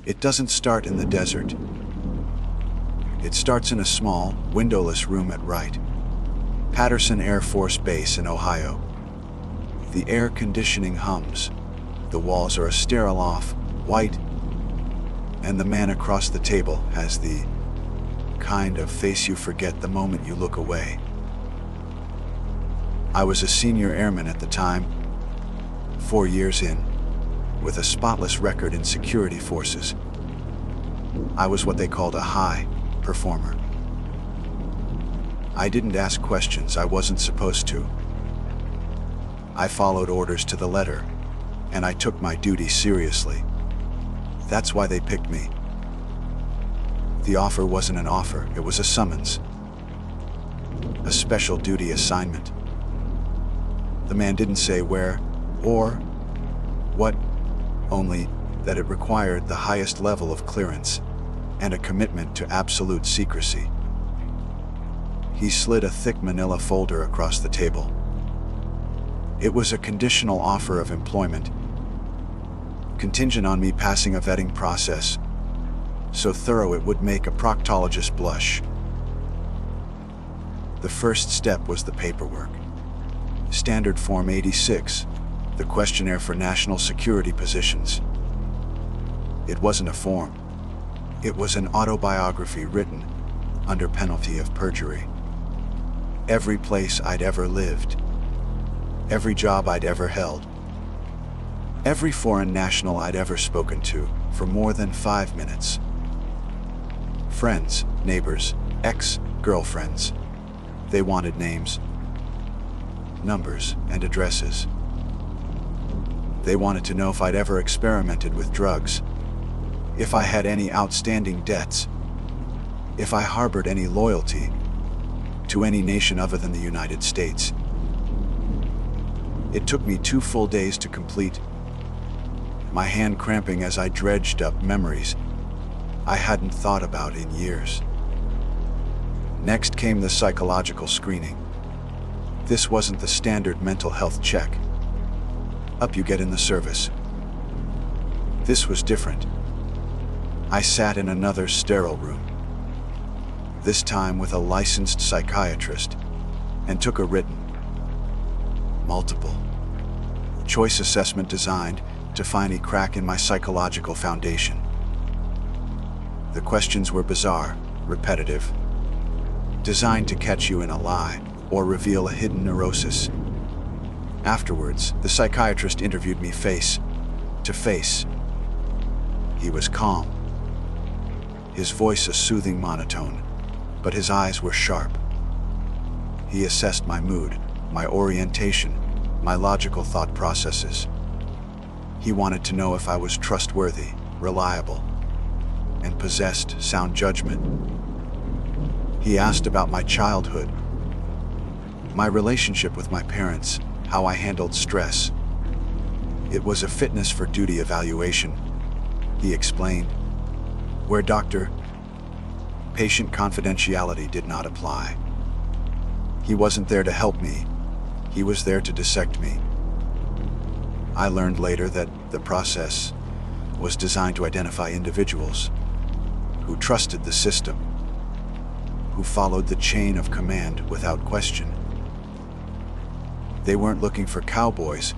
It doesn't start in the desert. It starts in a small, windowless room at Wright Patterson Air Force Base in Ohio. The air conditioning hums. The walls are a sterile off-white, and the man across the table has the kind of face you forget the moment you look away. I was a senior airman at the time, 4 years in, with a spotless record in security forces. I was what they called a high performer. I didn't ask questions I wasn't supposed to. I followed orders to the letter, and I took my duty seriously. That's why they picked me. The offer wasn't an offer, it was a summons. A special duty assignment. The man didn't say where or what, only that it required the highest level of clearance and a commitment to absolute secrecy. He slid a thick manila folder across the table. It was a conditional offer of employment, contingent on me passing a vetting process, so thorough it would make a proctologist blush. The first step was the paperwork. Standard Form 86, the questionnaire for national security positions. It wasn't a form. It was an autobiography written under penalty of perjury. Every place I'd ever lived, every job I'd ever held, every foreign national I'd ever spoken to for more than 5 minutes. Friends, neighbors, ex-girlfriends. They wanted names, numbers, and addresses. They wanted to know if I'd ever experimented with drugs, if I had any outstanding debts, if I harbored any loyalty to any nation other than the United States. It took me 2 full days to complete, my hand cramping as I dredged up memories I hadn't thought about in years. Next came the psychological screening. This wasn't the standard mental health check. Up you get in the service. This was different. I sat in another sterile room, this time with a licensed psychiatrist, and took a written, multiple choice assessment designed to find a crack in my psychological foundation. The questions were bizarre, repetitive, designed to catch you in a lie or reveal a hidden neurosis. Afterwards, the psychiatrist interviewed me face to face. He was calm, his voice a soothing monotone, but his eyes were sharp. He assessed my mood, my orientation, my logical thought processes. He wanted to know if I was trustworthy, reliable, and possessed sound judgment. He asked about my childhood, my relationship with my parents, how I handled stress. It was a fitness for duty evaluation, he explained, where patient confidentiality did not apply. He wasn't there to help me, he was there to dissect me. I learned later that the process was designed to identify individuals who trusted the system, who followed the chain of command without question. They weren't looking for cowboys,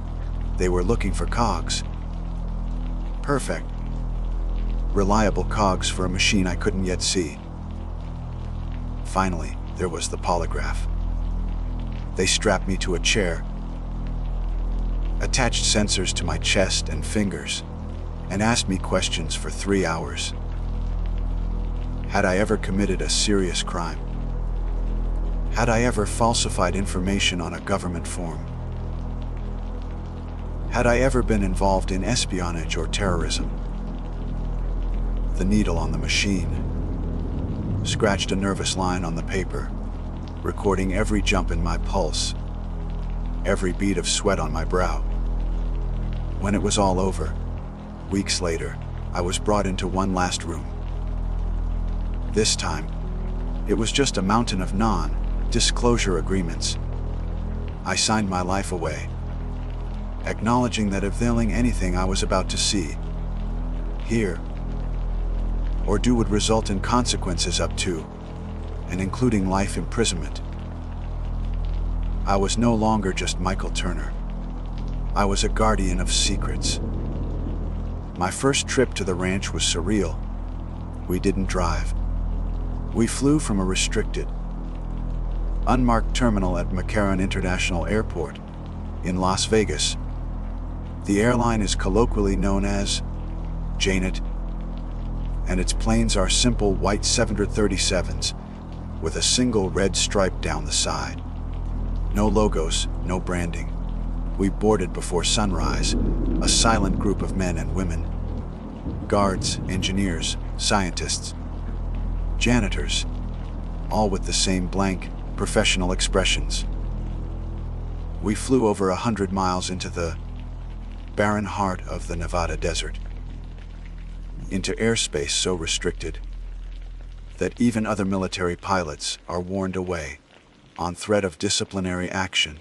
they were looking for cogs. Perfect, reliable cogs for a machine I couldn't yet see. Finally, there was the polygraph. They strapped me to a chair, attached sensors to my chest and fingers, and asked me questions for 3 hours. Had I ever committed a serious crime? Had I ever falsified information on a government form? Had I ever been involved in espionage or terrorism? The needle on the machine scratched a nervous line on the paper, recording every jump in my pulse, every bead of sweat on my brow. When it was all over, weeks later, I was brought into one last room. This time, it was just a mountain of non-disclosure agreements. I signed my life away, acknowledging that if veiling anything I was about to see, hear, or do would result in consequences up to and including life imprisonment. I was no longer just Michael Turner. I was a guardian of secrets. My first trip to the ranch was surreal. We didn't drive. We flew from a restricted, unmarked terminal at McCarran International Airport in Las Vegas. The airline is colloquially known as Janet, and its planes are simple white 737s with a single red stripe down the side. No logos, no branding. We boarded before sunrise, a silent group of men and women. Guards, engineers, scientists, janitors, all with the same blank, professional expressions. We flew over 100 miles into the barren heart of the Nevada desert, into airspace so restricted that even other military pilots are warned away on threat of disciplinary action.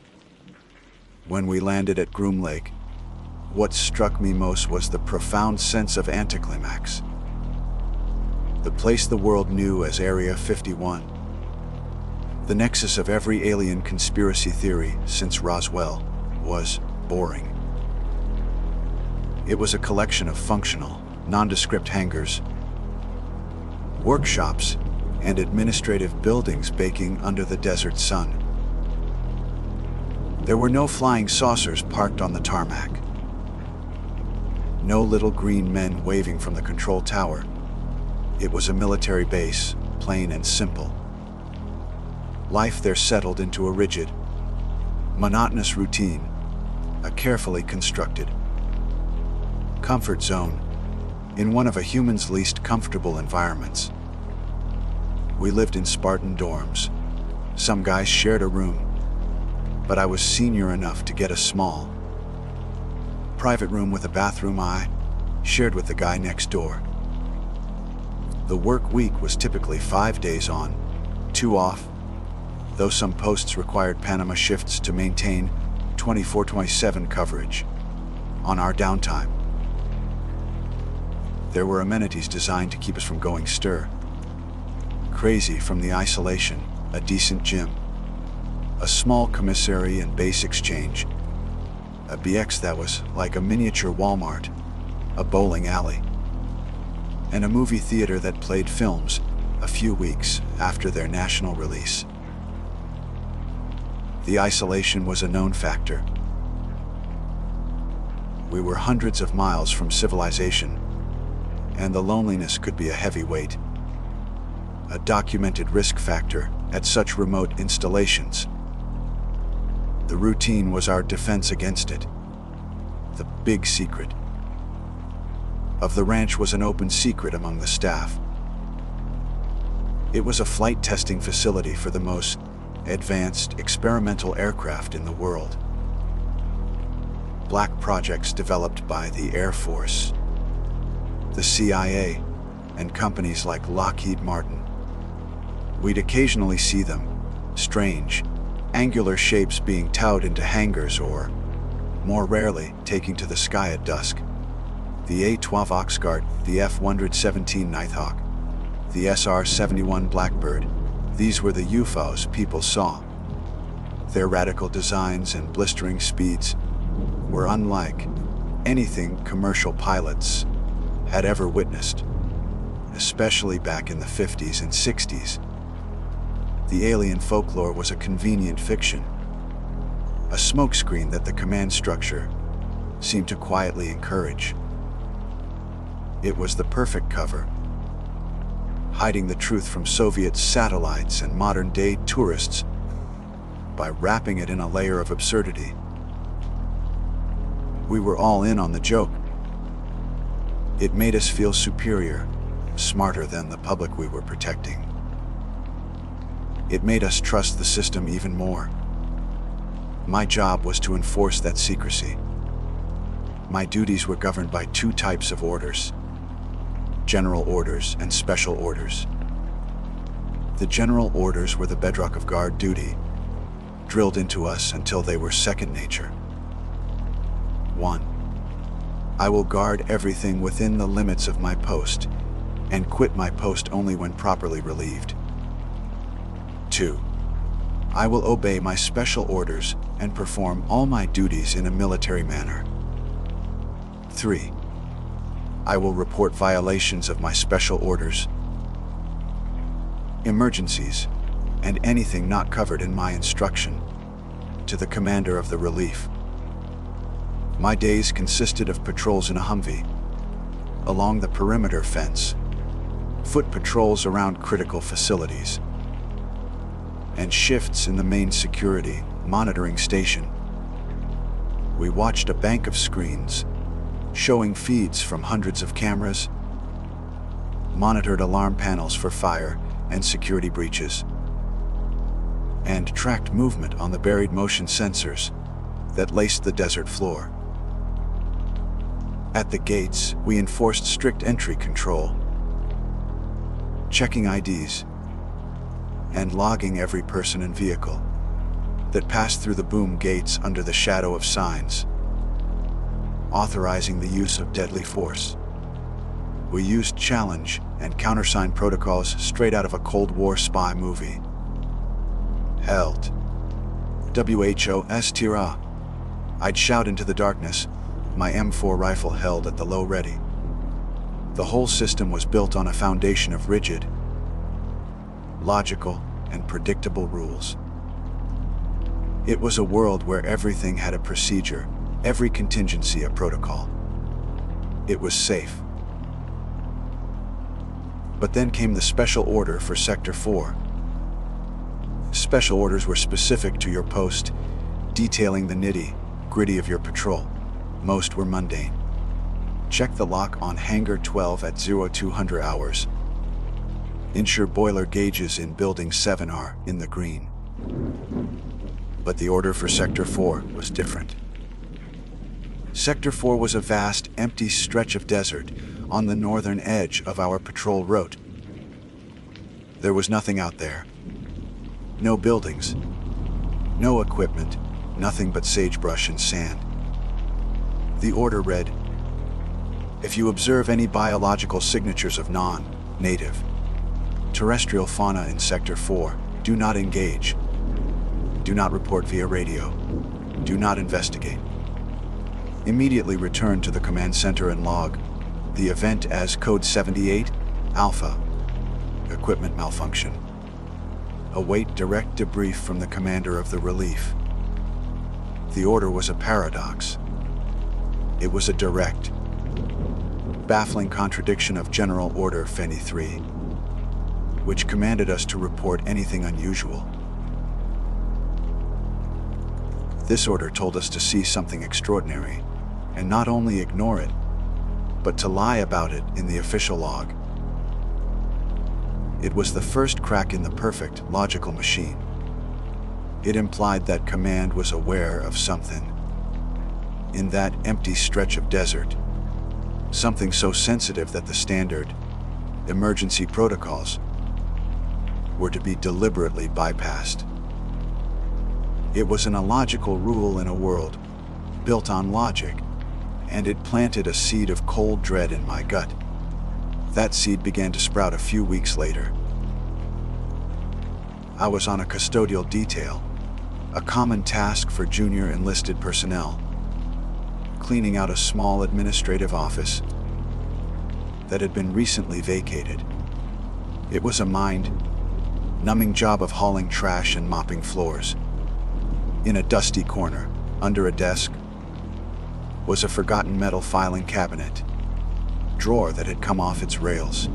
When we landed at Groom Lake, what struck me most was the profound sense of anticlimax. The place the world knew as Area 51, the nexus of every alien conspiracy theory since Roswell, was boring. It was a collection of functional, nondescript hangars, workshops, and administrative buildings baking under the desert sun. There were no flying saucers parked on the tarmac. No little green men waving from the control tower. It was a military base, plain and simple. Life there settled into a rigid, monotonous routine, a carefully constructed comfort zone in one of a human's least comfortable environments. We lived in Spartan dorms. Some guys shared a room, but I was senior enough to get a small, private room with a bathroom I shared with the guy next door. The work week was typically 5 days on, 2 off, though some posts required Panama shifts to maintain 24/7 coverage on our downtime. There were amenities designed to keep us from going stir crazy from the isolation, a decent gym, a small commissary and base exchange, a BX that was like a miniature Walmart, a bowling alley, and a movie theater that played films a few weeks after their national release. The isolation was a known factor. We were hundreds of miles from civilization, and the loneliness could be a heavy weight, a documented risk factor at such remote installations. The routine was our defense against it. The big secret of the ranch was an open secret among the staff. It was a flight testing facility for the most advanced experimental aircraft in the world. Black projects developed by the Air Force, the CIA, and companies like Lockheed Martin. We'd occasionally see them, strange, angular shapes being towed into hangars or, more rarely, taking to the sky at dusk. The A-12 Oxguard, the F-117 Nighthawk, the SR-71 Blackbird, these were the UFOs people saw. Their radical designs and blistering speeds were unlike anything commercial pilots had ever witnessed, especially back in the 50s and 60s. The alien folklore was a convenient fiction, a smokescreen that the command structure seemed to quietly encourage. It was the perfect cover, hiding the truth from Soviet satellites and modern-day tourists by wrapping it in a layer of absurdity. We were all in on the joke. It made us feel superior, smarter than the public we were protecting. It made us trust the system even more. My job was to enforce that secrecy. My duties were governed by 2 types of orders: general orders and special orders. The general orders were the bedrock of guard duty, drilled into us until they were second nature. 1. I will guard everything within the limits of my post, and quit my post only when properly relieved. 2. I will obey my special orders and perform all my duties in a military manner. 3. I will report violations of my special orders, emergencies, and anything not covered in my instruction to the commander of the relief. My days consisted of patrols in a Humvee, along the perimeter fence, foot patrols around critical facilities, and shifts in the main security monitoring station. We watched a bank of screens showing feeds from hundreds of cameras, monitored alarm panels for fire and security breaches, and tracked movement on the buried motion sensors that laced the desert floor. At the gates, we enforced strict entry control, checking IDs and logging every person and vehicle that passed through the boom gates under the shadow of signs authorizing the use of deadly force. We used challenge and countersign protocols straight out of a Cold War spy movie. Held. WHOS Tira. I'd shout into the darkness, my M4 rifle held at the low ready. The whole system was built on a foundation of rigid, logical, and predictable rules. It was a world where everything had a procedure, every contingency a protocol. It was safe. But then came the special order for Sector 4. Special orders were specific to your post, detailing the nitty-gritty of your patrol. Most were mundane. Check the lock on Hangar 12 at 0200 hours. Ensure boiler gauges in Building 7 are in the green. But the order for Sector 4 was different. Sector 4 was a vast, empty stretch of desert on the northern edge of our patrol route. There was nothing out there. No buildings, no equipment, nothing but sagebrush and sand. The order read, if you observe any biological signatures of non-native terrestrial fauna in Sector 4, do not engage. Do not report via radio. Do not investigate. Immediately return to the command center and log the event as Code 78 Alpha, equipment malfunction. Await direct debrief from the commander of the relief. The order was a paradox. It was a direct, baffling contradiction of General Order Feni 3, which commanded us to report anything unusual. This order told us to see something extraordinary, and not only ignore it, but to lie about it in the official log. It was the first crack in the perfect, logical machine. It implied that command was aware of something in that empty stretch of desert, something so sensitive that the standard emergency protocols were to be deliberately bypassed. It was an illogical rule in a world built on logic, and it planted a seed of cold dread in my gut. That seed began to sprout a few weeks later. I was on a custodial detail, a common task for junior enlisted personnel, cleaning out a small administrative office that had been recently vacated. It was a mind-numbing job of hauling trash and mopping floors. In a dusty corner, under a desk, was a forgotten metal filing cabinet, drawer that had come off its rails.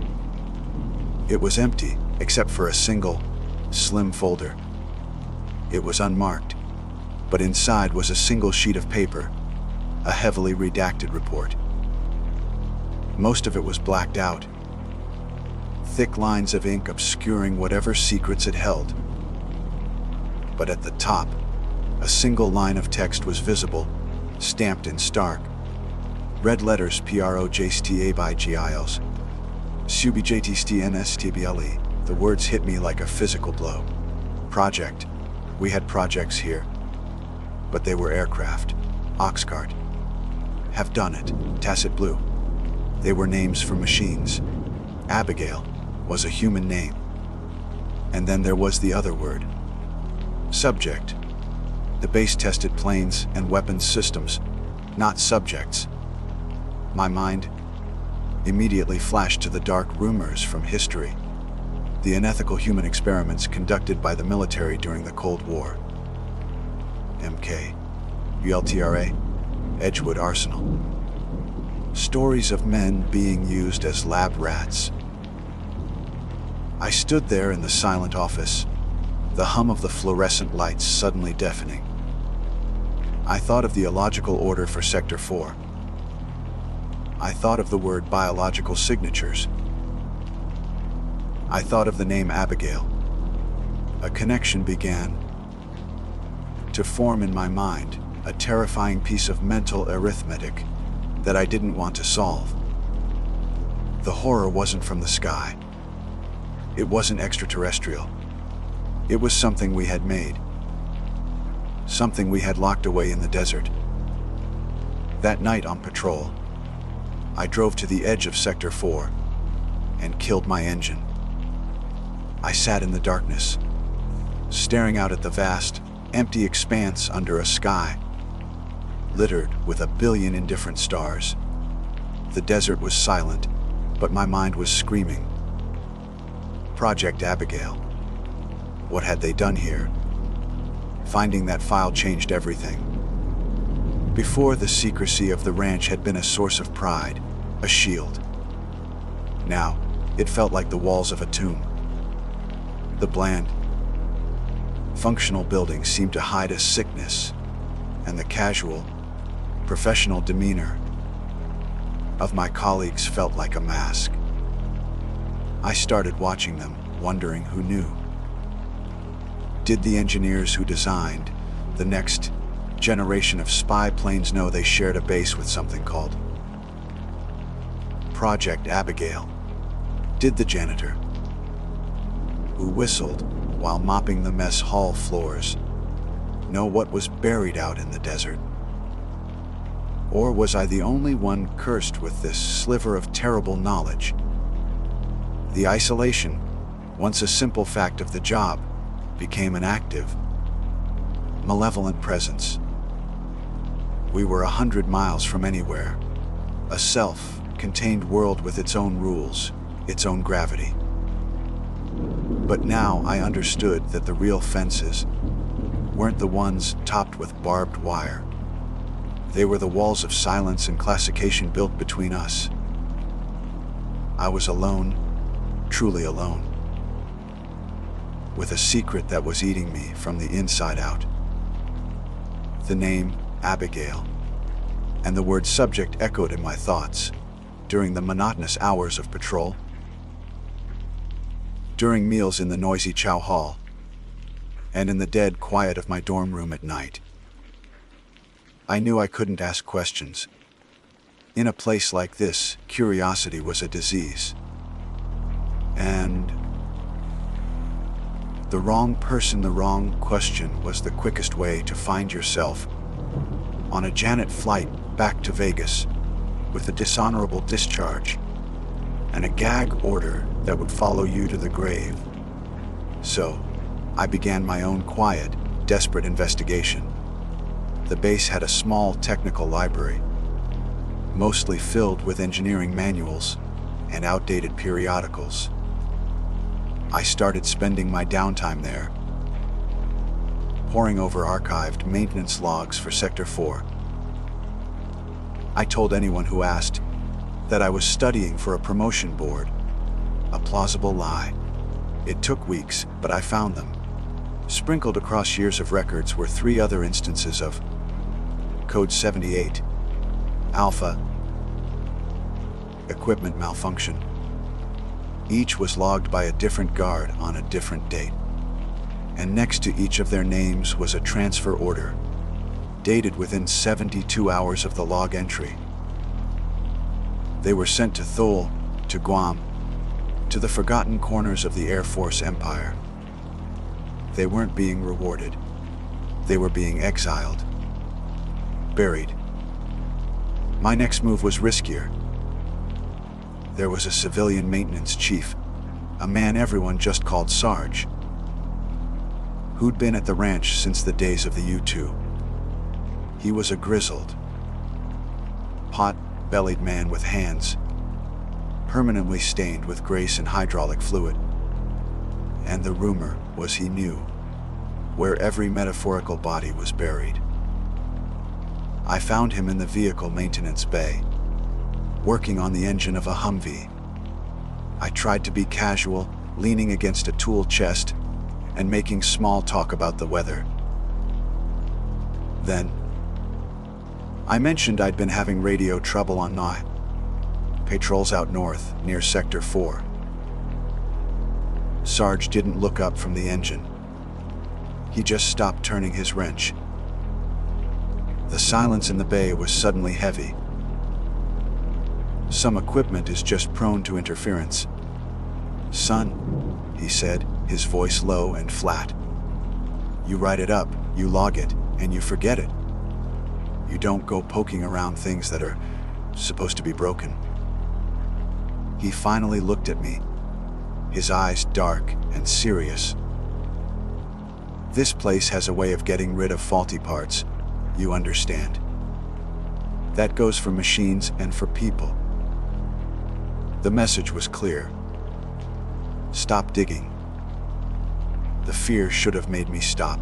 It was empty, except for a single, slim folder. It was unmarked, but inside was a single sheet of paper, a heavily redacted report. Most of it was blacked out, thick lines of ink obscuring whatever secrets it held. But at the top, a single line of text was visible, stamped in stark red letters PROJSTA by GILs. SUBJTSTNSTBLE. The words hit me like a physical blow. Project. We had projects here. But they were aircraft. Oxcart. Have done it. Tacit Blue. They were names for machines. Abigail was a human name. And then there was the other word. Subject. The base tested planes and weapons systems, not subjects. My mind immediately flashed to the dark rumors from history, the unethical human experiments conducted by the military during the Cold War. MK, ULTRA, Edgewood Arsenal. Stories of men being used as lab rats. I stood there in the silent office, the hum of the fluorescent lights suddenly deafening. I thought of the illogical order for Sector 4. I thought of the word biological signatures. I thought of the name Abigail. A connection began to form in my mind, a terrifying piece of mental arithmetic that I didn't want to solve. The horror wasn't from the sky. It wasn't extraterrestrial. It was something we had made. Something we had locked away in the desert. That night on patrol, I drove to the edge of Sector 4 and killed my engine. I sat in the darkness, staring out at the vast, empty expanse under a sky littered with a billion indifferent stars. The desert was silent, but my mind was screaming. Project Abigail. What had they done here? Finding that file changed everything. Before, the secrecy of the ranch had been a source of pride, a shield. Now, it felt like the walls of a tomb. The bland, functional building seemed to hide a sickness, and the casual, professional demeanor of my colleagues felt like a mask. I started watching them, wondering who knew. Did the engineers who designed the next generation of spy planes know they shared a base with something called Project Abigail? Did the janitor, who whistled while mopping the mess hall floors, know what was buried out in the desert? Or was I the only one cursed with this sliver of terrible knowledge? The isolation, once a simple fact of the job, became an active, malevolent presence. We were 100 miles from anywhere, a self-contained world with its own rules, its own gravity. But now I understood that the real fences weren't the ones topped with barbed wire. They were the walls of silence and classification built between us. I was alone, truly alone, with a secret that was eating me from the inside out. The name Abigail and the word subject echoed in my thoughts during the monotonous hours of patrol, during meals in the noisy chow hall, and in the dead quiet of my dorm room at night. I knew I couldn't ask questions. In a place like this, curiosity was a disease. And the wrong person, the wrong question was the quickest way to find yourself on a Janet flight back to Vegas with a dishonorable discharge and a gag order that would follow you to the grave. So, I began my own quiet, desperate investigation. The base had a small technical library, mostly filled with engineering manuals and outdated periodicals. I started spending my downtime there, poring over archived maintenance logs for Sector 4. I told anyone who asked that I was studying for a promotion board, a plausible lie. It took weeks, but I found them. Sprinkled across years of records were 3 other instances of Code 78, Alpha, equipment malfunction. Each was logged by a different guard on a different date. And next to each of their names was a transfer order, dated within 72 hours of the log entry. They were sent to Thule, to Guam, to the forgotten corners of the Air Force empire. They weren't being rewarded. They were being exiled, buried. My next move was riskier. there was a civilian maintenance chief, a man everyone just called Sarge, who'd been at the ranch since the days of the U-2. He was a grizzled, pot-bellied man with hands permanently stained with grease and hydraulic fluid. And the rumor was he knew where every metaphorical body was buried. I found him in the vehicle maintenance bay, working on the engine of a Humvee. I tried to be casual, leaning against a tool chest and making small talk about the weather. Then, I mentioned I'd been having radio trouble on night patrols out north, near Sector 4. Sarge didn't look up from the engine. He just stopped turning his wrench. The silence in the bay was suddenly heavy. Some equipment is just prone to interference. Son, he said, his voice low and flat. You write it up, you log it, and you forget it. You don't go poking around things that are supposed to be broken. He finally looked at me, his eyes dark and serious. This place has a way of getting rid of faulty parts, you understand. That goes for machines and for people. The message was clear. Stop digging. The fear should have made me stop.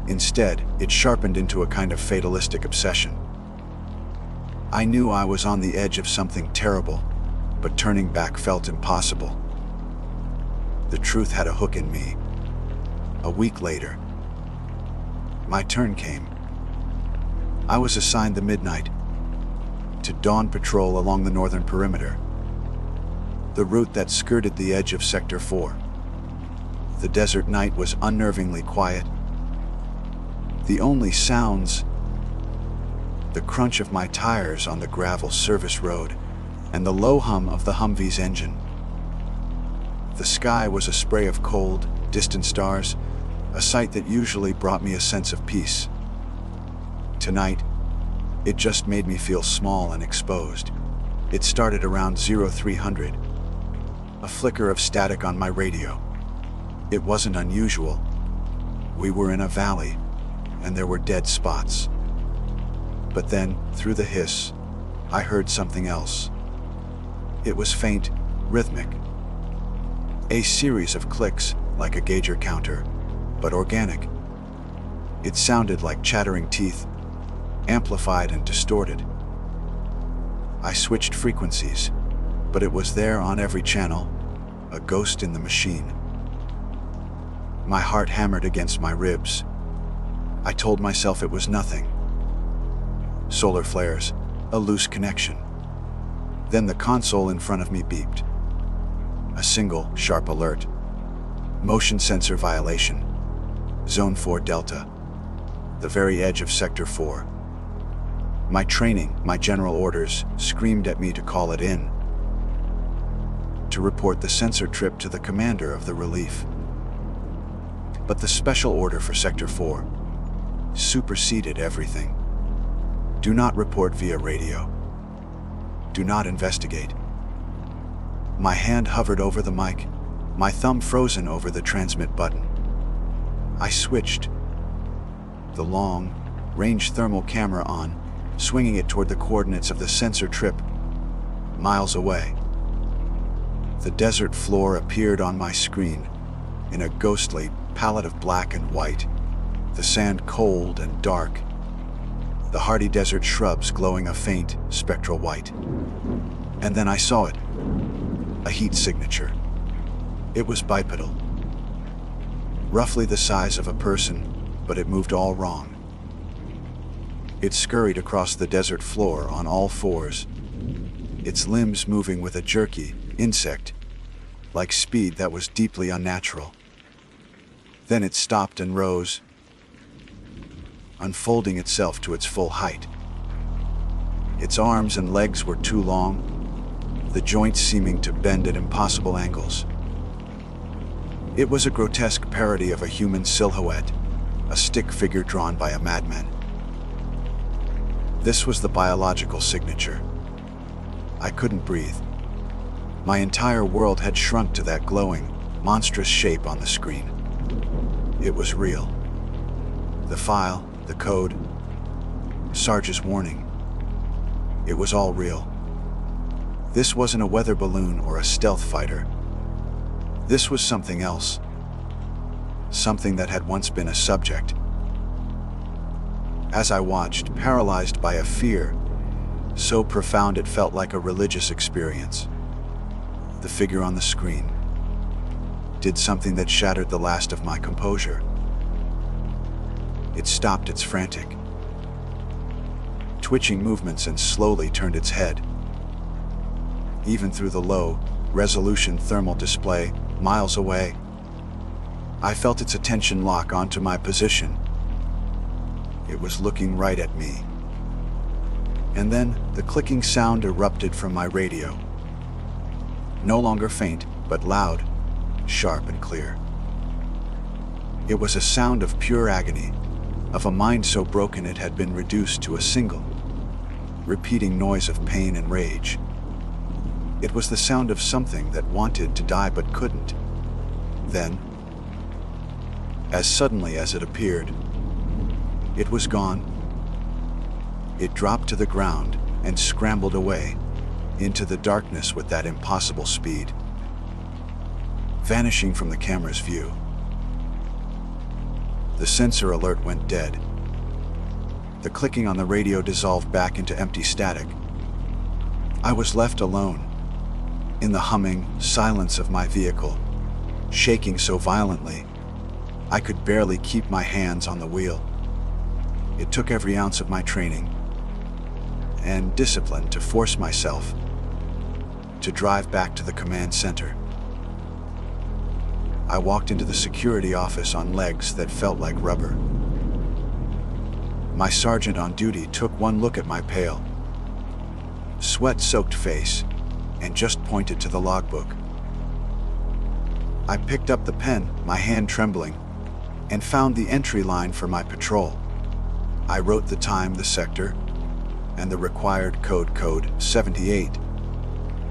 Instead, it sharpened into a kind of fatalistic obsession. I knew I was on the edge of something terrible, but turning back felt impossible. The truth had a hook in me. A week later, my turn came. I was assigned the midnight to dawn patrol along the northern perimeter, the route that skirted the edge of Sector 4. The desert night was unnervingly quiet. The only sounds, the crunch of my tires on the gravel service road and the low hum of the Humvee's engine. The sky was a spray of cold, distant stars, a sight that usually brought me a sense of peace. Tonight, it just made me feel small and exposed. It started around 0300, a flicker of static on my radio. It wasn't unusual. We were in a valley, and there were dead spots. But then, through the hiss, I heard something else. It was faint, rhythmic. A series of clicks, like a gauger counter, but organic. It sounded like chattering teeth, amplified and distorted. I switched frequencies, but it was there on every channel, a ghost in the machine. My heart hammered against my ribs. I told myself it was nothing. Solar flares, a loose connection. Then the console in front of me beeped. A single, sharp alert. Motion sensor violation. Zone 4 Delta. The very edge of Sector 4. My training, my general orders, screamed at me to call it in. To report the sensor trip to the commander of the relief. But the special order for Sector 4 superseded everything. Do not report via radio. Do not investigate. My hand hovered over the mic, my thumb frozen over the transmit button. I switched the long-range thermal camera on, swinging it toward the coordinates of the sensor trip, miles away. The desert floor appeared on my screen in a ghostly palette of black and white, the sand cold and dark, the hardy desert shrubs glowing a faint, spectral white. And then I saw it, a heat signature. It was bipedal, roughly the size of a person, but it moved all wrong. It scurried across the desert floor on all fours, its limbs moving with a jerky, insect-like speed that was deeply unnatural. Then it stopped and rose, unfolding itself to its full height. Its arms and legs were too long, the joints seeming to bend at impossible angles. It was a grotesque parody of a human silhouette, a stick figure drawn by a madman. This was the biological signature. I couldn't breathe. My entire world had shrunk to that glowing, monstrous shape on the screen. It was real. The file, the code, Sarge's warning. It was all real. This wasn't a weather balloon or a stealth fighter. This was something else. Something that had once been a subject. As I watched, paralyzed by a fear so profound it felt like a religious experience, the figure on the screen did something that shattered the last of my composure. It stopped its frantic, twitching movements and slowly turned its head. Even through the low-resolution thermal display, miles away, I felt its attention lock onto my position. It was looking right at me. And then the clicking sound erupted from my radio. No longer faint, but loud, sharp and clear. It was a sound of pure agony, of a mind so broken it had been reduced to a single, repeating noise of pain and rage. It was the sound of something that wanted to die but couldn't. Then, as suddenly as it appeared, it was gone. It dropped to the ground and scrambled away into the darkness with that impossible speed, vanishing from the camera's view. The sensor alert went dead. The clicking on the radio dissolved back into empty static. I was left alone, in the humming silence of my vehicle, shaking so violently I could barely keep my hands on the wheel. It took every ounce of my training and discipline to force myself to drive back to the command center. I walked into the security office on legs that felt like rubber. My sergeant on duty took one look at my pale, sweat-soaked face and just pointed to the logbook. I picked up the pen, my hand trembling, and found the entry line for my patrol. I wrote the time, the sector, and the required code 78,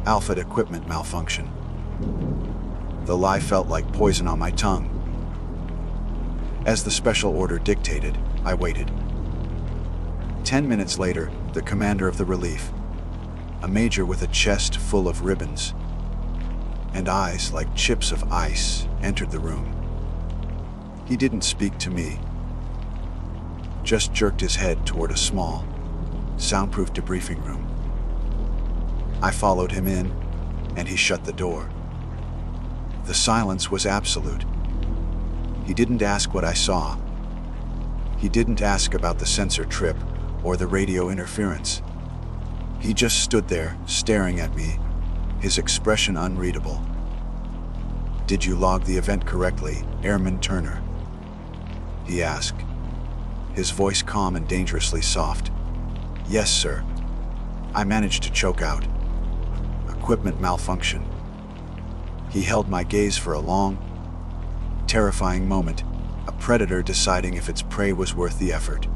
Alpha equipment malfunction. The lie felt like poison on my tongue. As the special order dictated, I waited. 10 minutes later, the commander of the relief, a major with a chest full of ribbons and eyes like chips of ice, entered the room. He didn't speak to me, just jerked his head toward a small, soundproof debriefing room. I followed him in, and he shut the door. The silence was absolute. He didn't ask what I saw. He didn't ask about the sensor trip or the radio interference. He just stood there, staring at me, his expression unreadable. "Did you log the event correctly, Airman Turner?" he asked, his voice calm and dangerously soft. "Yes, sir." I managed to choke out. "Equipment malfunction." He held my gaze for a long, terrifying moment, a predator deciding if its prey was worth the effort.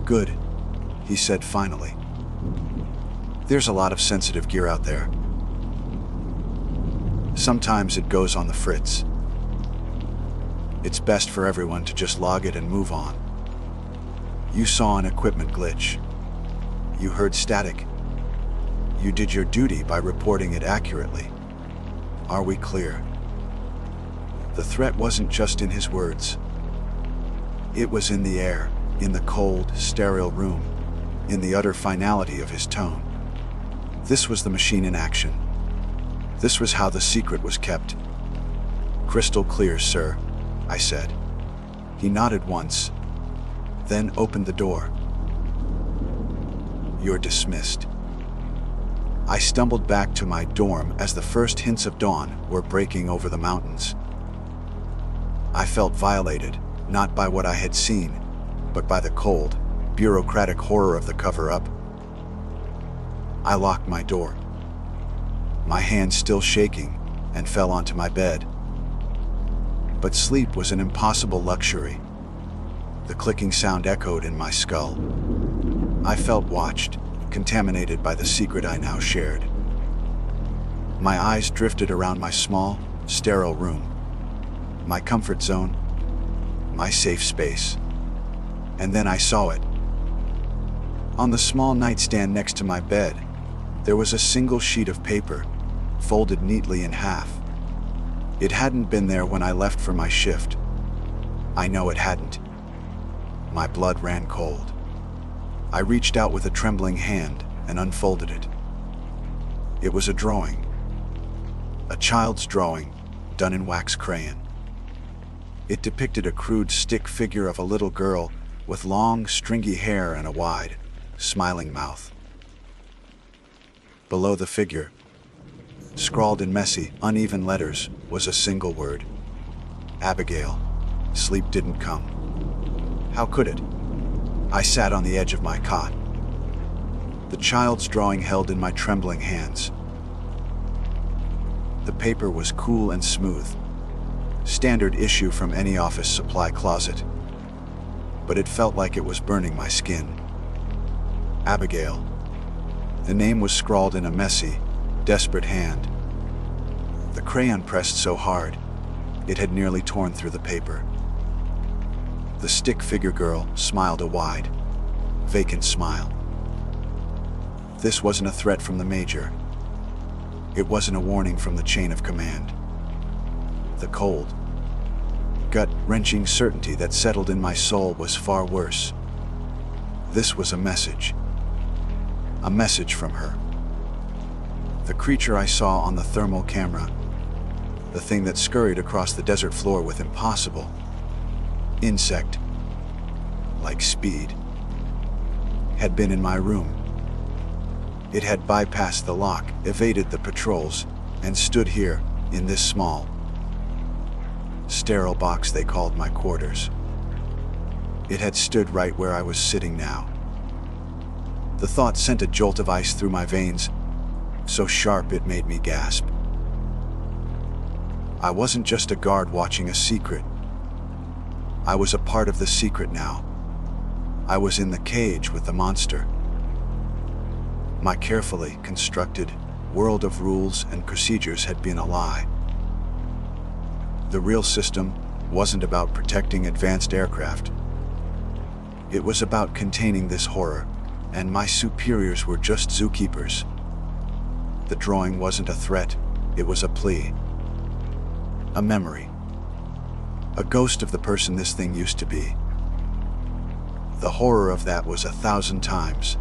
"Good," he said finally. "There's a lot of sensitive gear out there. Sometimes it goes on the fritz. It's best for everyone to just log it and move on. You saw an equipment glitch. You heard static. You did your duty by reporting it accurately. Are we clear?" The threat wasn't just in his words. It was in the air, in the cold, sterile room, in the utter finality of his tone. This was the machine in action. This was how the secret was kept. "Crystal clear, sir," I said. He nodded once, then opened the door. "You're dismissed." I stumbled back to my dorm as the first hints of dawn were breaking over the mountains. I felt violated, not by what I had seen, but by the cold, bureaucratic horror of the cover-up. I locked my door, my hand still shaking, and fell onto my bed. But sleep was an impossible luxury. The clicking sound echoed in my skull. I felt watched, contaminated by the secret I now shared. My eyes drifted around my small, sterile room, my comfort zone, my safe space. And then I saw it. On the small nightstand next to my bed, there was a single sheet of paper, folded neatly in half. It hadn't been there when I left for my shift. I know it hadn't. My blood ran cold. I reached out with a trembling hand and unfolded it. It was a drawing. A child's drawing, done in wax crayon. It depicted a crude stick figure of a little girl with long, stringy hair and a wide, smiling mouth. Below the figure, scrawled in messy, uneven letters, was a single word. Abigail. Sleep didn't come. How could it? I sat on the edge of my cot, the child's drawing held in my trembling hands. The paper was cool and smooth, standard issue from any office supply closet, but it felt like it was burning my skin. Abigail. The name was scrawled in a messy, desperate hand. The crayon pressed so hard, it had nearly torn through the paper. The stick figure girl smiled a wide, vacant smile. This wasn't a threat from the major. It wasn't a warning from the chain of command. The cold, gut-wrenching certainty that settled in my soul was far worse. This was a message from her. The creature I saw on the thermal camera, the thing that scurried across the desert floor with impossible, insect-like speed, had been in my room. It had bypassed the lock, evaded the patrols, and stood here, in this small, sterile box they called my quarters. It had stood right where I was sitting now. The thought sent a jolt of ice through my veins, so sharp it made me gasp. I wasn't just a guard watching a secret. I was a part of the secret now. I was in the cage with the monster. My carefully constructed world of rules and procedures had been a lie. The real system wasn't about protecting advanced aircraft. It was about containing this horror, and my superiors were just zookeepers. The drawing wasn't a threat, it was a plea. A memory. A ghost of the person this thing used to be. The horror of that was 1,000 times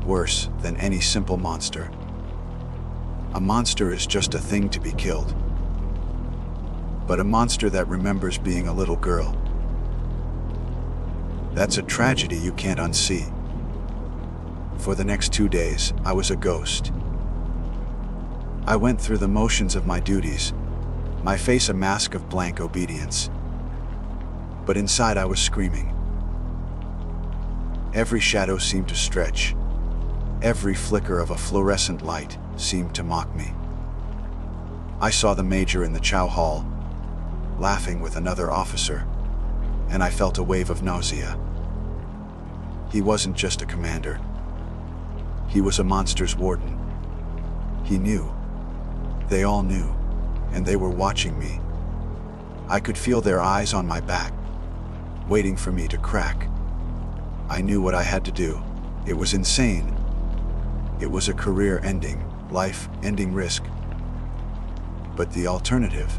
worse than any simple monster. A monster is just a thing to be killed. But a monster that remembers being a little girl, that's a tragedy you can't unsee. For the next 2 days, I was a ghost. I went through the motions of my duties, my face a mask of blank obedience. But inside I was screaming. Every shadow seemed to stretch. Every flicker of a fluorescent light seemed to mock me. I saw the major in the chow hall, laughing with another officer, and I felt a wave of nausea. He wasn't just a commander. He was a monster's warden. He knew. They all knew, and they were watching me. I could feel their eyes on my back, waiting for me to crack. I knew what I had to do. It was insane. It was a career-ending, life-ending risk. But the alternative,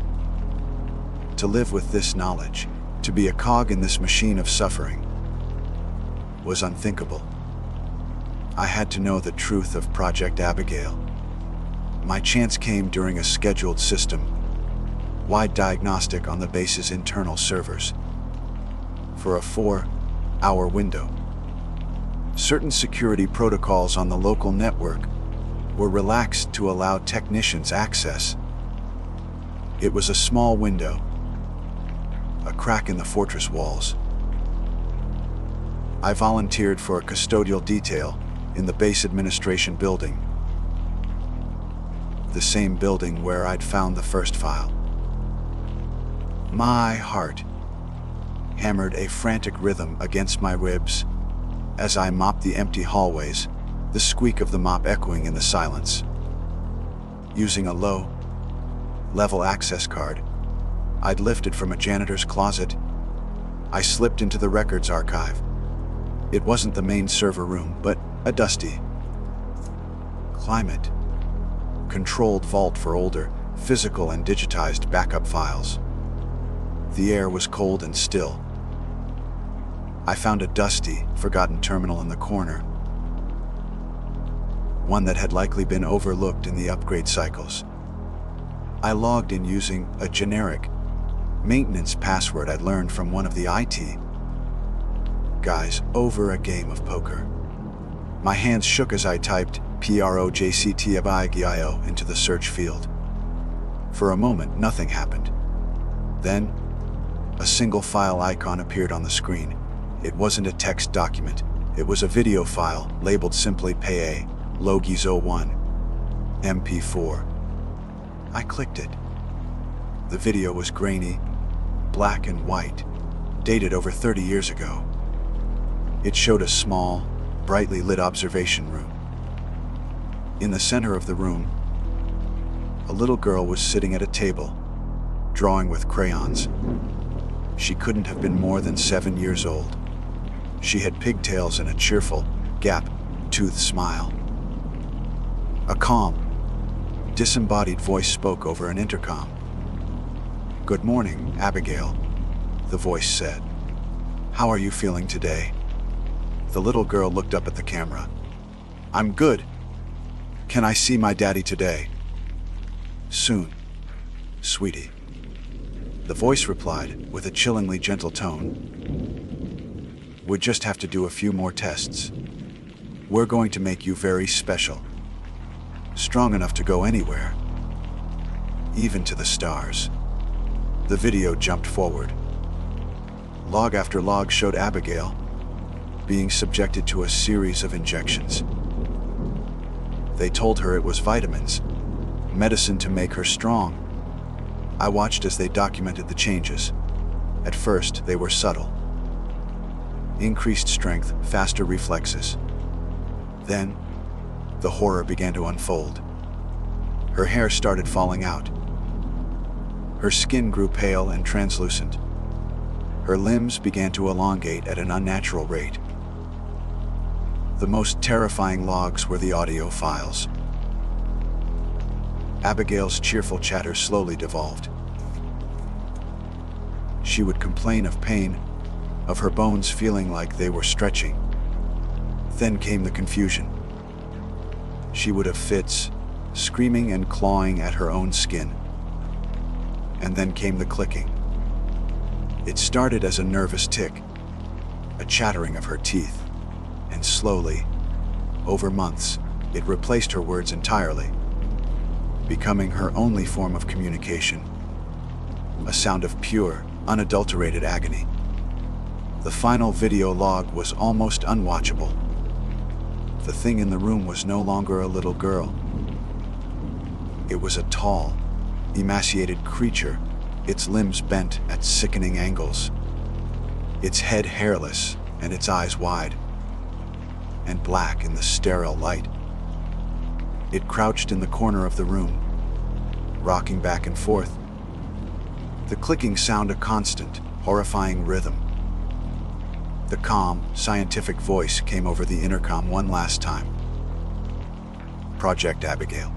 to live with this knowledge, to be a cog in this machine of suffering, was unthinkable. I had to know the truth of Project Abigail. My chance came during a scheduled system-wide diagnostic on the base's internal servers. For a 4-hour window. Certain security protocols on the local network were relaxed to allow technicians access. It was a small window, a crack in the fortress walls. I volunteered for a custodial detail in the base administration building, the same building where I'd found the first file. My heart hammered a frantic rhythm against my ribs as I mopped the empty hallways, the squeak of the mop echoing in the silence. using a low-level access card I'd lifted from a janitor's closet. I slipped into the records archive. It wasn't the main server room, but a dusty, climate-controlled vault for older, physical and digitized backup files. The air was cold and still. I found a dusty, forgotten terminal in the corner, one that had likely been overlooked in the upgrade cycles. I logged in using a generic maintenance password I'd learned from one of the IT guys over a game of poker. My hands shook as I typed PROJCTABIGIO into the search field. For a moment, nothing happened. Then, a single file icon appeared on the screen. It wasn't a text document. It was a video file labeled simply PAY Logies 01 MP4. I clicked it. The video was grainy, black and white, dated over 30 years ago. It showed a small, brightly lit observation room. In the center of the room, a little girl was sitting at a table, drawing with crayons. She couldn't have been more than 7 years old. She had pigtails and a cheerful, gap-toothed smile. A calm, disembodied voice spoke over an intercom. "Good morning, Abigail," the voice said. "How are you feeling today?" The little girl looked up at the camera. "I'm good. Can I see my daddy today?" "Soon, sweetie," the voice replied with a chillingly gentle tone. "We just have to do a few more tests. We're going to make you very special. Strong enough to go anywhere, even to the stars." The video jumped forward. Log after log showed Abigail being subjected to a series of injections. They told her it was vitamins, medicine to make her strong. I watched as they documented the changes. At first, they were subtle. Increased strength, faster reflexes. Then, the horror began to unfold. Her hair started falling out. Her skin grew pale and translucent. Her limbs began to elongate at an unnatural rate. The most terrifying logs were the audio files. Abigail's cheerful chatter slowly devolved. She would complain of pain, of her bones feeling like they were stretching. Then came the confusion. She would have fits, screaming and clawing at her own skin. And then came the clicking. It started as a nervous tick, a chattering of her teeth, and slowly, over months, it replaced her words entirely, becoming her only form of communication, a sound of pure, unadulterated agony. The final video log was almost unwatchable. The thing in the room was no longer a little girl. It was a tall, emaciated creature, its limbs bent at sickening angles, its head hairless and its eyes wide and black in the sterile light. It crouched in the corner of the room, rocking back and forth, the clicking sound a constant, horrifying rhythm. The calm, scientific voice came over the intercom one last time. "Project Abigail.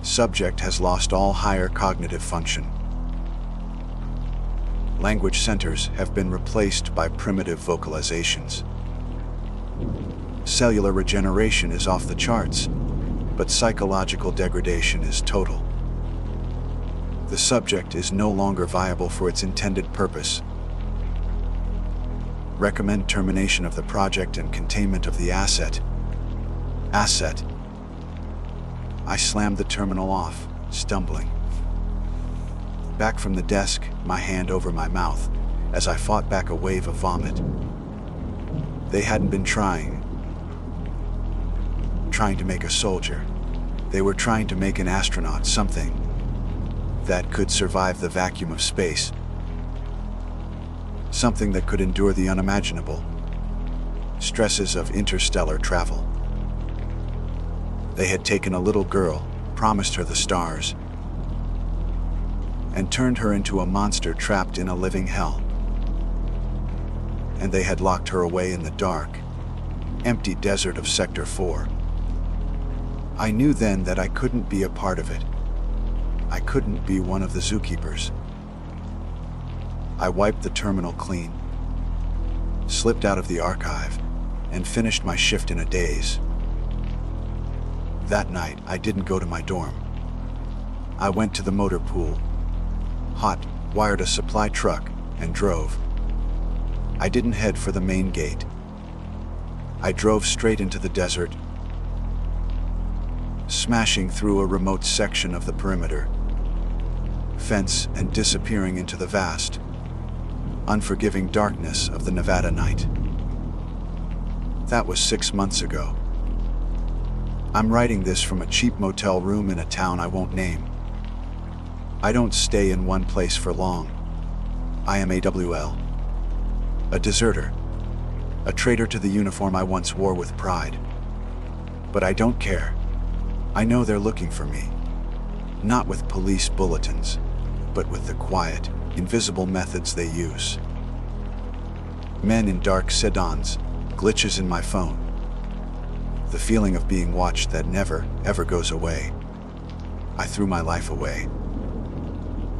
Subject has lost all higher cognitive function. Language centers have been replaced by primitive vocalizations. Cellular regeneration is off the charts, but psychological degradation is total. The subject is no longer viable for its intended purpose. Recommend termination of the project and containment of the asset." Asset. I slammed the terminal off, stumbling. Back from the desk, my hand over my mouth, as I fought back a wave of vomit. They hadn't been trying to make a soldier. They were trying to make an astronaut, something that could survive the vacuum of space. Something that could endure the unimaginable stresses of interstellar travel. They had taken a little girl, promised her the stars, and turned her into a monster trapped in a living hell. And they had locked her away in the dark, empty desert of Sector 4. I knew then that I couldn't be a part of it. I couldn't be one of the zookeepers. I wiped the terminal clean, slipped out of the archive, and finished my shift in a daze. That night, I didn't go to my dorm. I went to the motor pool, wired a supply truck, and drove. I didn't head for the main gate. I drove straight into the desert, smashing through a remote section of the perimeter fence and disappearing into the vast, unforgiving darkness of the Nevada night. That was 6 months ago. I'm writing this from a cheap motel room in a town I won't name. I don't stay in one place for long. I am AWL. A deserter. A traitor to the uniform I once wore with pride. But I don't care. I know they're looking for me. Not with police bulletins, but with the quiet, invisible methods they use. Men in dark sedans, glitches in my phone. The feeling of being watched that never, ever goes away. I threw my life away.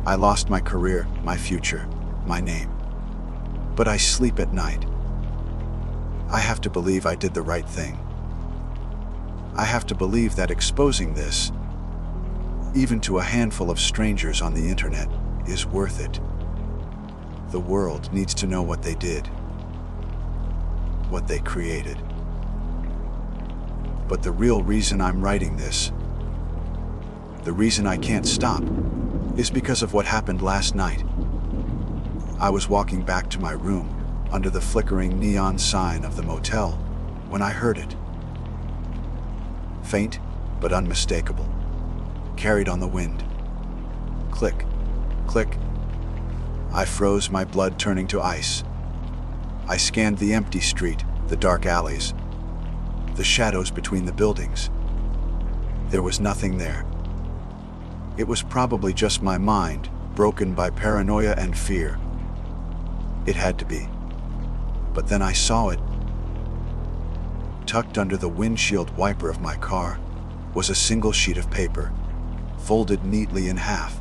I lost my career, my future, my name. But I sleep at night. I have to believe I did the right thing. I have to believe that exposing this, even to a handful of strangers on the internet, is worth it. The world needs to know what they did, what they created. But the real reason I'm writing this, the reason I can't stop, is because of what happened last night. I was walking back to my room under the flickering neon sign of the motel when I heard it. Faint, but unmistakable, carried on the wind. Click, click. I froze, my blood turning to ice. I scanned the empty street, the dark alleys, the shadows between the buildings. There was nothing there. It was probably just my mind, broken by paranoia and fear. It had to be. But then I saw it. Tucked under the windshield wiper of my car was a single sheet of paper, folded neatly in half.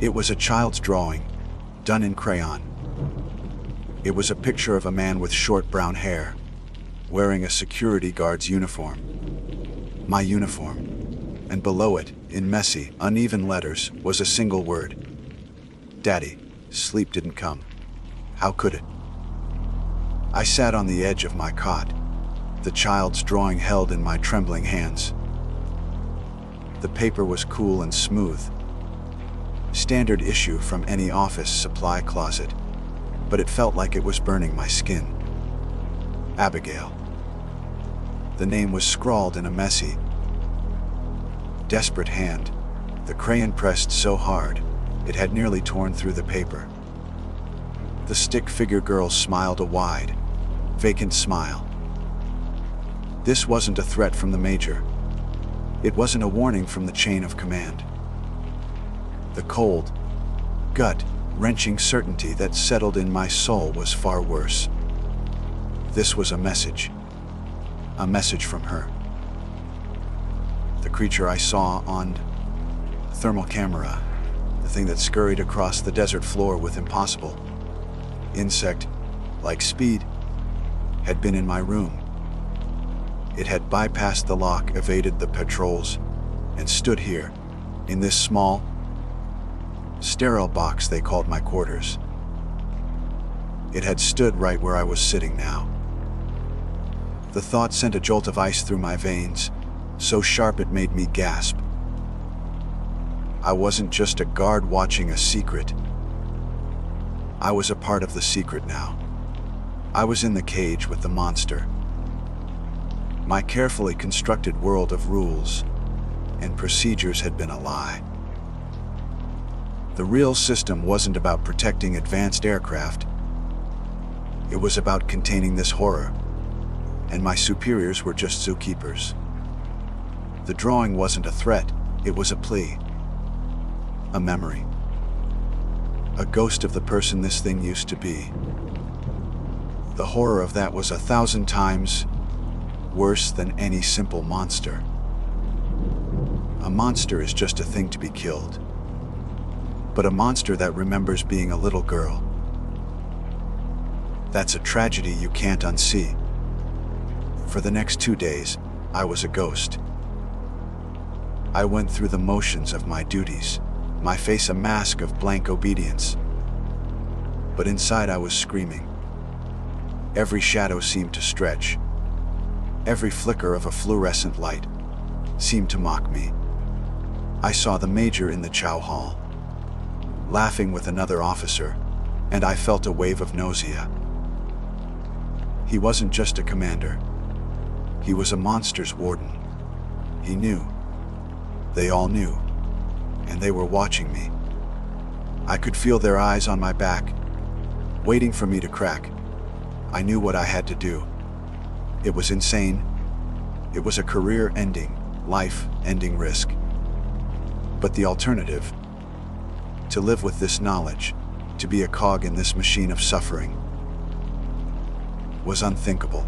It was a child's drawing, done in crayon. It was a picture of a man with short brown hair, wearing a security guard's uniform. My uniform. And below it, in messy, uneven letters, was a single word. Daddy, sleep didn't come. How could it? I sat on the edge of my cot, the child's drawing held in my trembling hands. The paper was cool and smooth, standard issue from any office supply closet, but it felt like it was burning my skin. Abigail. The name was scrawled in a messy, desperate hand, the crayon pressed so hard, it had nearly torn through the paper. The stick-figure girl smiled a wide, vacant smile. This wasn't a threat from the major. It wasn't a warning from the chain of command. The cold, gut-wrenching certainty that settled in my soul was far worse. This was a message from her. The creature I saw on thermal camera, the thing that scurried across the desert floor with impossible, insect-like speed, had been in my room. It had bypassed the lock, evaded the patrols, and stood here, in this small, sterile box they called my quarters. It had stood right where I was sitting now. The thought sent a jolt of ice through my veins, so sharp it made me gasp. I wasn't just a guard watching a secret. I was a part of the secret now. I was in the cage with the monster. My carefully constructed world of rules and procedures had been a lie. The real system wasn't about protecting advanced aircraft. It was about containing this horror, and my superiors were just zookeepers. The drawing wasn't a threat, it was a plea. A memory. A ghost of the person this thing used to be. The horror of that was 1,000 times worse than any simple monster. A monster is just a thing to be killed. But a monster that remembers being a little girl, that's a tragedy you can't unsee. For the next 2 days, I was a ghost. I went through the motions of my duties, my face a mask of blank obedience. But inside I was screaming. Every shadow seemed to stretch. Every flicker of a fluorescent light seemed to mock me. I saw the major in the chow hall, laughing with another officer, and I felt a wave of nausea. He wasn't just a commander. He was a monster's warden. He knew. They all knew. And they were watching me. I could feel their eyes on my back, waiting for me to crack. I knew what I had to do. It was insane. It was a career-ending, life-ending risk. But the alternative, to live with this knowledge, to be a cog in this machine of suffering, was unthinkable.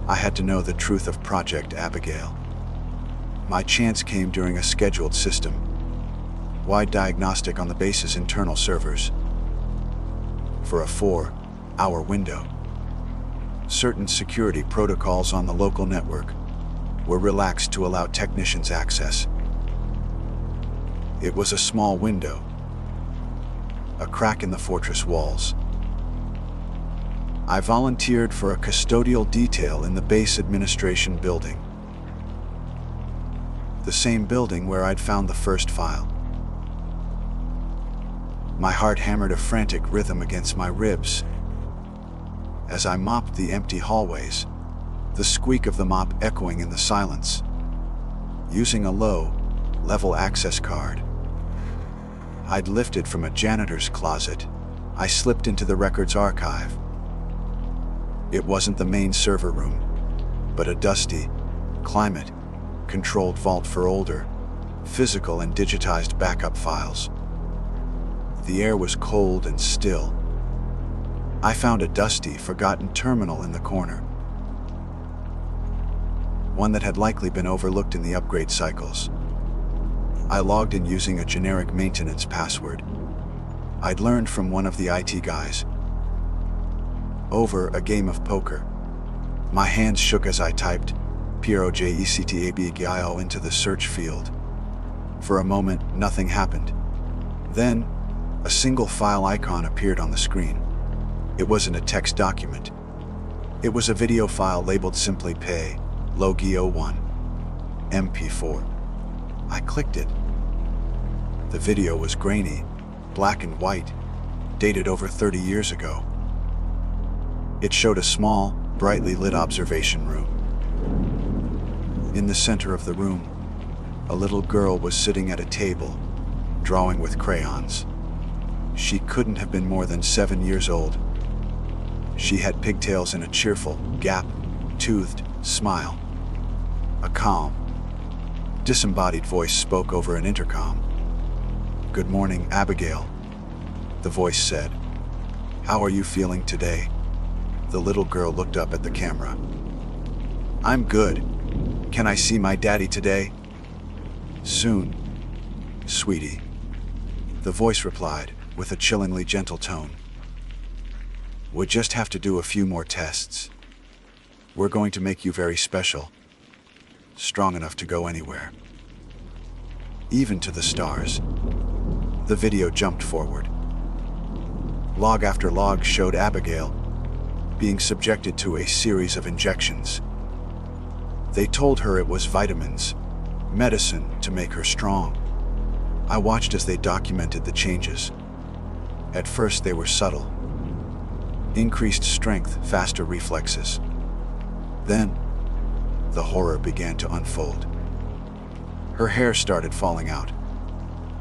I had to know the truth of Project Abigail. My chance came during a scheduled system-wide diagnostic on the base's internal servers. For a 4-hour window, certain security protocols on the local network were relaxed to allow technicians access. It was a small window, a crack in the fortress walls. I volunteered for a custodial detail in the base administration building. The same building where I'd found the first file. My heart hammered a frantic rhythm against my ribs as I mopped the empty hallways, the squeak of the mop echoing in the silence. Using a low-level access card I'd lifted from a janitor's closet, I slipped into the records archive. It wasn't the main server room, but a dusty, climate-controlled vault for older, physical and digitized backup files. The air was cold and still. I found a dusty, forgotten terminal in the corner. One that had likely been overlooked in the upgrade cycles. I logged in using a generic maintenance password I'd learned from one of the IT guys. Over a game of poker. My hands shook as I typed PROJECTABGIO into the search field. For a moment, nothing happened. Then, a single file icon appeared on the screen. It wasn't a text document. It was a video file labeled simply Pay, Logio1, MP4. I clicked it. The video was grainy, black and white, dated over 30 years ago. It showed a small, brightly lit observation room. In the center of the room, a little girl was sitting at a table, drawing with crayons. She couldn't have been more than 7 years old. She had pigtails and a cheerful, gap-toothed smile. A calm, disembodied voice spoke over an intercom. "Good morning, Abigail," the voice said. "How are you feeling today?" The little girl looked up at the camera. "I'm good. Can I see my daddy today?" "Soon, sweetie," the voice replied with a chillingly gentle tone. "We just have to do a few more tests. We're going to make you very special, strong enough to go anywhere, even to the stars." The video jumped forward. Log after log showed Abigail being subjected to a series of injections. They told her it was vitamins, medicine to make her strong. I watched as they documented the changes. At first they were subtle. Increased strength, faster reflexes. Then, the horror began to unfold. Her hair started falling out.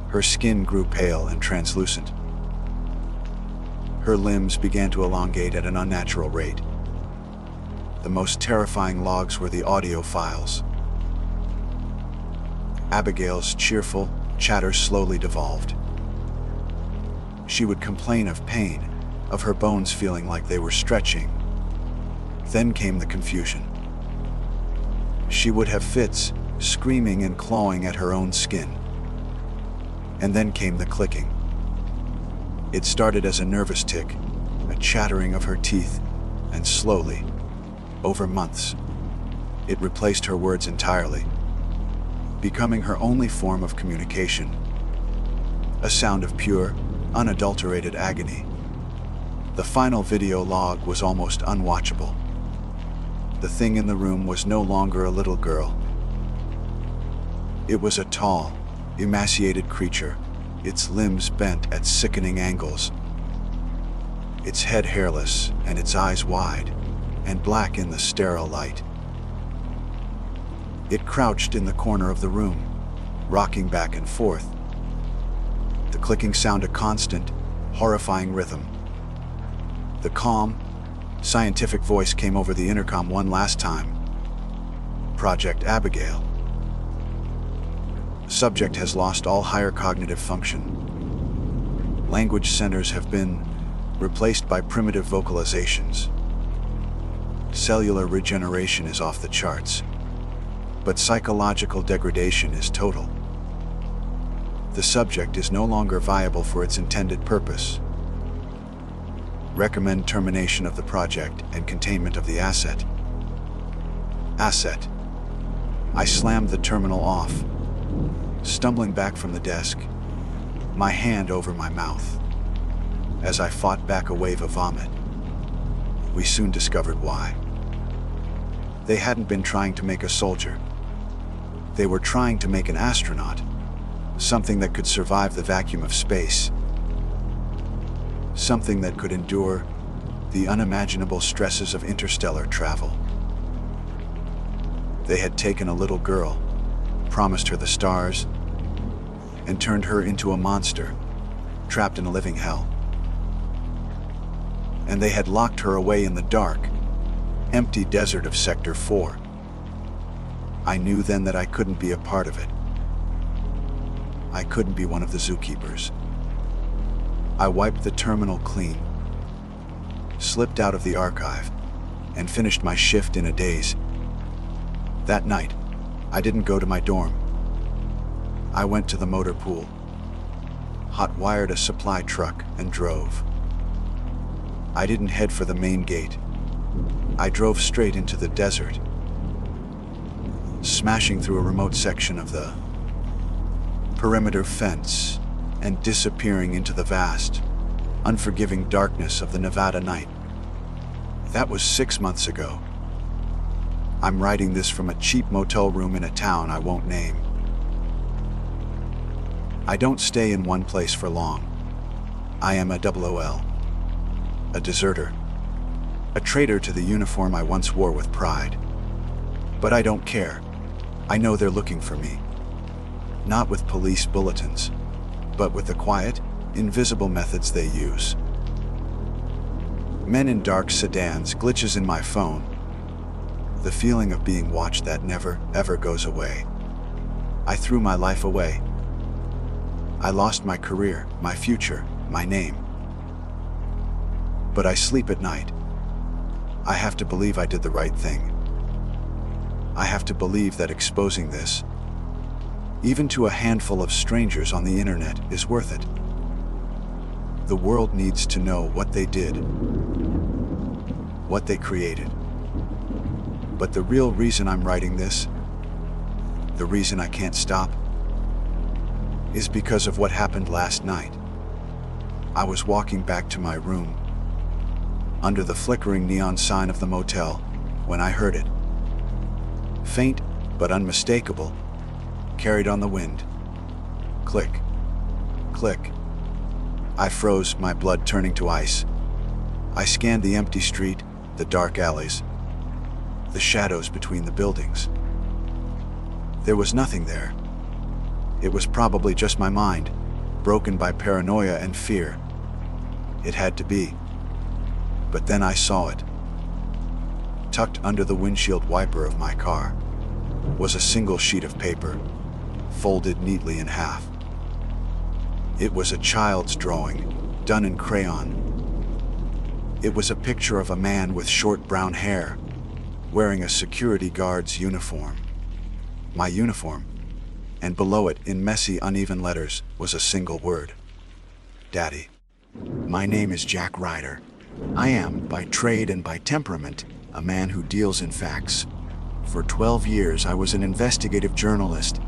Her skin grew pale and translucent. Her limbs began to elongate at an unnatural rate. The most terrifying logs were the audio files. Abigail's cheerful chatter slowly devolved. She would complain of pain, of her bones feeling like they were stretching. Then came the confusion. She would have fits, screaming and clawing at her own skin. And then came the clicking. It started as a nervous tick, a chattering of her teeth, and slowly, over months, it replaced her words entirely, becoming her only form of communication. A sound of pure, unadulterated agony. The final video log was almost unwatchable. The thing in the room was no longer a little girl. It was a tall, emaciated creature, its limbs bent at sickening angles, its head hairless and its eyes wide and black in the sterile light. It crouched in the corner of the room, rocking back and forth. The clicking sound a constant, horrifying rhythm. The calm, scientific voice came over the intercom one last time. Project Abigail. Subject has lost all higher cognitive function. Language centers have been replaced by primitive vocalizations. Cellular regeneration is off the charts, but psychological degradation is total. The subject is no longer viable for its intended purpose. Recommend termination of the project and containment of the asset. Asset. I slammed the terminal off, stumbling back from the desk, my hand over my mouth. As I fought back a wave of vomit, we soon discovered why. They hadn't been trying to make a soldier. They were trying to make an astronaut, something that could survive the vacuum of space, something that could endure the unimaginable stresses of interstellar travel. They had taken a little girl, promised her the stars, and turned her into a monster, trapped in a living hell. And they had locked her away in the dark, empty desert of Sector 4. I knew then that I couldn't be a part of it. I couldn't be one of the zookeepers. I wiped the terminal clean, slipped out of the archive, and finished my shift in a daze. That night, I didn't go to my dorm. I went to the motor pool, hot-wired a supply truck, and drove. I didn't head for the main gate. I drove straight into the desert, smashing through a remote section of the perimeter fence and disappearing into the vast, unforgiving darkness of the Nevada night. That was 6 months ago. I'm writing this from a cheap motel room in a town I won't name. I don't stay in one place for long. I am a WOL, a deserter, a traitor to the uniform I once wore with pride. But I don't care. I know they're looking for me. Not with police bulletins, but with the quiet, invisible methods they use. Men in dark sedans, glitches in my phone. The feeling of being watched that never, ever goes away. I threw my life away. I lost my career, my future, my name. But I sleep at night. I have to believe I did the right thing. I have to believe that exposing this, even to a handful of strangers on the internet, is worth it. The world needs to know what they did, what they created. But the real reason I'm writing this, the reason I can't stop, is because of what happened last night. I was walking back to my room, under the flickering neon sign of the motel, when I heard it. Faint, but unmistakable, carried on the wind. Click, click. I froze, my blood turning to ice. I scanned the empty street, the dark alleys, the shadows between the buildings. There was nothing there. It was probably just my mind, broken by paranoia and fear. It had to be. But then I saw it. Tucked under the windshield wiper of my car was a single sheet of paper, folded neatly in half. It was a child's drawing, done in crayon. It was a picture of a man with short brown hair, wearing a security guard's uniform. My uniform. And below it, in messy, uneven letters, was a single word. Daddy. My name is Jack Ryder. I am, by trade and by temperament, a man who deals in facts. For 12 years, I was an investigative journalist,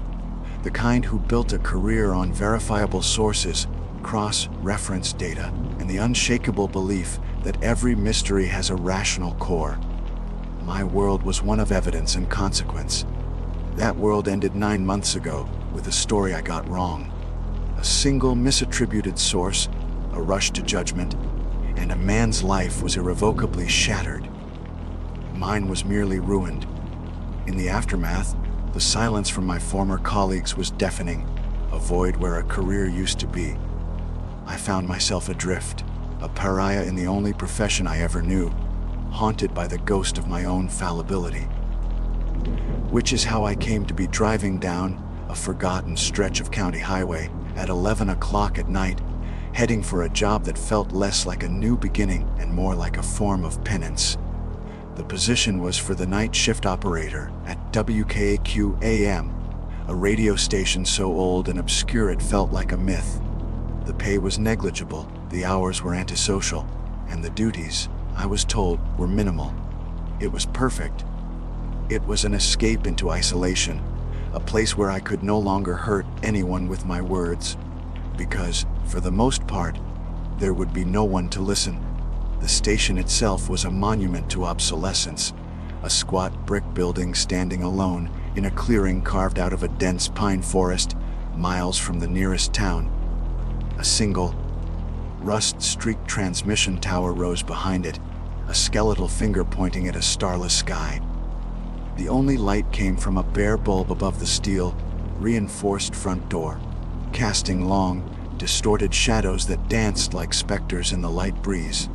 the kind who built a career on verifiable sources, cross-reference data, and the unshakable belief that every mystery has a rational core. My world was one of evidence and consequence. That world ended 9 months ago with a story I got wrong. A single misattributed source, a rush to judgment, and a man's life was irrevocably shattered. Mine was merely ruined. In the aftermath, the silence from my former colleagues was deafening, a void where a career used to be. I found myself adrift, a pariah in the only profession I ever knew, haunted by the ghost of my own fallibility. Which is how I came to be driving down a forgotten stretch of county highway at 11 o'clock at night, heading for a job that felt less like a new beginning and more like a form of penance. The position was for the night shift operator at WKAQ-AM, a radio station so old and obscure it felt like a myth. The pay was negligible, the hours were antisocial, and the duties, I was told, were minimal. It was perfect. It was an escape into isolation, a place where I could no longer hurt anyone with my words, because, for the most part, there would be no one to listen. The station itself was a monument to obsolescence, a squat brick building standing alone in a clearing carved out of a dense pine forest, miles from the nearest town. A single, rust-streaked transmission tower rose behind it, a skeletal finger pointing at a starless sky. The only light came from a bare bulb above the steel, reinforced front door, casting long, distorted shadows that danced like specters in the light breeze.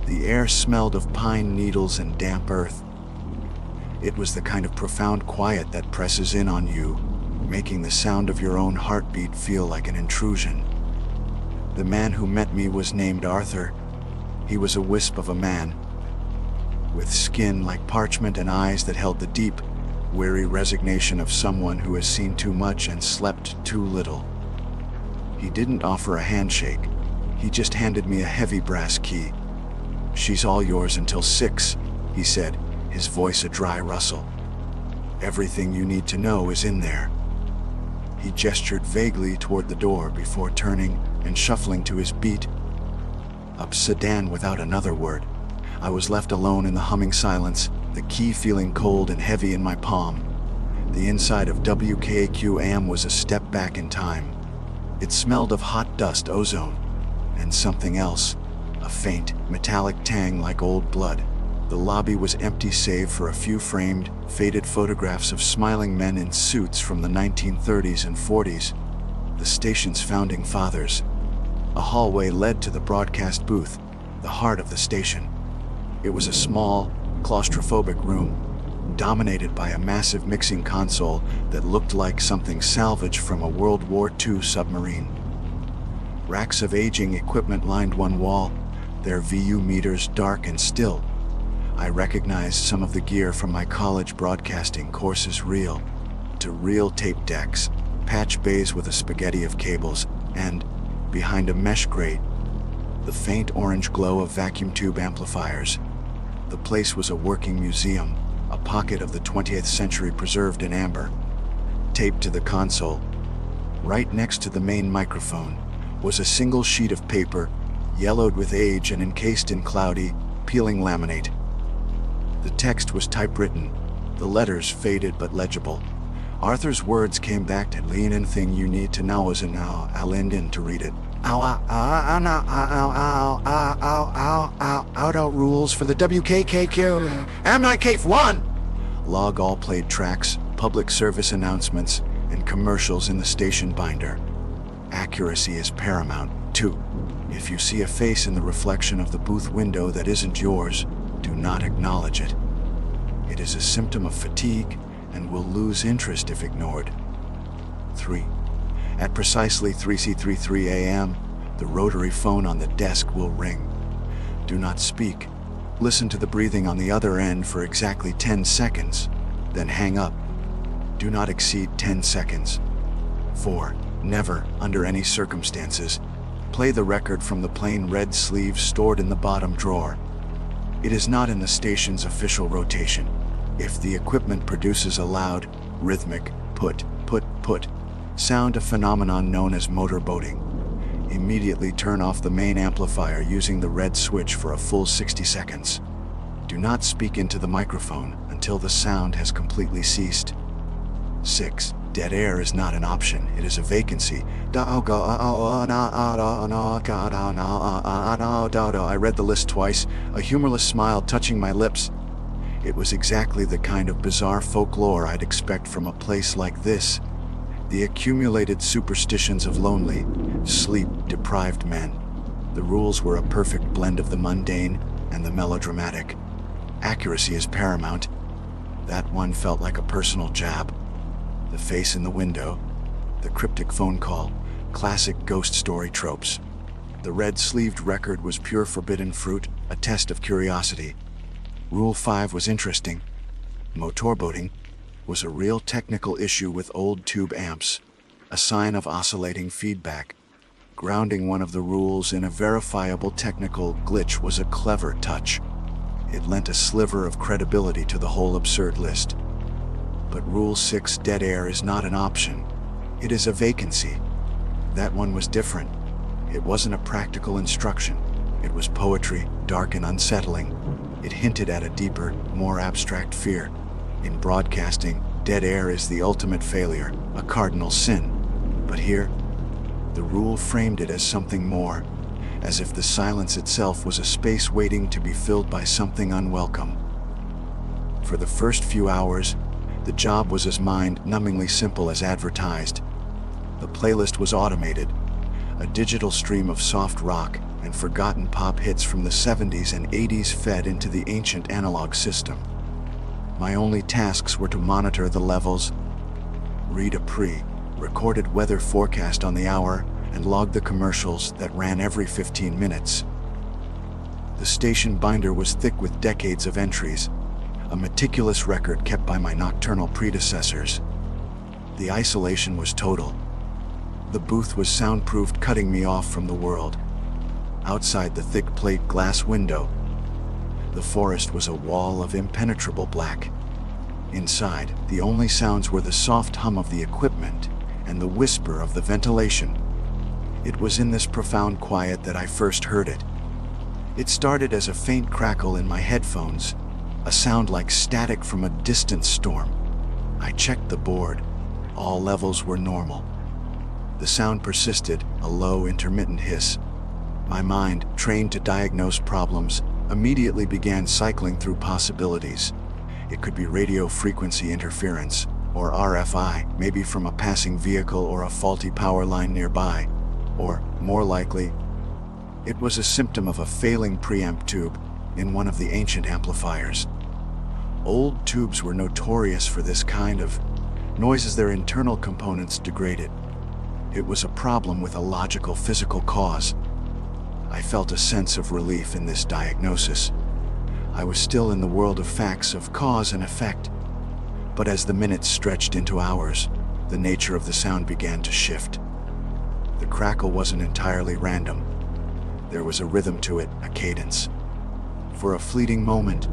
The air smelled of pine needles and damp earth. It was the kind of profound quiet that presses in on you, making the sound of your own heartbeat feel like an intrusion. The man who met me was named Arthur. He was a wisp of a man, with skin like parchment and eyes that held the deep, weary resignation of someone who has seen too much and slept too little. He didn't offer a handshake. He just handed me a heavy brass key. "She's all yours until 6, he said, his voice a dry rustle. "Everything you need to know is in there." He gestured vaguely toward the door before turning and shuffling to his beat. Up sedan without another word. I was left alone in the humming silence, the key feeling cold and heavy in my palm. The inside of WKAQ-AM was a step back in time. It smelled of hot dust ozone, and something else, a faint, metallic tang like old blood. The lobby was empty save for a few framed, faded photographs of smiling men in suits from the 1930s and 40s, the station's founding fathers. A hallway led to the broadcast booth, the heart of the station. It was a small, claustrophobic room, dominated by a massive mixing console that looked like something salvaged from a World War II submarine. Racks of aging equipment lined one wall, their VU meters dark and still. I recognized some of the gear from my college broadcasting courses: reel-to-reel tape decks, patch bays with a spaghetti of cables, and, behind a mesh grate, the faint orange glow of vacuum tube amplifiers. The place was a working museum, a pocket of the 20th century preserved in amber. Taped to the console, right next to the main microphone, was a single sheet of paper, yellowed with age and encased in cloudy, peeling laminate. The text was typewritten, the letters faded but legible. Arthur's words came back to lean in thing you need to know is now. I'll end in to read it. Out rules for the WKKQ. M9K1! Log all played tracks, public service announcements, and commercials in the station binder. Accuracy is paramount, too. If you see a face in the reflection of the booth window that isn't yours, do not acknowledge it. It is a symptom of fatigue and will lose interest if ignored. 3. At precisely 3:33 a.m., the rotary phone on the desk will ring. Do not speak. Listen to the breathing on the other end for exactly 10 seconds, then hang up. Do not exceed 10 seconds. 4. Never, under any circumstances, play the record from the plain red sleeve stored in the bottom drawer. It is not in the station's official rotation. If the equipment produces a loud, rhythmic put sound, a phenomenon known as motorboating, immediately turn off the main amplifier using the red switch for a full 60 seconds. Do not speak into the microphone until the sound has completely ceased. 6. Dead air is not an option, it is a vacancy. I read the list twice, a humorless smile touching my lips. It was exactly the kind of bizarre folklore I'd expect from a place like this. The accumulated superstitions of lonely, sleep-deprived men. The rules were a perfect blend of the mundane and the melodramatic. Accuracy is paramount. That one felt like a personal jab. The face in the window, the cryptic phone call, classic ghost story tropes. The red-sleeved record was pure forbidden fruit, a test of curiosity. Rule 5 was interesting. Motorboating was a real technical issue with old tube amps, a sign of oscillating feedback. Grounding one of the rules in a verifiable technical glitch was a clever touch. It lent a sliver of credibility to the whole absurd list. But Rule 6, dead air is not an option. It is a vacancy. That one was different. It wasn't a practical instruction. It was poetry, dark and unsettling. It hinted at a deeper, more abstract fear. In broadcasting, dead air is the ultimate failure, a cardinal sin. But here, the rule framed it as something more, as if the silence itself was a space waiting to be filled by something unwelcome. For the first few hours, the job was as mind-numbingly simple as advertised. The playlist was automated, a digital stream of soft rock and forgotten pop hits from the 70s and 80s fed into the ancient analog system. My only tasks were to monitor the levels, read a pre-recorded weather forecast on the hour, and log the commercials that ran every 15 minutes. The station binder was thick with decades of entries, a meticulous record kept by my nocturnal predecessors. The isolation was total. The booth was soundproofed, cutting me off from the world. Outside the thick plate glass window, the forest was a wall of impenetrable black. Inside, the only sounds were the soft hum of the equipment and the whisper of the ventilation. It was in this profound quiet that I first heard it. It started as a faint crackle in my headphones, a sound like static from a distant storm. I checked the board. All levels were normal. The sound persisted, a low, intermittent hiss. My mind, trained to diagnose problems, immediately began cycling through possibilities. It could be radio frequency interference, or RFI, maybe from a passing vehicle or a faulty power line nearby. Or, more likely, it was a symptom of a failing preamp tube in one of the ancient amplifiers. Old tubes were notorious for this kind of noise as their internal components degraded. It was a problem with a logical physical cause. I felt a sense of relief in this diagnosis. I was still in the world of facts of cause and effect. But as the minutes stretched into hours, the nature of the sound began to shift. The crackle wasn't entirely random. There was a rhythm to it, a cadence. For a fleeting moment,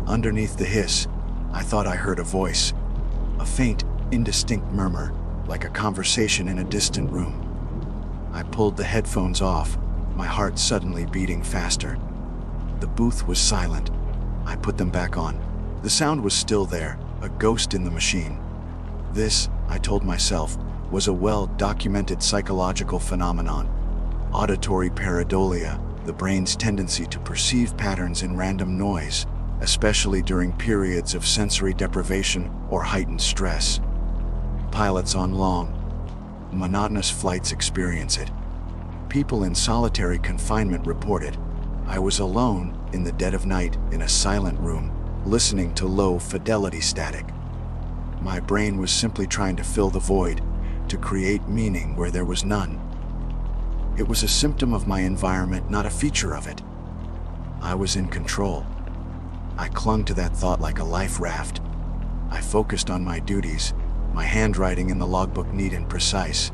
underneath the hiss, I thought I heard a voice, a faint, indistinct murmur, like a conversation in a distant room. I pulled the headphones off, my heart suddenly beating faster. The booth was silent. I put them back on. The sound was still there, a ghost in the machine. This, I told myself, was a well-documented psychological phenomenon. Auditory pareidolia, the brain's tendency to perceive patterns in random noise, especially during periods of sensory deprivation or heightened stress. Pilots on long, monotonous flights experience it. People in solitary confinement report it. I was alone, in the dead of night, in a silent room, listening to low-fidelity static. My brain was simply trying to fill the void, to create meaning where there was none. It was a symptom of my environment, not a feature of it. I was in control. I clung to that thought like a life raft. I focused on my duties, my handwriting in the logbook neat and precise.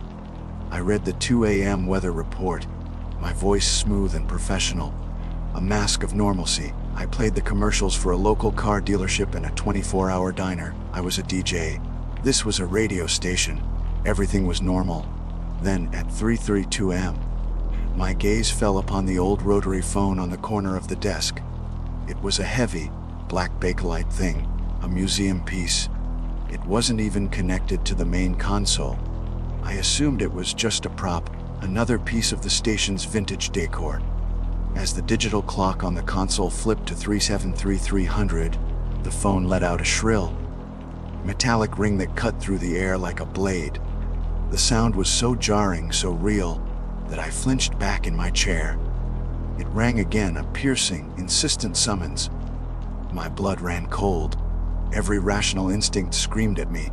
I read the 2 a.m. weather report, my voice smooth and professional, a mask of normalcy. I played the commercials for a local car dealership and a 24-hour diner. I was a DJ. This was a radio station. Everything was normal. Then, at 3:32 a.m., my gaze fell upon the old rotary phone on the corner of the desk. It was a heavy, black Bakelite thing, a museum piece. It wasn't even connected to the main console. I assumed it was just a prop, another piece of the station's vintage decor. As the digital clock on the console flipped to 373300, the phone let out a shrill, metallic ring that cut through the air like a blade. The sound was so jarring, so real, that I flinched back in my chair. It rang again, a piercing, insistent summons. My blood ran cold. Every rational instinct screamed at me.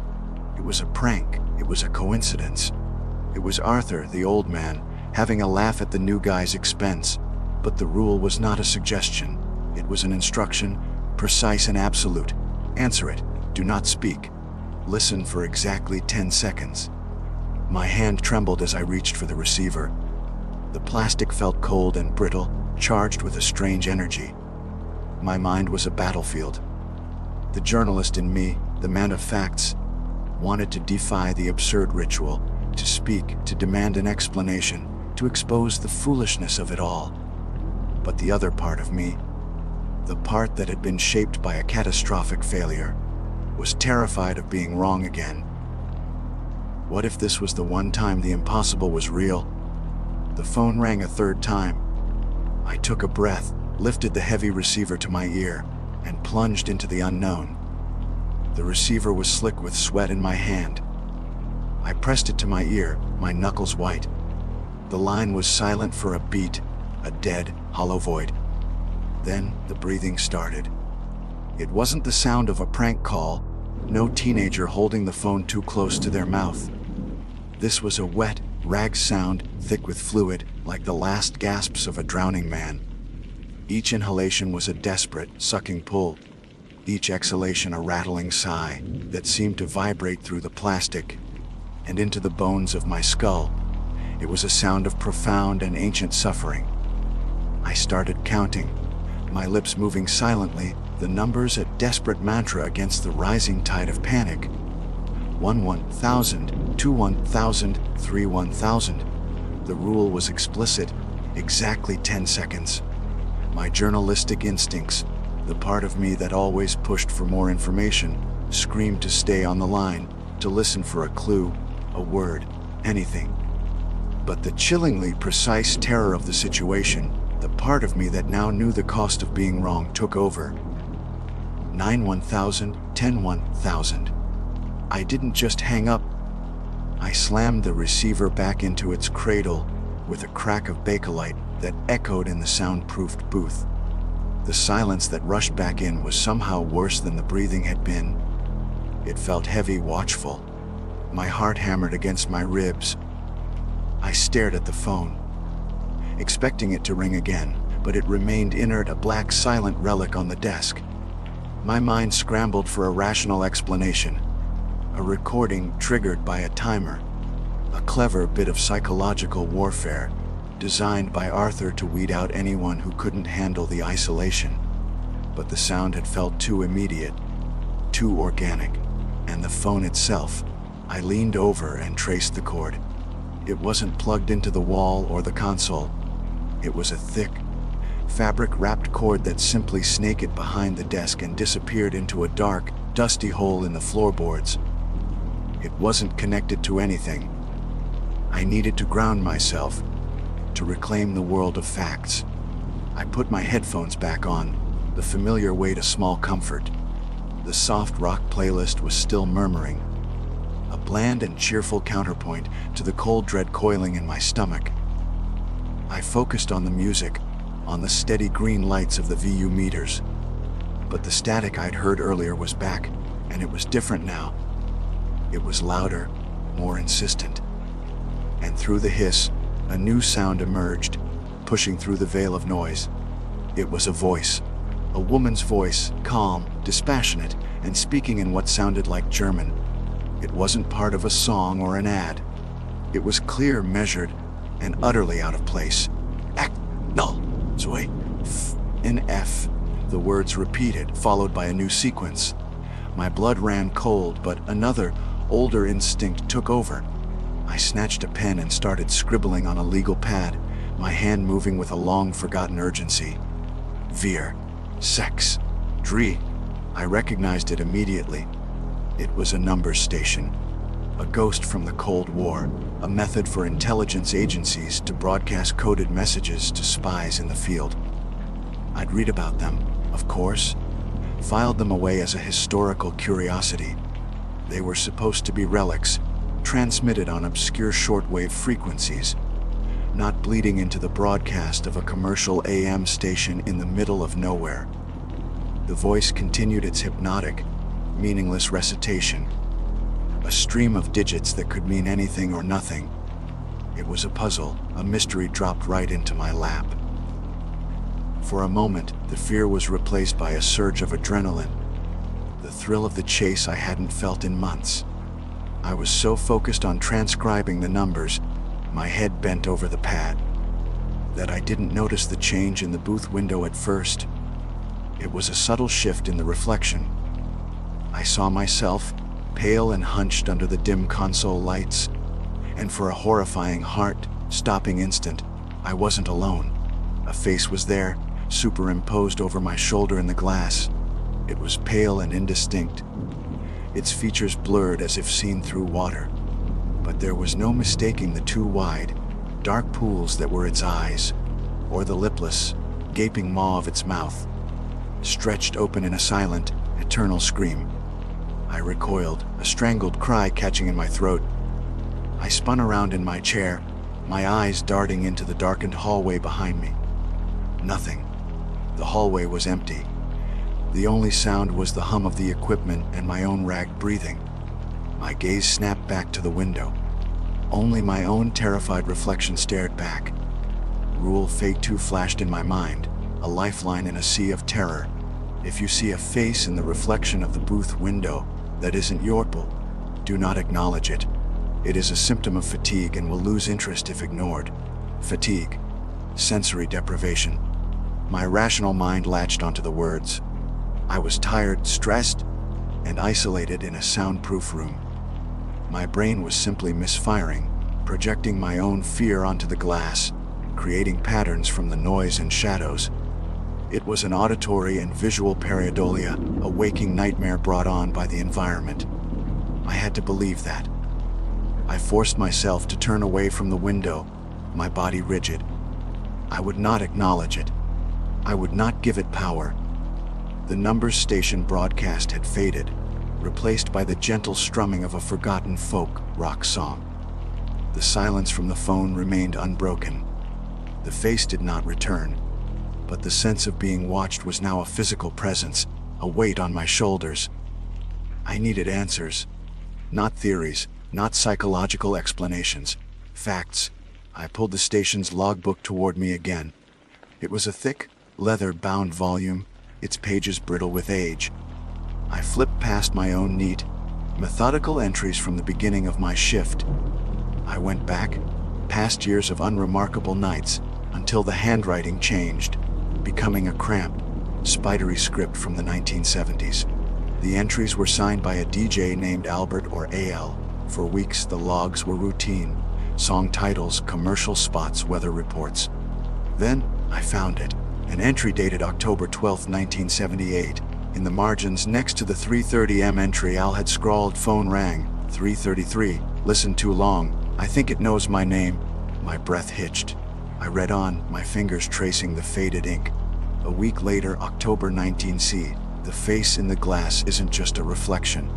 It was a prank. It was a coincidence. It was Arthur, the old man, having a laugh at the new guy's expense. But the rule was not a suggestion. It was an instruction, precise and absolute. Answer it. Do not speak. Listen for exactly 10 seconds. My hand trembled as I reached for the receiver. The plastic felt cold and brittle, charged with a strange energy. My mind was a battlefield. The journalist in me, the man of facts, wanted to defy the absurd ritual, to speak, to demand an explanation, to expose the foolishness of it all. But the other part of me, the part that had been shaped by a catastrophic failure, was terrified of being wrong again. What if this was the one time the impossible was real? The phone rang a third time. I took a breath, lifted the heavy receiver to my ear, and plunged into the unknown. The receiver was slick with sweat in my hand. I pressed it to my ear, my knuckles white. The line was silent for a beat, a dead, hollow void. Then the breathing started. It wasn't the sound of a prank call, no teenager holding the phone too close to their mouth. This was a wet, ragged sound, thick with fluid, like the last gasps of a drowning man. Each inhalation was a desperate, sucking pull. Each exhalation a rattling sigh that seemed to vibrate through the plastic and into the bones of my skull. It was a sound of profound and ancient suffering. I started counting, my lips moving silently, the numbers a desperate mantra against the rising tide of panic. 1,000, 2,000, 3,000. The rule was explicit, exactly 10 seconds. My journalistic instincts, the part of me that always pushed for more information, screamed to stay on the line, to listen for a clue, a word, anything. But the chillingly precise terror of the situation, the part of me that now knew the cost of being wrong, took over. 9,000, 10,000. I didn't just hang up. I slammed the receiver back into its cradle with a crack of Bakelite that echoed in the soundproofed booth. The silence that rushed back in was somehow worse than the breathing had been. It felt heavy, watchful. My heart hammered against my ribs. I stared at the phone, expecting it to ring again, but it remained inert, a black silent relic on the desk. My mind scrambled for a rational explanation. A recording triggered by a timer. A clever bit of psychological warfare, designed by Arthur to weed out anyone who couldn't handle the isolation. But the sound had felt too immediate, too organic, and the phone itself. I leaned over and traced the cord. It wasn't plugged into the wall or the console. It was a thick, fabric-wrapped cord that simply snaked behind the desk and disappeared into a dark, dusty hole in the floorboards. It wasn't connected to anything. I needed to ground myself, to reclaim the world of facts. I put my headphones back on, the familiar weight a small comfort. The soft rock playlist was still murmuring, a bland and cheerful counterpoint to the cold dread coiling in my stomach. I focused on the music, on the steady green lights of the VU meters. But the static I'd heard earlier was back, and it was different now. It was louder, more insistent. And through the hiss, a new sound emerged, pushing through the veil of noise. It was a voice, a woman's voice, calm, dispassionate, and speaking in what sounded like German. It wasn't part of a song or an ad. It was clear, measured, and utterly out of place. Act, no, Zoe, F, and F. The words repeated, followed by a new sequence. My blood ran cold, but another, older instinct took over. I snatched a pen and started scribbling on a legal pad, my hand moving with a long-forgotten urgency. Veer. Sex. Dre. I recognized it immediately. It was a numbers station. A ghost from the Cold War, a method for intelligence agencies to broadcast coded messages to spies in the field. I'd read about them, of course, filed them away as a historical curiosity. They were supposed to be relics, transmitted on obscure shortwave frequencies, not bleeding into the broadcast of a commercial AM station in the middle of nowhere. The voice continued its hypnotic, meaningless recitation, a stream of digits that could mean anything or nothing. It was a puzzle, a mystery dropped right into my lap. For a moment, the fear was replaced by a surge of adrenaline, the thrill of the chase I hadn't felt in months. I was so focused on transcribing the numbers, my head bent over the pad, that I didn't notice the change in the booth window at first. It was a subtle shift in the reflection. I saw myself, pale and hunched under the dim console lights, and for a horrifying heart-stopping instant, I wasn't alone. A face was there, superimposed over my shoulder in the glass. It was pale and indistinct, its features blurred as if seen through water. But there was no mistaking the two wide, dark pools that were its eyes, or the lipless, gaping maw of its mouth, stretched open in a silent, eternal scream. I recoiled, a strangled cry catching in my throat. I spun around in my chair, my eyes darting into the darkened hallway behind me. Nothing. The hallway was empty. The only sound was the hum of the equipment and my own ragged breathing. My gaze snapped back to the window. Only my own terrified reflection stared back. Rule Fate 2 flashed in my mind, a lifeline in a sea of terror. If you see a face in the reflection of the booth window that isn't your people, do not acknowledge it. It is a symptom of fatigue and will lose interest if ignored. Fatigue. Sensory deprivation. My rational mind latched onto the words. I was tired, stressed, and isolated in a soundproof room. My brain was simply misfiring, projecting my own fear onto the glass, creating patterns from the noise and shadows. It was an auditory and visual pareidolia, a waking nightmare brought on by the environment. I had to believe that. I forced myself to turn away from the window, my body rigid. I would not acknowledge it. I would not give it power. The numbers station broadcast had faded, replaced by the gentle strumming of a forgotten folk rock song. The silence from the phone remained unbroken. The face did not return, but the sense of being watched was now a physical presence, a weight on my shoulders. I needed answers, not theories, not psychological explanations, facts. I pulled the station's logbook toward me again. It was a thick, leather-bound volume, its pages brittle with age. I flipped past my own neat, methodical entries from the beginning of my shift. I went back, past years of unremarkable nights, until the handwriting changed, becoming a cramped, spidery script from the 1970s. The entries were signed by a DJ named Albert or AL. For weeks, the logs were routine. Song titles, commercial spots, weather reports. Then, I found it. An entry dated October 12, 1978. In the margins next to the 3:30 m entry, Al had scrawled, "Phone rang, 3:33, listened too long, I think it knows my name." My breath hitched. I read on, my fingers tracing the faded ink. A week later, October 19C. The face in the glass isn't just a reflection.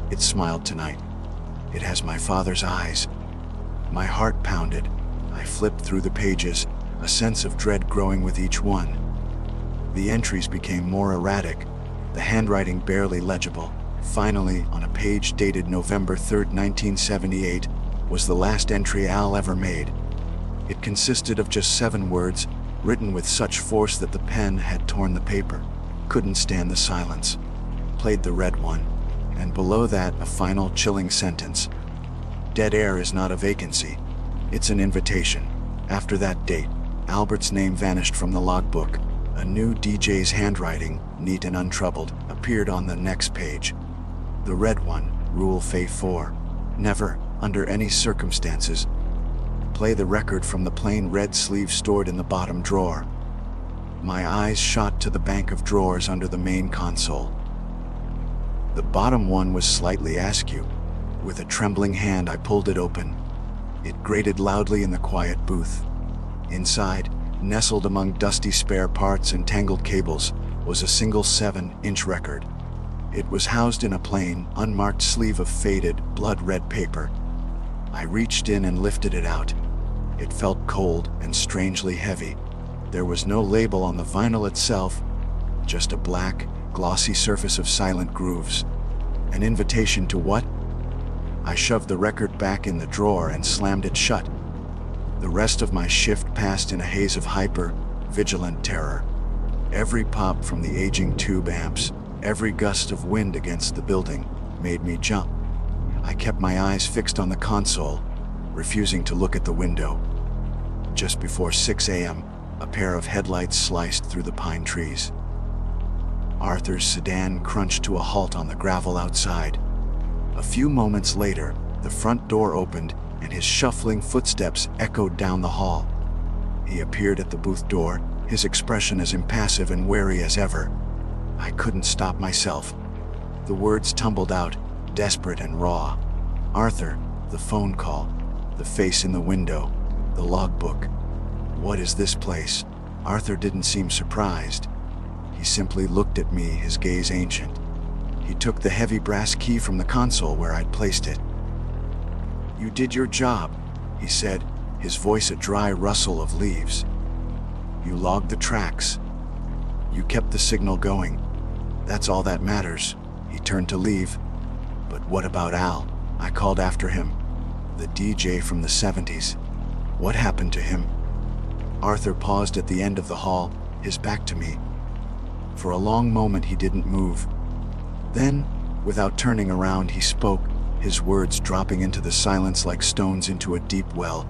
It smiled tonight. It has my father's eyes. My heart pounded. I flipped through the pages, a sense of dread growing with each one. The entries became more erratic, the handwriting barely legible. Finally, on a page dated November 3rd, 1978, was the last entry Al ever made. It consisted of just 7 words, written with such force that the pen had torn the paper. Couldn't stand the silence. Played the red one, and below that a final chilling sentence. Dead air is not a vacancy. It's an invitation. After that date, Albert's name vanished from the logbook. A new DJ's handwriting, neat and untroubled, appeared on the next page. The red one, Rule Fay 4. Never, under any circumstances, play the record from the plain red sleeve stored in the bottom drawer. My eyes shot to the bank of drawers under the main console. The bottom one was slightly askew. With a trembling hand, I pulled it open. It grated loudly in the quiet booth. Inside, nestled among dusty spare parts and tangled cables, was a single 7-inch record. It was housed in a plain, unmarked sleeve of faded, blood-red paper. I reached in and lifted it out. It felt cold and strangely heavy. There was no label on the vinyl itself, just a black, glossy surface of silent grooves. An invitation to what? I shoved the record back in the drawer and slammed it shut. The rest of my shift passed in a haze of hyper-vigilant terror. Every pop from the aging tube amps, every gust of wind against the building, made me jump. I kept my eyes fixed on the console, refusing to look at the window. Just before 6 a.m., a pair of headlights sliced through the pine trees. Arthur's sedan crunched to a halt on the gravel outside. A few moments later, the front door opened and his shuffling footsteps echoed down the hall. He appeared at the booth door, his expression as impassive and wary as ever. I couldn't stop myself. The words tumbled out, desperate and raw. Arthur, the phone call, the face in the window, the logbook. What is this place? Arthur didn't seem surprised. He simply looked at me, his gaze ancient. He took the heavy brass key from the console where I'd placed it. "You did your job," he said, his voice a dry rustle of leaves. "You logged the tracks. You kept the signal going. That's all that matters." He turned to leave. "But what about Al?" I called after him. "The DJ from the 70s. What happened to him?" Arthur paused at the end of the hall, his back to me. For a long moment he didn't move. Then, without turning around, he spoke, his words dropping into the silence like stones into a deep well.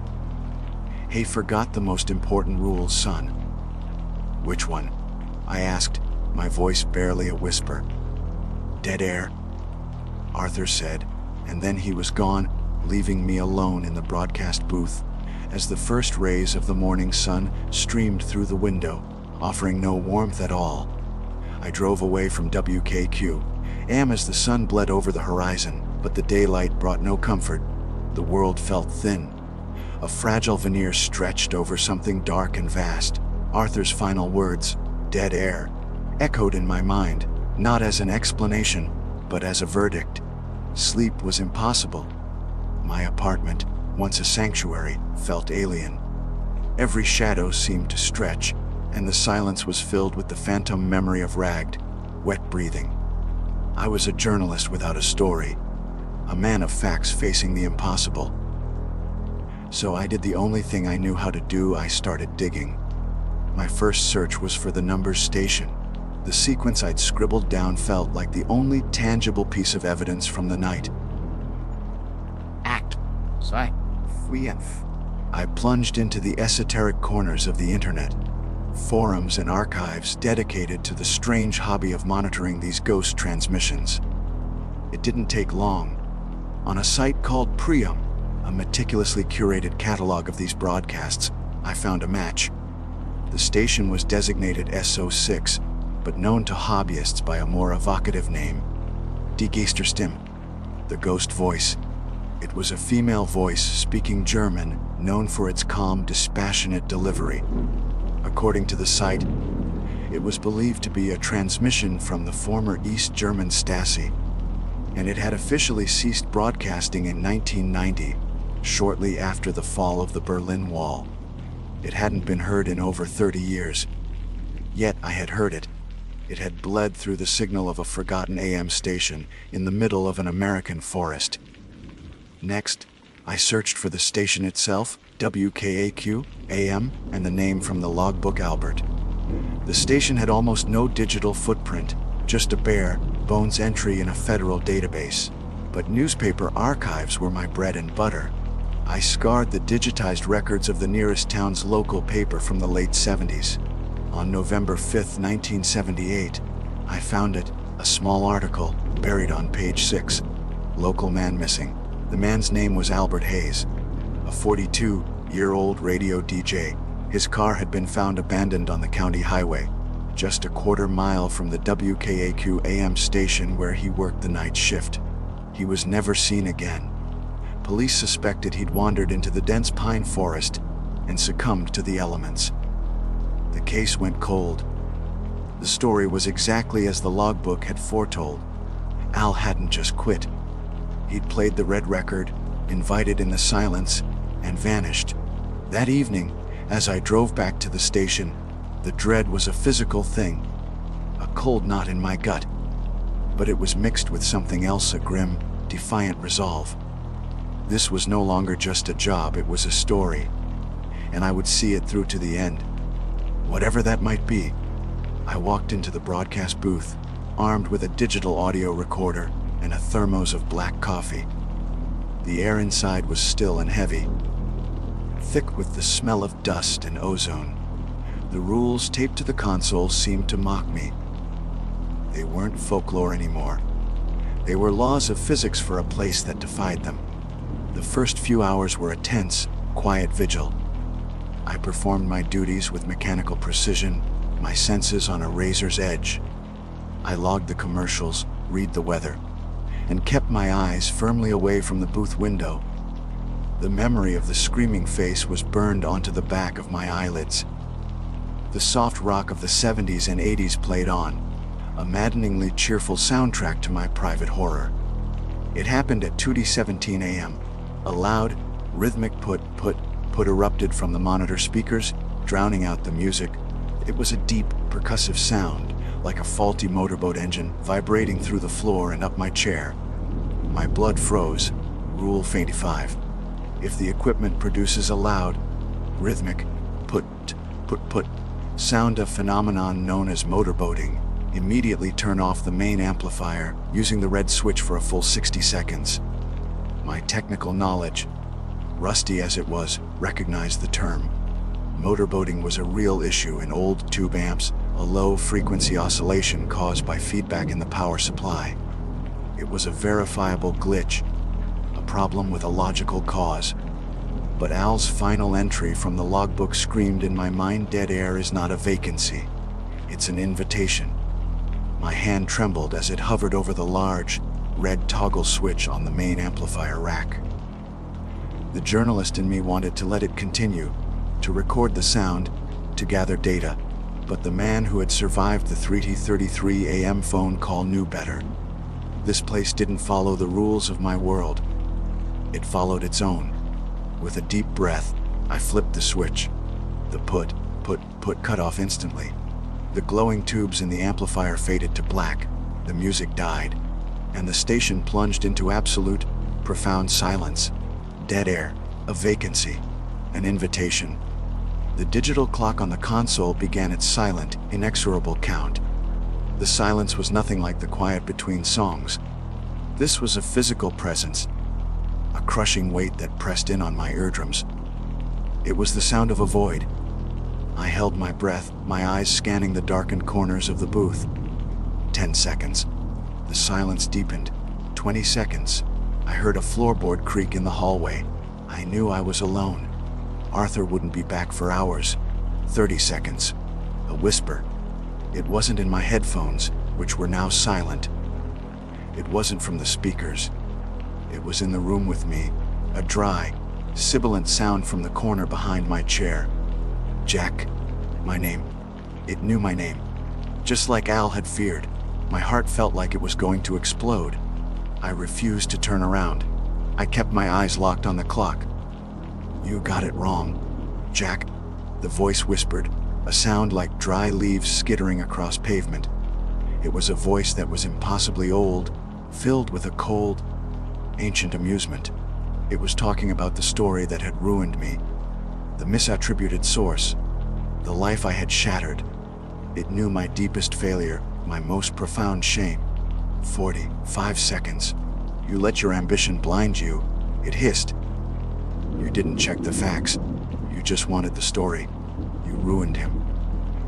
"He forgot the most important rule, son." "Which one?" I asked, my voice barely a whisper. "Dead air," Arthur said, and then he was gone, leaving me alone in the broadcast booth, as the first rays of the morning sun streamed through the window, offering no warmth at all. I drove away from WKQ-AM as the sun bled over the horizon, but the daylight brought no comfort. The world felt thin. A fragile veneer stretched over something dark and vast. Arthur's final words, "dead air," echoed in my mind, not as an explanation, but as a verdict. Sleep was impossible. My apartment, once a sanctuary, felt alien. Every shadow seemed to stretch, and the silence was filled with the phantom memory of ragged, wet breathing. I was a journalist without a story, a man of facts facing the impossible. So I did the only thing I knew how to do. I started digging. My first search was for the numbers station. The sequence I'd scribbled down felt like the only tangible piece of evidence from the night. Act. Sorry. I plunged into the esoteric corners of the internet. Forums and archives dedicated to the strange hobby of monitoring these ghost transmissions. It didn't take long. On a site called Priam, a meticulously curated catalog of these broadcasts, I found a match. The station was designated SO6, but known to hobbyists by a more evocative name, Die Geisterstimme, the ghost voice. It was a female voice speaking German, known for its calm, dispassionate delivery. According to the site, it was believed to be a transmission from the former East German Stasi, and it had officially ceased broadcasting in 1990, shortly after the fall of the Berlin Wall. It hadn't been heard in over 30 years, yet I had heard it. It had bled through the signal of a forgotten AM station in the middle of an American forest. Next, I searched for the station itself, WKAQ, AM, and the name from the logbook Albert. The station had almost no digital footprint, just a bare, bones entry in a federal database. But newspaper archives were my bread and butter. I scoured the digitized records of the nearest town's local paper from the late 70s. On November 5, 1978, I found it, a small article, buried on page 6. Local man missing. The man's name was Albert Hayes, a 42-year-old radio DJ. His car had been found abandoned on the county highway, just a quarter-mile from the WKAQ AM station where he worked the night shift. He was never seen again. Police suspected he'd wandered into the dense pine forest and succumbed to the elements. The case went cold. The story was exactly as the logbook had foretold. Al hadn't just quit. He'd played the red record, invited in the silence, and vanished. That evening, as I drove back to the station, the dread was a physical thing, a cold knot in my gut. But it was mixed with something else, a grim, defiant resolve. This was no longer just a job, it was a story, and I would see it through to the end. Whatever that might be, I walked into the broadcast booth, armed with a digital audio recorder and a thermos of black coffee. The air inside was still and heavy, thick with the smell of dust and ozone. The rules taped to the console seemed to mock me. They weren't folklore anymore. They were laws of physics for a place that defied them. The first few hours were a tense, quiet vigil. I performed my duties with mechanical precision, my senses on a razor's edge. I logged the commercials, read the weather, and kept my eyes firmly away from the booth window. The memory of the screaming face was burned onto the back of my eyelids. The soft rock of the 70s and 80s played on, a maddeningly cheerful soundtrack to my private horror. It happened at 2:17 a.m. A loud, rhythmic put erupted from the monitor speakers, drowning out the music. It was a deep, percussive sound, like a faulty motorboat engine vibrating through the floor and up my chair. My blood froze. Rule 85. If the equipment produces a loud, rhythmic put sound, a phenomenon known as motorboating, immediately turn off the main amplifier using the red switch for a full 60 seconds. My technical knowledge, rusty as it was, recognized the term. Motorboating was a real issue in old tube amps, a low-frequency oscillation caused by feedback in the power supply. It was a verifiable glitch, a problem with a logical cause. But Al's final entry from the logbook screamed in my mind, dead air is not a vacancy. It's an invitation. My hand trembled as it hovered over the large, red toggle switch on the main amplifier rack. The journalist in me wanted to let it continue, to record the sound, to gather data, but the man who had survived the 3:33 a.m. phone call knew better. This place didn't follow the rules of my world. It followed its own. With a deep breath, I flipped the switch. The put cut off instantly. The glowing tubes in the amplifier faded to black, the music died, and the station plunged into absolute, profound silence. Dead air, a vacancy, an invitation. The digital clock on the console began its silent, inexorable count. The silence was nothing like the quiet between songs. This was a physical presence, a crushing weight that pressed in on my eardrums. It was the sound of a void. I held my breath, my eyes scanning the darkened corners of the booth. 10 seconds. The silence deepened. 20 seconds. I heard a floorboard creak in the hallway. I knew I was alone. Arthur wouldn't be back for hours. 30 seconds. A whisper. It wasn't in my headphones, which were now silent. It wasn't from the speakers. It was in the room with me, a dry, sibilant sound from the corner behind my chair. Jack. My name. It knew my name. Just like Al had feared, my heart felt like it was going to explode. I refused to turn around. I kept my eyes locked on the clock. You got it wrong, Jack, the voice whispered, a sound like dry leaves skittering across pavement. It was a voice that was impossibly old, filled with a cold, ancient amusement. It was talking about the story that had ruined me, the misattributed source, the life I had shattered. It knew my deepest failure, my most profound shame. 45 seconds. You let your ambition blind you, it hissed. You didn't check the facts. You just wanted the story. You ruined him.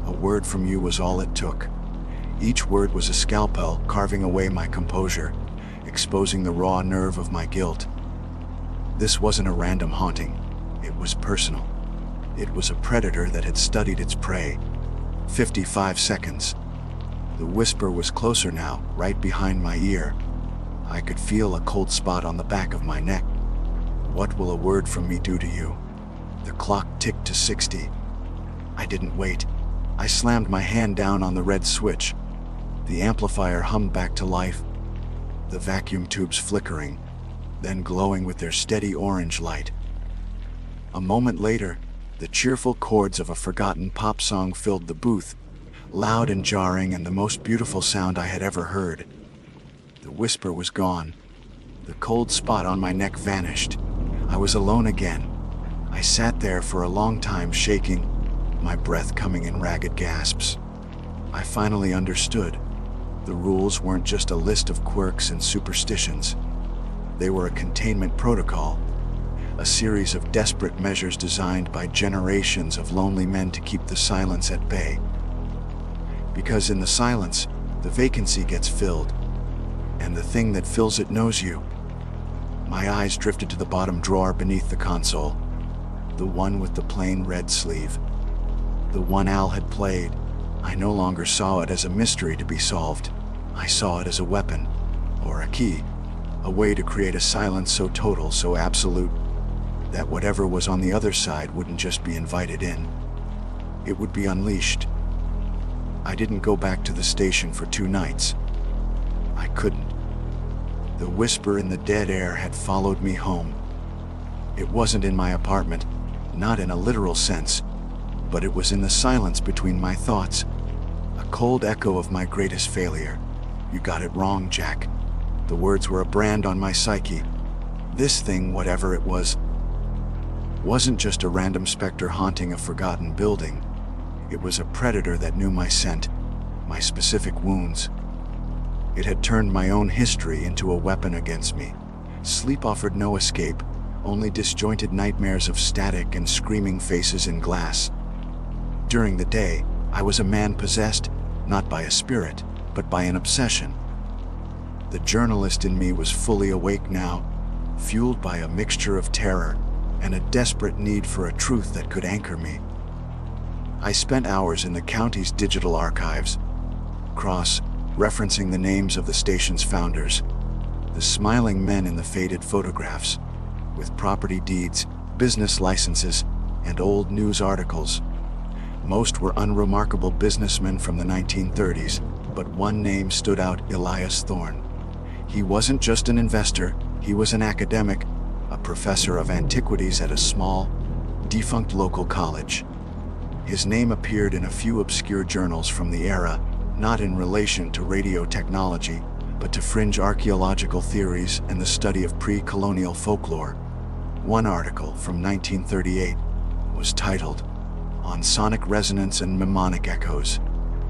A word from you was all it took. Each word was a scalpel carving away my composure, exposing the raw nerve of my guilt. This wasn't a random haunting. It was personal. It was a predator that had studied its prey. 55 seconds. The whisper was closer now, right behind my ear. I could feel a cold spot on the back of my neck. What will a word from me do to you? The clock ticked to 60. I didn't wait. I slammed my hand down on the red switch. The amplifier hummed back to life, the vacuum tubes flickering, then glowing with their steady orange light. A moment later, the cheerful chords of a forgotten pop song filled the booth, loud and jarring and the most beautiful sound I had ever heard. The whisper was gone. The cold spot on my neck vanished. I was alone again. I sat there for a long time, shaking, my breath coming in ragged gasps. I finally understood. The rules weren't just a list of quirks and superstitions. They were a containment protocol, a series of desperate measures designed by generations of lonely men to keep the silence at bay. Because in the silence, the vacancy gets filled, and the thing that fills it knows you. My eyes drifted to the bottom drawer beneath the console, the one with the plain red sleeve. The one Al had played. I no longer saw it as a mystery to be solved. I saw it as a weapon, or a key, a way to create a silence so total, so absolute, that whatever was on the other side wouldn't just be invited in. It would be unleashed. I didn't go back to the station for 2 nights. I couldn't. The whisper in the dead air had followed me home. It wasn't in my apartment, not in a literal sense, but it was in the silence between my thoughts, a cold echo of my greatest failure. You got it wrong, Jack. The words were a brand on my psyche. This thing, whatever it was, wasn't just a random specter haunting a forgotten building. It was a predator that knew my scent, my specific wounds. It had turned my own history into a weapon against me. Sleep offered no escape, only disjointed nightmares of static and screaming faces in glass. During the day, I was a man possessed, not by a spirit, but by an obsession. The journalist in me was fully awake now, fueled by a mixture of terror and a desperate need for a truth that could anchor me. I spent hours in the county's digital archives, cross-referencing the names of the station's founders, the smiling men in the faded photographs, with property deeds, business licenses, and old news articles. Most were unremarkable businessmen from the 1930s, but one name stood out: Elias Thorne. He wasn't just an investor, he was an academic, a professor of antiquities at a small, defunct local college. His name appeared in a few obscure journals from the era, not in relation to radio technology, but to fringe archaeological theories and the study of pre-colonial folklore. One article from 1938 was titled "On Sonic Resonance and Mnemonic Echoes,"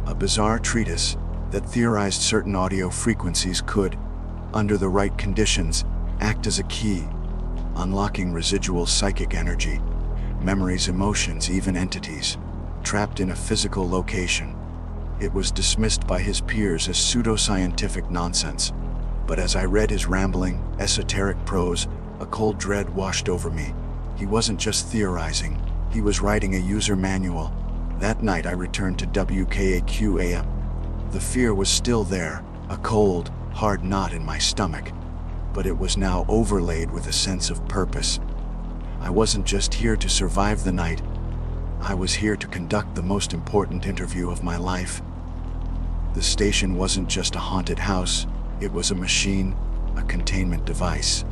a bizarre treatise that theorized certain audio frequencies could, under the right conditions, act as a key, unlocking residual psychic energy, memories, emotions, even entities, trapped in a physical location. It was dismissed by his peers as pseudoscientific nonsense, but as I read his rambling, esoteric prose, a cold dread washed over me. He wasn't just theorizing, he was writing a user manual. That night I returned to WKAQ-AM. The fear was still there, a cold, hard knot in my stomach, but it was now overlaid with a sense of purpose. I wasn't just here to survive the night, I was here to conduct the most important interview of my life. The station wasn't just a haunted house, it was a machine, a containment device.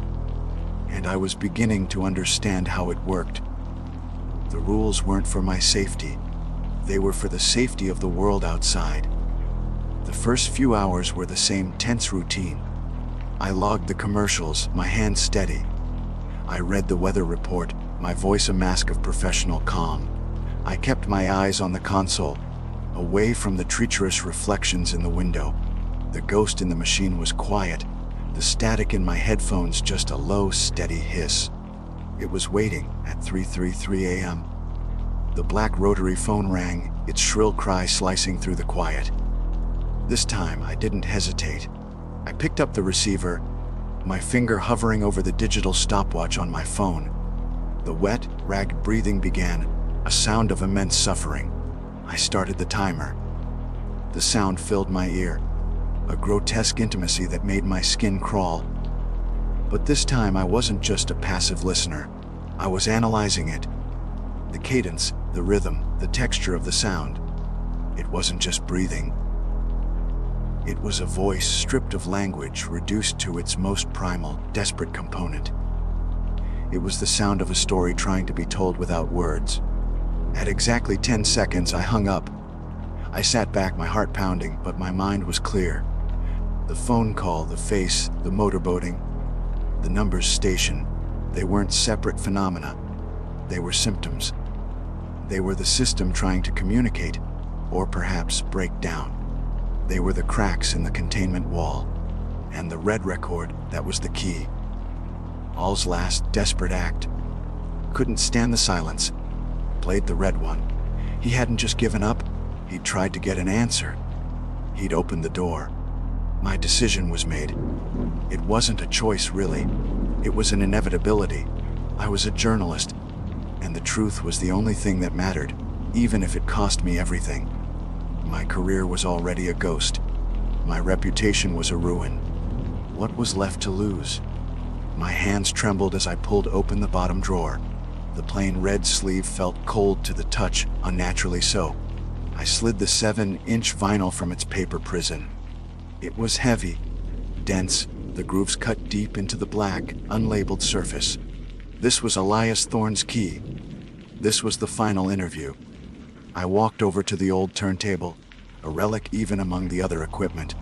And I was beginning to understand how it worked. The rules weren't for my safety, they were for the safety of the world outside. The first few hours were the same tense routine. I logged the commercials, my hand steady. I read the weather report, my voice a mask of professional calm. I kept my eyes on the console, away from the treacherous reflections in the window. The ghost in the machine was quiet, the static in my headphones just a low, steady hiss. It was waiting at 3:33 a.m. The black rotary phone rang, its shrill cry slicing through the quiet. This time, I didn't hesitate. I picked up the receiver, my finger hovering over the digital stopwatch on my phone. The wet, ragged breathing began, a sound of immense suffering. I started the timer. The sound filled my ear, a grotesque intimacy that made my skin crawl. But this time I wasn't just a passive listener. I was analyzing it. The cadence, the rhythm, the texture of the sound. It wasn't just breathing. It was a voice stripped of language, reduced to its most primal, desperate component. It was the sound of a story trying to be told without words. At exactly 10 seconds, I hung up. I sat back, my heart pounding, but my mind was clear. The phone call, the face, the motorboating, the numbers station, they weren't separate phenomena. They were symptoms. They were the system trying to communicate, or perhaps break down. They were the cracks in the containment wall, and the red record that was the key. All's last desperate act. Couldn't stand the silence. Played the red one. He hadn't just given up, he'd tried to get an answer. He'd opened the door. My decision was made. It wasn't a choice, really. It was an inevitability. I was a journalist, and the truth was the only thing that mattered, even if it cost me everything. My career was already a ghost. My reputation was a ruin. What was left to lose? My hands trembled as I pulled open the bottom drawer. The plain red sleeve felt cold to the touch, unnaturally so. I slid the 7-inch vinyl from its paper prison. It was heavy, dense, the grooves cut deep into the black, unlabeled surface. This was Elias Thorne's key. This was the final interview. I walked over to the old turntable, a relic even among the other equipment.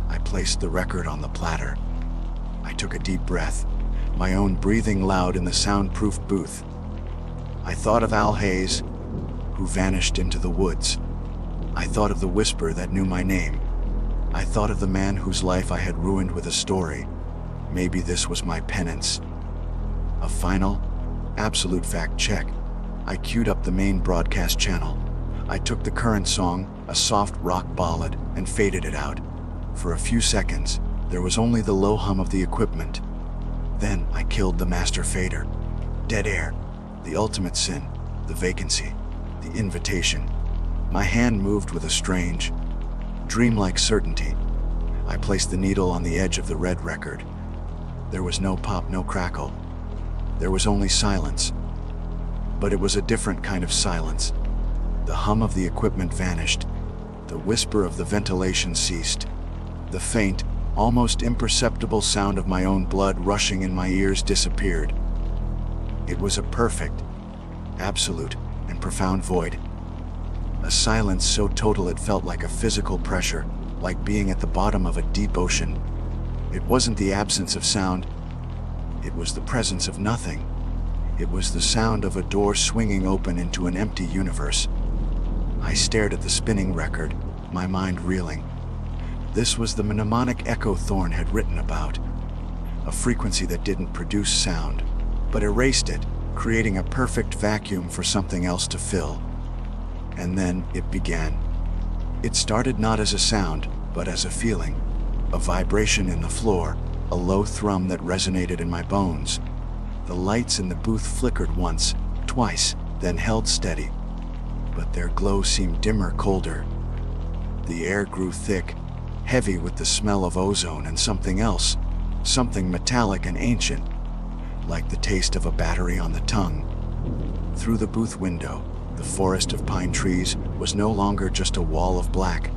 I placed the record on the platter. I took a deep breath, my own breathing loud in the soundproof booth. I thought of Al Hayes, who vanished into the woods. I thought of the whisper that knew my name. I thought of the man whose life I had ruined with a story. Maybe this was my penance. A final, absolute fact check. I queued up the main broadcast channel. I took the current song, a soft rock ballad, and faded it out. For a few seconds, there was only the low hum of the equipment. Then I killed the master fader. Dead air, the ultimate sin, the vacancy, the invitation. My hand moved with a strange, dreamlike certainty. I placed the needle on the edge of the red record. There was no pop, no crackle. There was only silence. But it was a different kind of silence. The hum of the equipment vanished. The whisper of the ventilation ceased. The faint, almost imperceptible sound of my own blood rushing in my ears disappeared. It was a perfect, absolute, and profound void. A silence so total it felt like a physical pressure, like being at the bottom of a deep ocean. It wasn't the absence of sound. It was the presence of nothing. It was the sound of a door swinging open into an empty universe. I stared at the spinning record, my mind reeling. This was the mnemonic echo Thorne had written about. A frequency that didn't produce sound, but erased it, creating a perfect vacuum for something else to fill. And then it began. It started not as a sound, but as a feeling. A vibration in the floor, a low thrum that resonated in my bones. The lights in the booth flickered once, twice, then held steady. But their glow seemed dimmer, colder. The air grew thick, heavy with the smell of ozone and something else, something metallic and ancient, like the taste of a battery on the tongue. Through the booth window, the forest of pine trees was no longer just a wall of black.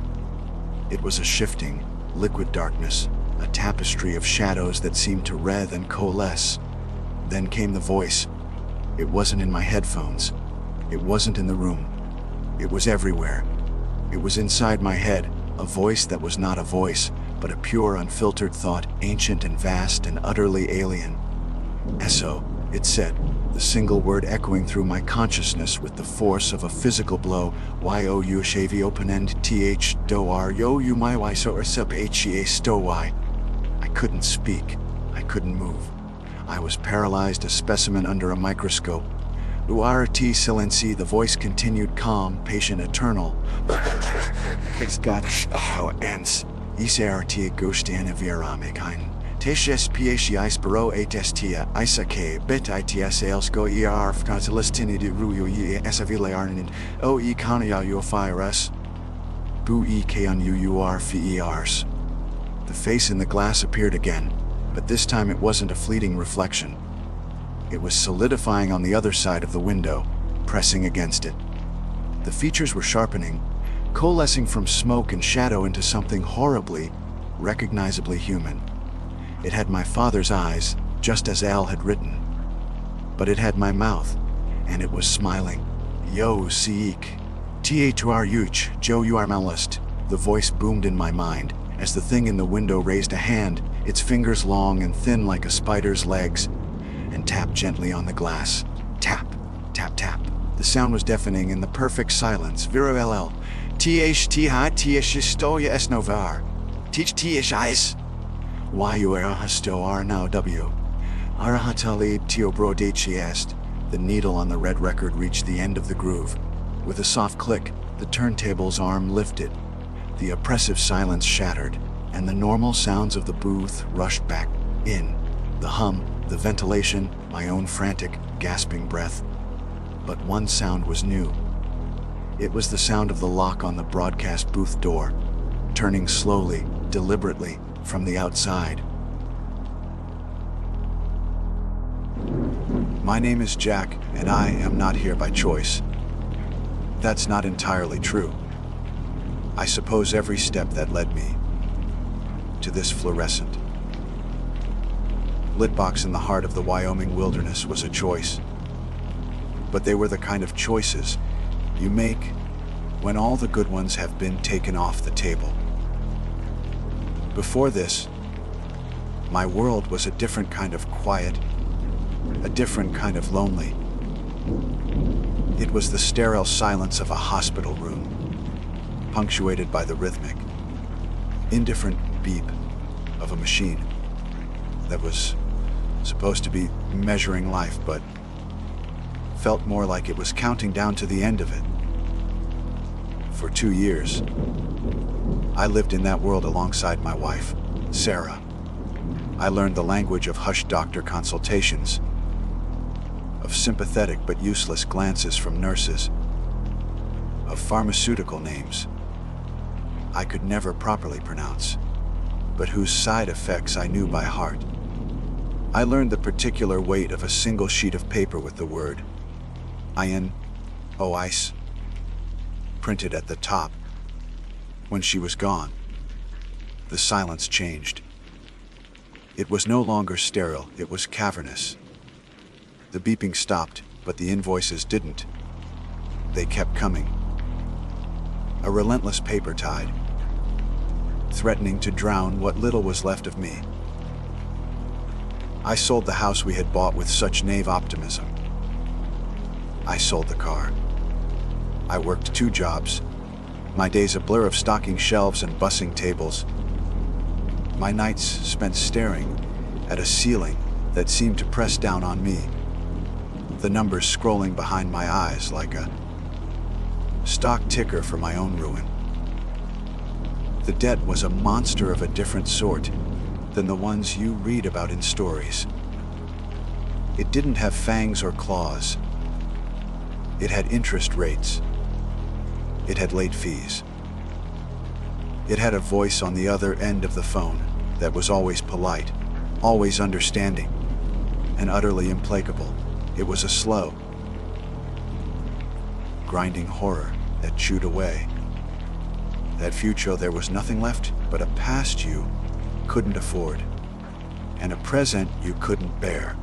It was a shifting, liquid darkness, a tapestry of shadows that seemed to wreathe and coalesce. Then came the voice. It wasn't in my headphones. It wasn't in the room. It was everywhere. It was inside my head, A voice that was not a voice, but a pure, unfiltered thought, ancient and vast and utterly alien. "Eso," it said, the single word echoing through my consciousness with the force of a physical blow. "You shavi open-end th do r yo you my y so or sub hea sto y." I couldn't speak. I couldn't move. I was paralyzed, a specimen under a microscope. "Uart silenci," the voice continued, calm, patient, eternal. "It's got ens. Isart gostan viramikain. Teshes phi spero atestia isake bet its elsko erf consolistini de ruyo ye esavilarnin o e kanya yo virus. Bu e kan uur fiers. The face in the glass appeared again, but this time it wasn't a fleeting reflection. It was solidifying on the other side of the window, pressing against it. The features were sharpening, coalescing from smoke and shadow into something horribly, recognizably human. It had my father's eyes, just as Al had written. But it had my mouth, and it was smiling. "Yo, Siik. Thuruch, Joe, you are malist." The voice boomed in my mind, as the thing in the window raised a hand, its fingers long and thin like a spider's legs, and tapped gently on the glass. Tap, tap, tap. The sound was deafening in the perfect silence. "Viro ll. Th stoya esnovar. Teach th ice. Why you arahasto are now w. Arahatali teobrodachiest." The needle on the red record reached the end of the groove. With a soft click, the turntable's arm lifted. The oppressive silence shattered, and the normal sounds of the booth rushed back in. The hum, the ventilation, my own frantic, gasping breath. But one sound was new. It was the sound of the lock on the broadcast booth door, turning slowly, deliberately, from the outside. "My name is Jack, and I am not here by choice." That's not entirely true. I suppose every step that led me to this fluorescent lit box in the heart of the Wyoming wilderness was a choice. But they were the kind of choices you make when all the good ones have been taken off the table. Before this, my world was a different kind of quiet, a different kind of lonely. It was the sterile silence of a hospital room, punctuated by the rhythmic, indifferent beep of a machine that was supposed to be measuring life, but felt more like it was counting down to the end of it. For 2 years, I lived in that world alongside my wife, Sarah. I learned the language of hushed doctor consultations, of sympathetic but useless glances from nurses, of pharmaceutical names I could never properly pronounce, but whose side effects I knew by heart. I learned the particular weight of a single sheet of paper with the word ice printed at the top. When she was gone, the silence changed. It was no longer sterile, it was cavernous. The beeping stopped, but the invoices didn't. They kept coming. A relentless paper tide, threatening to drown what little was left of me. I sold the house we had bought with such naive optimism. I sold the car. I worked 2 jobs, my days a blur of stocking shelves and bussing tables. My nights spent staring at a ceiling that seemed to press down on me, the numbers scrolling behind my eyes like a stock ticker for my own ruin. The debt was a monster of a different sort than the ones you read about in stories. It didn't have fangs or claws. It had interest rates. It had late fees. It had a voice on the other end of the phone that was always polite, always understanding, and utterly implacable. It was a slow, grinding horror that chewed away. That future there was nothing left but a past you couldn't afford, and a present you couldn't bear.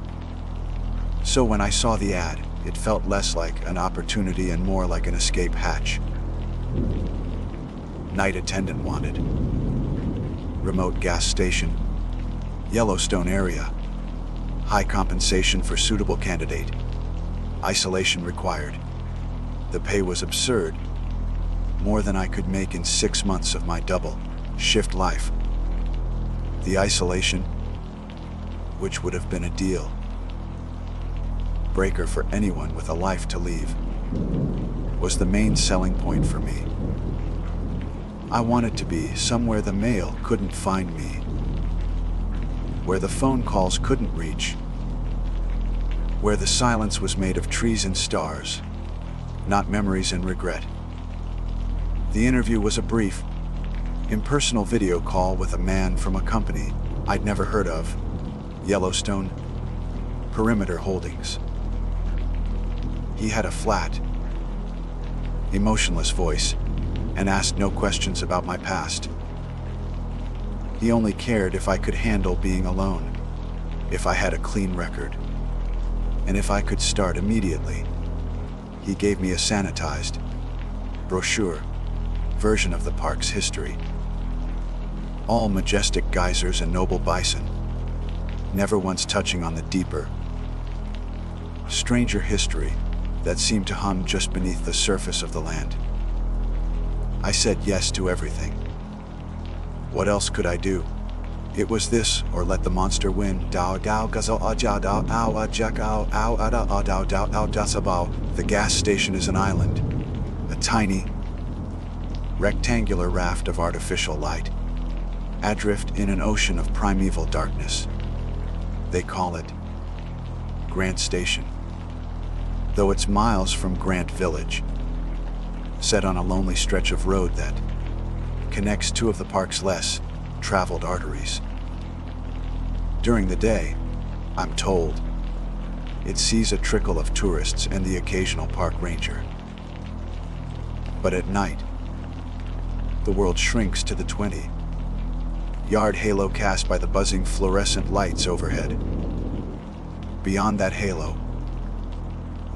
So when I saw the ad, it felt less like an opportunity and more like an escape hatch. Night attendant wanted. Remote gas station. Yellowstone area. High compensation for suitable candidate. Isolation required. The pay was absurd. More than I could make in 6 months of my double shift life. The isolation, which would have been a deal breaker for anyone with a life to leave, was the main selling point for me. I wanted to be somewhere the mail couldn't find me, where the phone calls couldn't reach, where the silence was made of trees and stars, not memories and regret. The interview was a brief, impersonal video call with a man from a company I'd never heard of, Yellowstone Perimeter Holdings. He had a flat, emotionless voice and asked no questions about my past. He only cared if I could handle being alone, if I had a clean record, and if I could start immediately. He gave me a sanitized brochure version of the park's history. All majestic geysers and noble bison, never once touching on the deeper, stranger history that seemed to hum just beneath the surface of the land. I said yes to everything. What else could I do? It was this or let the monster win. The gas station is an island, a tiny, rectangular raft of artificial light, adrift in an ocean of primeval darkness. They call it Grant Station, though it's miles from Grant Village, set on a lonely stretch of road that connects two of the park's less traveled arteries. During the day, I'm told, it sees a trickle of tourists and the occasional park ranger. But at night, the world shrinks to the 20-yard halo cast by the buzzing fluorescent lights overhead. Beyond that halo,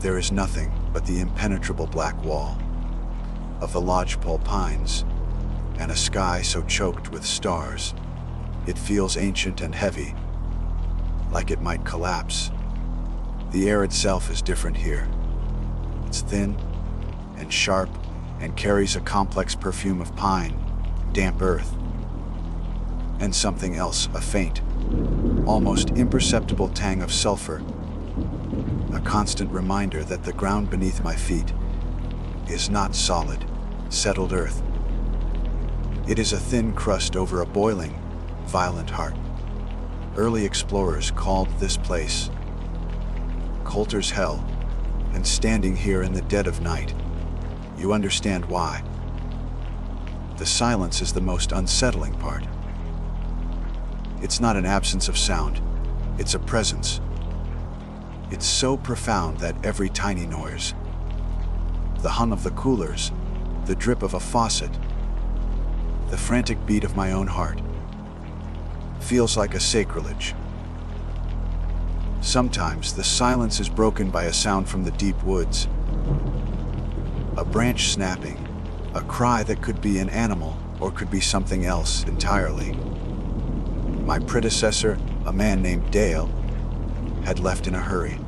there is nothing but the impenetrable black wall of the lodgepole pines and a sky so choked with stars, it feels ancient and heavy, like it might collapse. The air itself is different here. It's thin and sharp and carries a complex perfume of pine, damp earth, and something else, a faint, almost imperceptible tang of sulfur, a constant reminder that the ground beneath my feet is not solid, settled earth. It is a thin crust over a boiling, violent heart. Early explorers called this place Coulter's Hell, and standing here in the dead of night, you understand why. The silence is the most unsettling part. It's not an absence of sound, it's a presence. It's so profound that every tiny noise, the hum of the coolers, the drip of a faucet, the frantic beat of my own heart, feels like a sacrilege. Sometimes the silence is broken by a sound from the deep woods, a branch snapping, a cry that could be an animal or could be something else entirely. My predecessor, a man named Dale, had left in a hurry.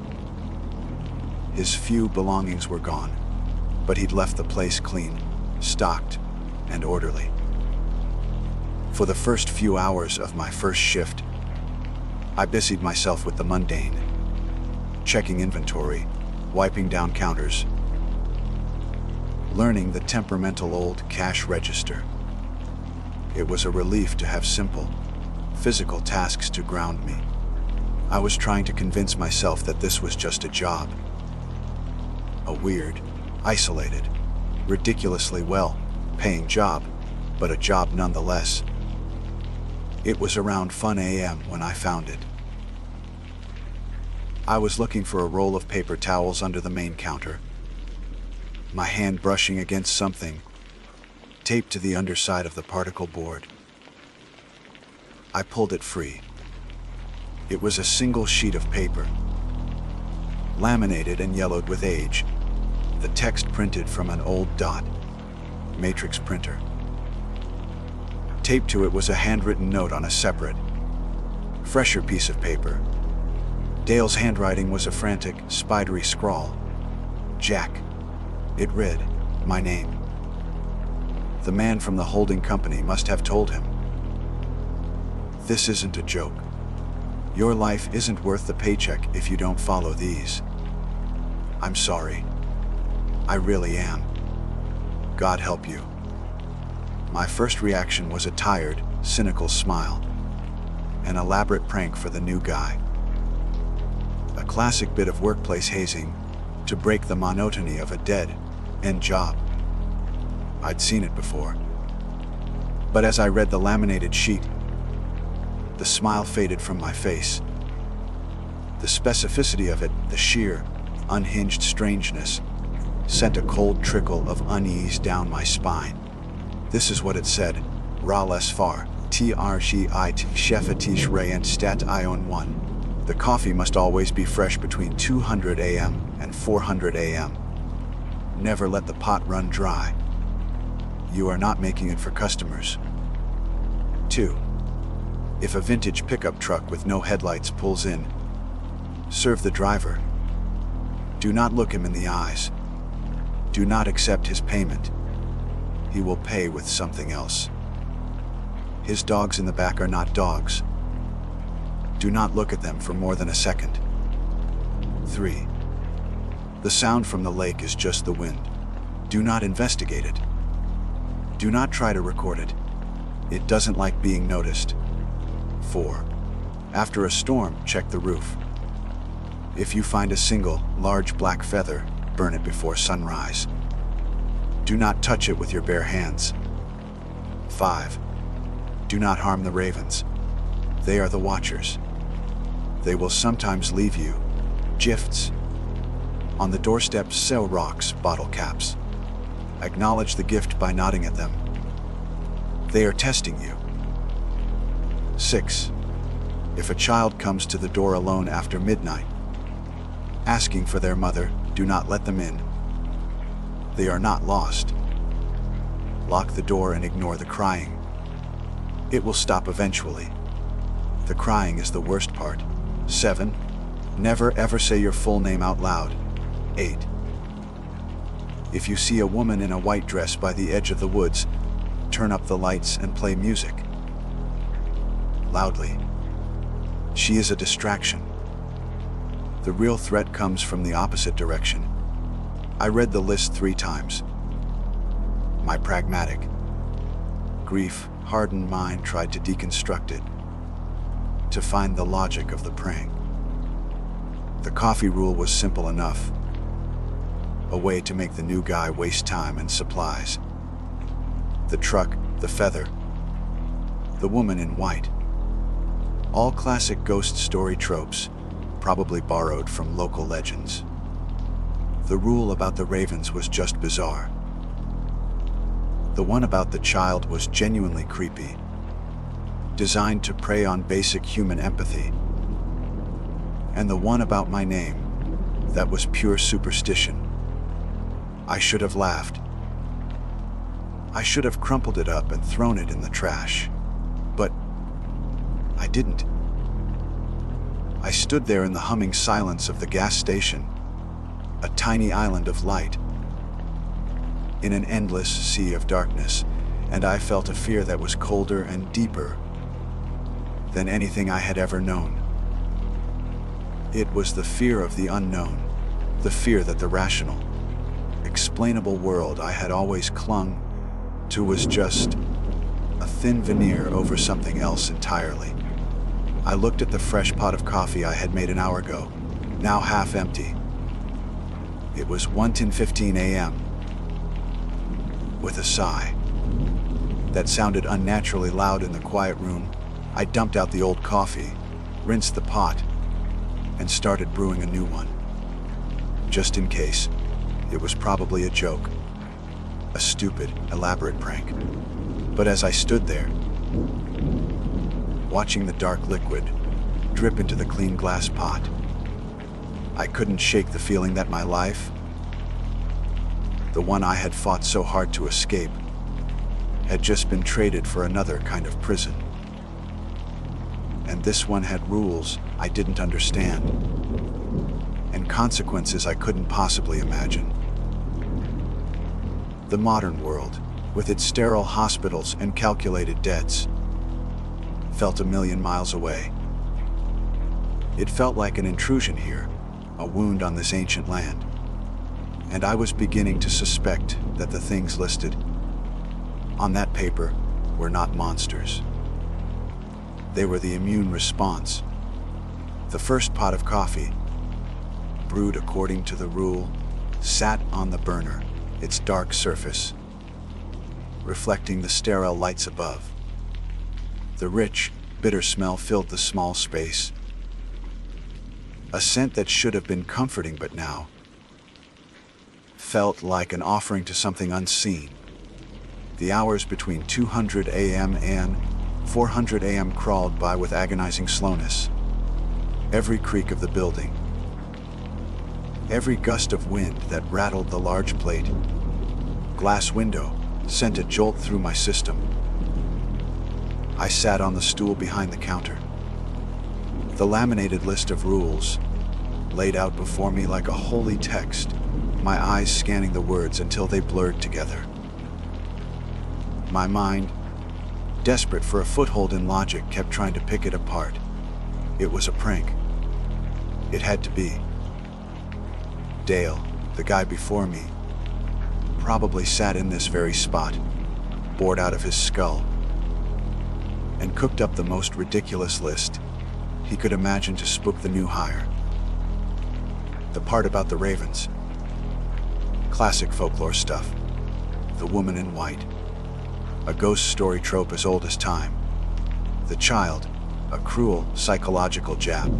His few belongings were gone, but he'd left the place clean, stocked, and orderly. For the first few hours of my first shift, I busied myself with the mundane, checking inventory, wiping down counters, learning the temperamental old cash register. It was a relief to have simple, physical tasks to ground me. I was trying to convince myself that this was just a job. A weird, isolated, ridiculously well-paying job, but a job nonetheless. It was around 1 a.m. when I found it. I was looking for a roll of paper towels under the main counter, my hand brushing against something taped to the underside of the particle board. I pulled it free. It was a single sheet of paper, laminated and yellowed with age, the text printed from an old dot matrix printer. Taped to it was a handwritten note on a separate, fresher piece of paper. Dale's handwriting was a frantic, spidery scrawl. Jack. It read, my name. The man from the holding company must have told him. This isn't a joke. Your life isn't worth the paycheck if you don't follow these. I'm sorry. I really am. God help you. My first reaction was a tired, cynical smile. An elaborate prank for the new guy. A classic bit of workplace hazing to break the monotony of a dead-end job. I'd seen it before. But as I read the laminated sheet, the smile faded from my face. The specificity of it, the sheer, unhinged strangeness, sent a cold trickle of unease down my spine. This is what it said. Ra les far, trgit chefetish and stat ion 1. The coffee must always be fresh between 200 a.m. and 400 a.m. Never let the pot run dry. You are not making it for customers. 2. If a vintage pickup truck with no headlights pulls in, serve the driver. Do not look him in the eyes. Do not accept his payment. He will pay with something else. His dogs in the back are not dogs. Do not look at them for more than a second. 3. The sound from the lake is just the wind. Do not investigate it. Do not try to record it. It doesn't like being noticed. 4. After a storm, check the roof. If you find a single, large black feather, burn it before sunrise. Do not touch it with your bare hands. 5. Do not harm the ravens. They are the watchers. They will sometimes leave you gifts. On the doorstep, sell rocks, bottle caps. Acknowledge the gift by nodding at them. They are testing you. 6. If a child comes to the door alone after midnight, asking for their mother, do not let them in. They are not lost. Lock the door and ignore the crying. It will stop eventually. The crying is the worst part. 7. Never ever say your full name out loud. 8. If you see a woman in a white dress by the edge of the woods, turn up the lights and play music. Loudly. She is a distraction. The real threat comes from the opposite direction. I read the list 3 times. My pragmatic, grief-hardened mind tried to deconstruct it, to find the logic of the prank. The coffee rule was simple enough. A way to make the new guy waste time and supplies. The truck, the feather, the woman in white. All classic ghost story tropes, probably borrowed from local legends. The rule about the ravens was just bizarre. The one about the child was genuinely creepy, designed to prey on basic human empathy. And the one about my name, that was pure superstition. I should have laughed. I should have crumpled it up and thrown it in the trash. But I didn't. I stood there in the humming silence of the gas station, a tiny island of light, in an endless sea of darkness, and I felt a fear that was colder and deeper than anything I had ever known. It was the fear of the unknown, the fear that the rational, explainable world I had always clung to was just a thin veneer over something else entirely. I looked at the fresh pot of coffee I had made an hour ago, now half empty. It was 1:15 a.m. With a sigh that sounded unnaturally loud in the quiet room, I dumped out the old coffee, rinsed the pot, and started brewing a new one. Just in case, it was probably a joke, a stupid, elaborate prank. But as I stood there, watching the dark liquid drip into the clean glass pot, I couldn't shake the feeling that my life, the one I had fought so hard to escape, had just been traded for another kind of prison. And this one had rules I didn't understand, and consequences I couldn't possibly imagine. The modern world, with its sterile hospitals and calculated deaths, felt a million miles away. It felt like an intrusion here, a wound on this ancient land. And I was beginning to suspect that the things listed on that paper were not monsters. They were the immune response. The first pot of coffee, brewed according to the rule, sat on the burner, its dark surface reflecting the sterile lights above. The rich, bitter smell filled the small space, a scent that should have been comforting but now felt like an offering to something unseen. The hours between 200 a.m. and 400 a.m. crawled by with agonizing slowness. Every creak of the building, every gust of wind that rattled the large plate glass window sent a jolt through my system. I sat on the stool behind the counter. The laminated list of rules laid out before me like a holy text, my eyes scanning the words until they blurred together. My mind, desperate for a foothold in logic, kept trying to pick it apart. It was a prank. It had to be. Dale, the guy before me, probably sat in this very spot, bored out of his skull, and cooked up the most ridiculous list he could imagine to spook the new hire. The part about the ravens. Classic folklore stuff. The woman in white. A ghost story trope as old as time. The child, a cruel psychological jab.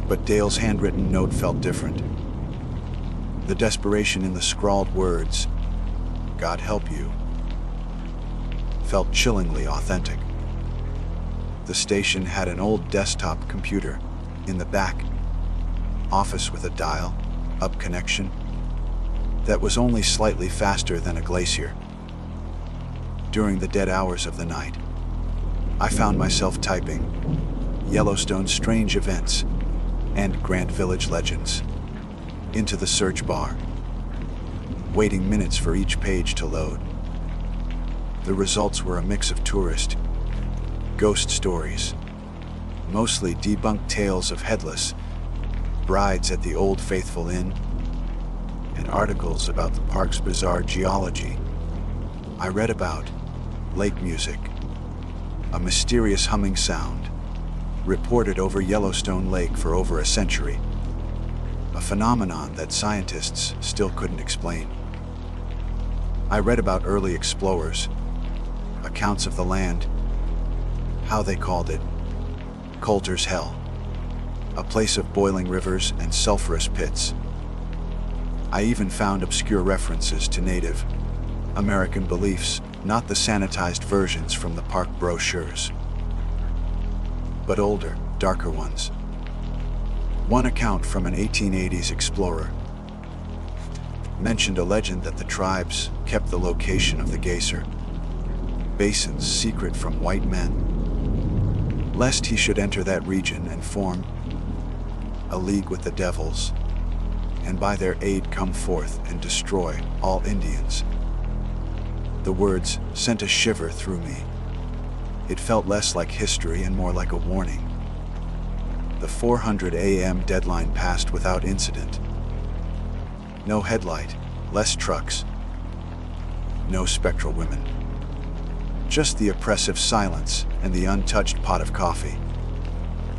But Dale's handwritten note felt different. The desperation in the scrawled words, "God help you," felt chillingly authentic. The station had an old desktop computer in the back office with a dial-up connection that was only slightly faster than a glacier. During the dead hours of the night, I found myself typing Yellowstone's strange events and Grand Village legends into the search bar, waiting minutes for each page to load. The results were a mix of tourist, ghost stories, mostly debunked tales of headless brides at the Old Faithful Inn, and articles about the park's bizarre geology. I read about lake music, a mysterious humming sound reported over Yellowstone Lake for over a century, a phenomenon that scientists still couldn't explain. I read about early explorers, accounts of the land, how they called it Coulter's Hell, a place of boiling rivers and sulfurous pits. I even found obscure references to Native American beliefs, not the sanitized versions from the park brochures, but older, darker ones. One account from an 1880s explorer mentioned a legend that the tribes kept the location of the geyser basins secret from white men, lest he should enter that region and form a league with the devils, and by their aid come forth and destroy all Indians. The words sent a shiver through me. It felt less like history and more like a warning. The 400 a.m. deadline passed without incident. No headlight, less trucks, no spectral women. Just the oppressive silence and the untouched pot of coffee.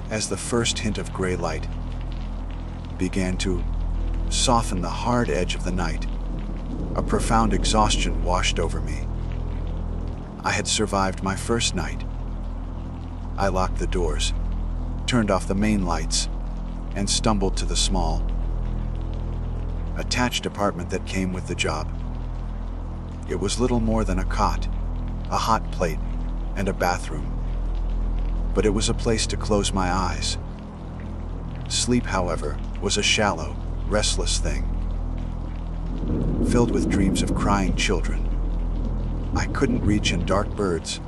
As the first hint of gray light began to soften the hard edge of the night, a profound exhaustion washed over me. I had survived my first night. I locked the doors, turned off the main lights, and stumbled to the small, attached apartment that came with the job. It was little more than a cot, a hot plate, and a bathroom. But it was a place to close my eyes. Sleep, however, was a shallow, restless thing, filled with dreams of crying children, I couldn't reach, and dark birds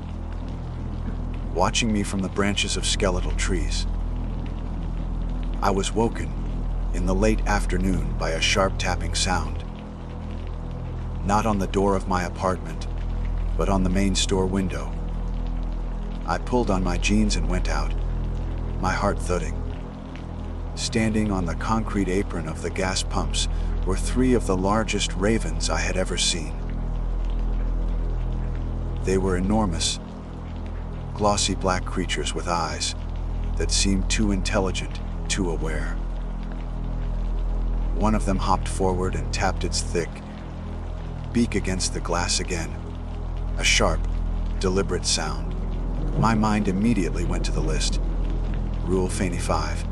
watching me from the branches of skeletal trees. I was woken in the late afternoon by a sharp tapping sound. Not on the door of my apartment, but on the main store window. I pulled on my jeans and went out, my heart thudding. Standing on the concrete apron of the gas pumps were 3 of the largest ravens I had ever seen. They were enormous, glossy black creatures with eyes that seemed too intelligent, too aware. One of them hopped forward and tapped its thick beak against the glass again, a sharp, deliberate sound. My mind immediately went to the list. Rule 25.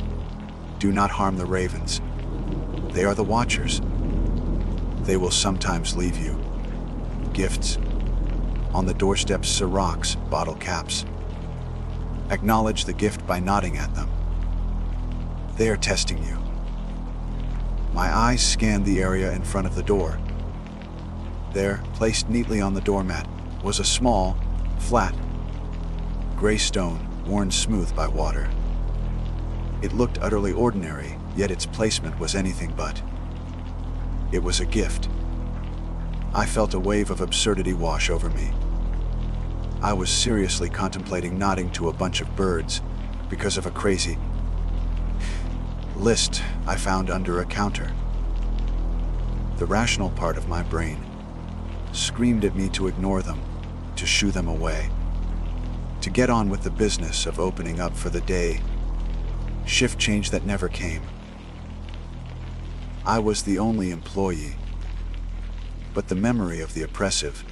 Do not harm the ravens. They are the watchers. They will sometimes leave you gifts. On the doorsteps, Cirocs bottle caps. Acknowledge the gift by nodding at them. They are testing you. My eyes scanned the area in front of the door. There, placed neatly on the doormat, was a small, flat, gray stone worn smooth by water. It looked utterly ordinary, yet its placement was anything but. It was a gift. I felt a wave of absurdity wash over me. I was seriously contemplating nodding to a bunch of birds because of a crazy list I found under a counter. The rational part of my brain screamed at me to ignore them, to shoo them away, to get on with the business of opening up for the day shift change that never came. I was the only employee, but the memory of the oppressive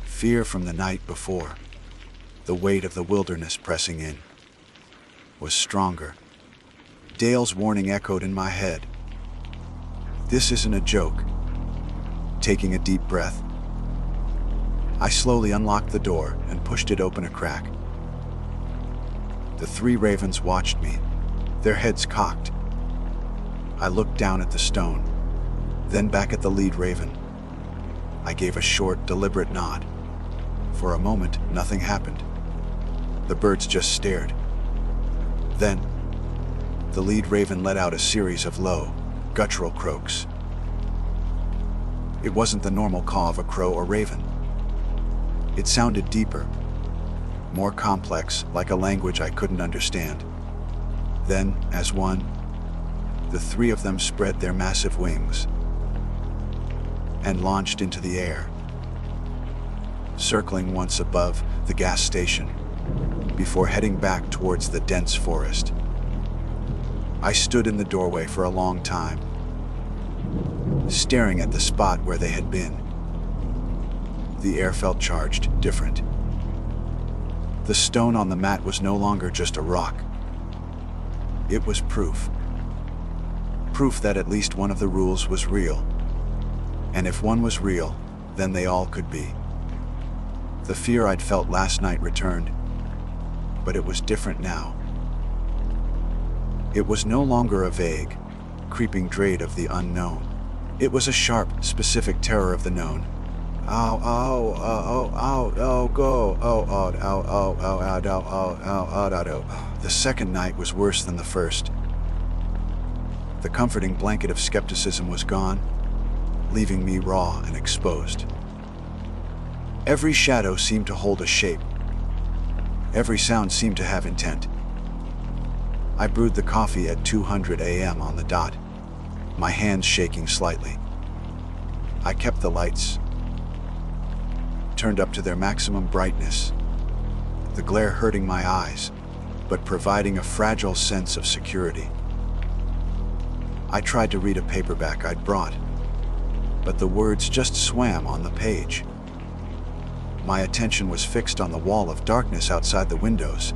fear from the night before, the weight of the wilderness pressing in, was stronger. Dale's warning echoed in my head. This isn't a joke. Taking a deep breath, I slowly unlocked the door and pushed it open a crack. The 3 ravens watched me, their heads cocked. I looked down at the stone, then back at the lead raven. I gave a short, deliberate nod. For a moment, nothing happened. The birds just stared. Then, the lead raven let out a series of low, guttural croaks. It wasn't the normal caw of a crow or raven. It sounded deeper, more complex, like a language I couldn't understand. Then, as one, the 3 of them spread their massive wings and launched into the air, circling once above the gas station before heading back towards the dense forest. I stood in the doorway for a long time, staring at the spot where they had been. The air felt charged, different. The stone on the mat was no longer just a rock. It was proof. Proof that at least one of the rules was real. And if one was real, then they all could be. The fear I'd felt last night returned, but it was different now. It was no longer a vague, creeping dread of the unknown. It was a sharp, specific terror of the known. Ow, ow, ow, ow, ow, go, ow, ow, ow, ow, ow, ow, ow, ow, ow, ow. The second night was worse than the first. The comforting blanket of skepticism was gone, leaving me raw and exposed. Every shadow seemed to hold a shape. Every sound seemed to have intent. I brewed the coffee at 200 a.m. on the dot, my hands shaking slightly. I kept the lights turned up to their maximum brightness, the glare hurting my eyes, but providing a fragile sense of security. I tried to read a paperback I'd brought, but the words just swam on the page. My attention was fixed on the wall of darkness outside the windows.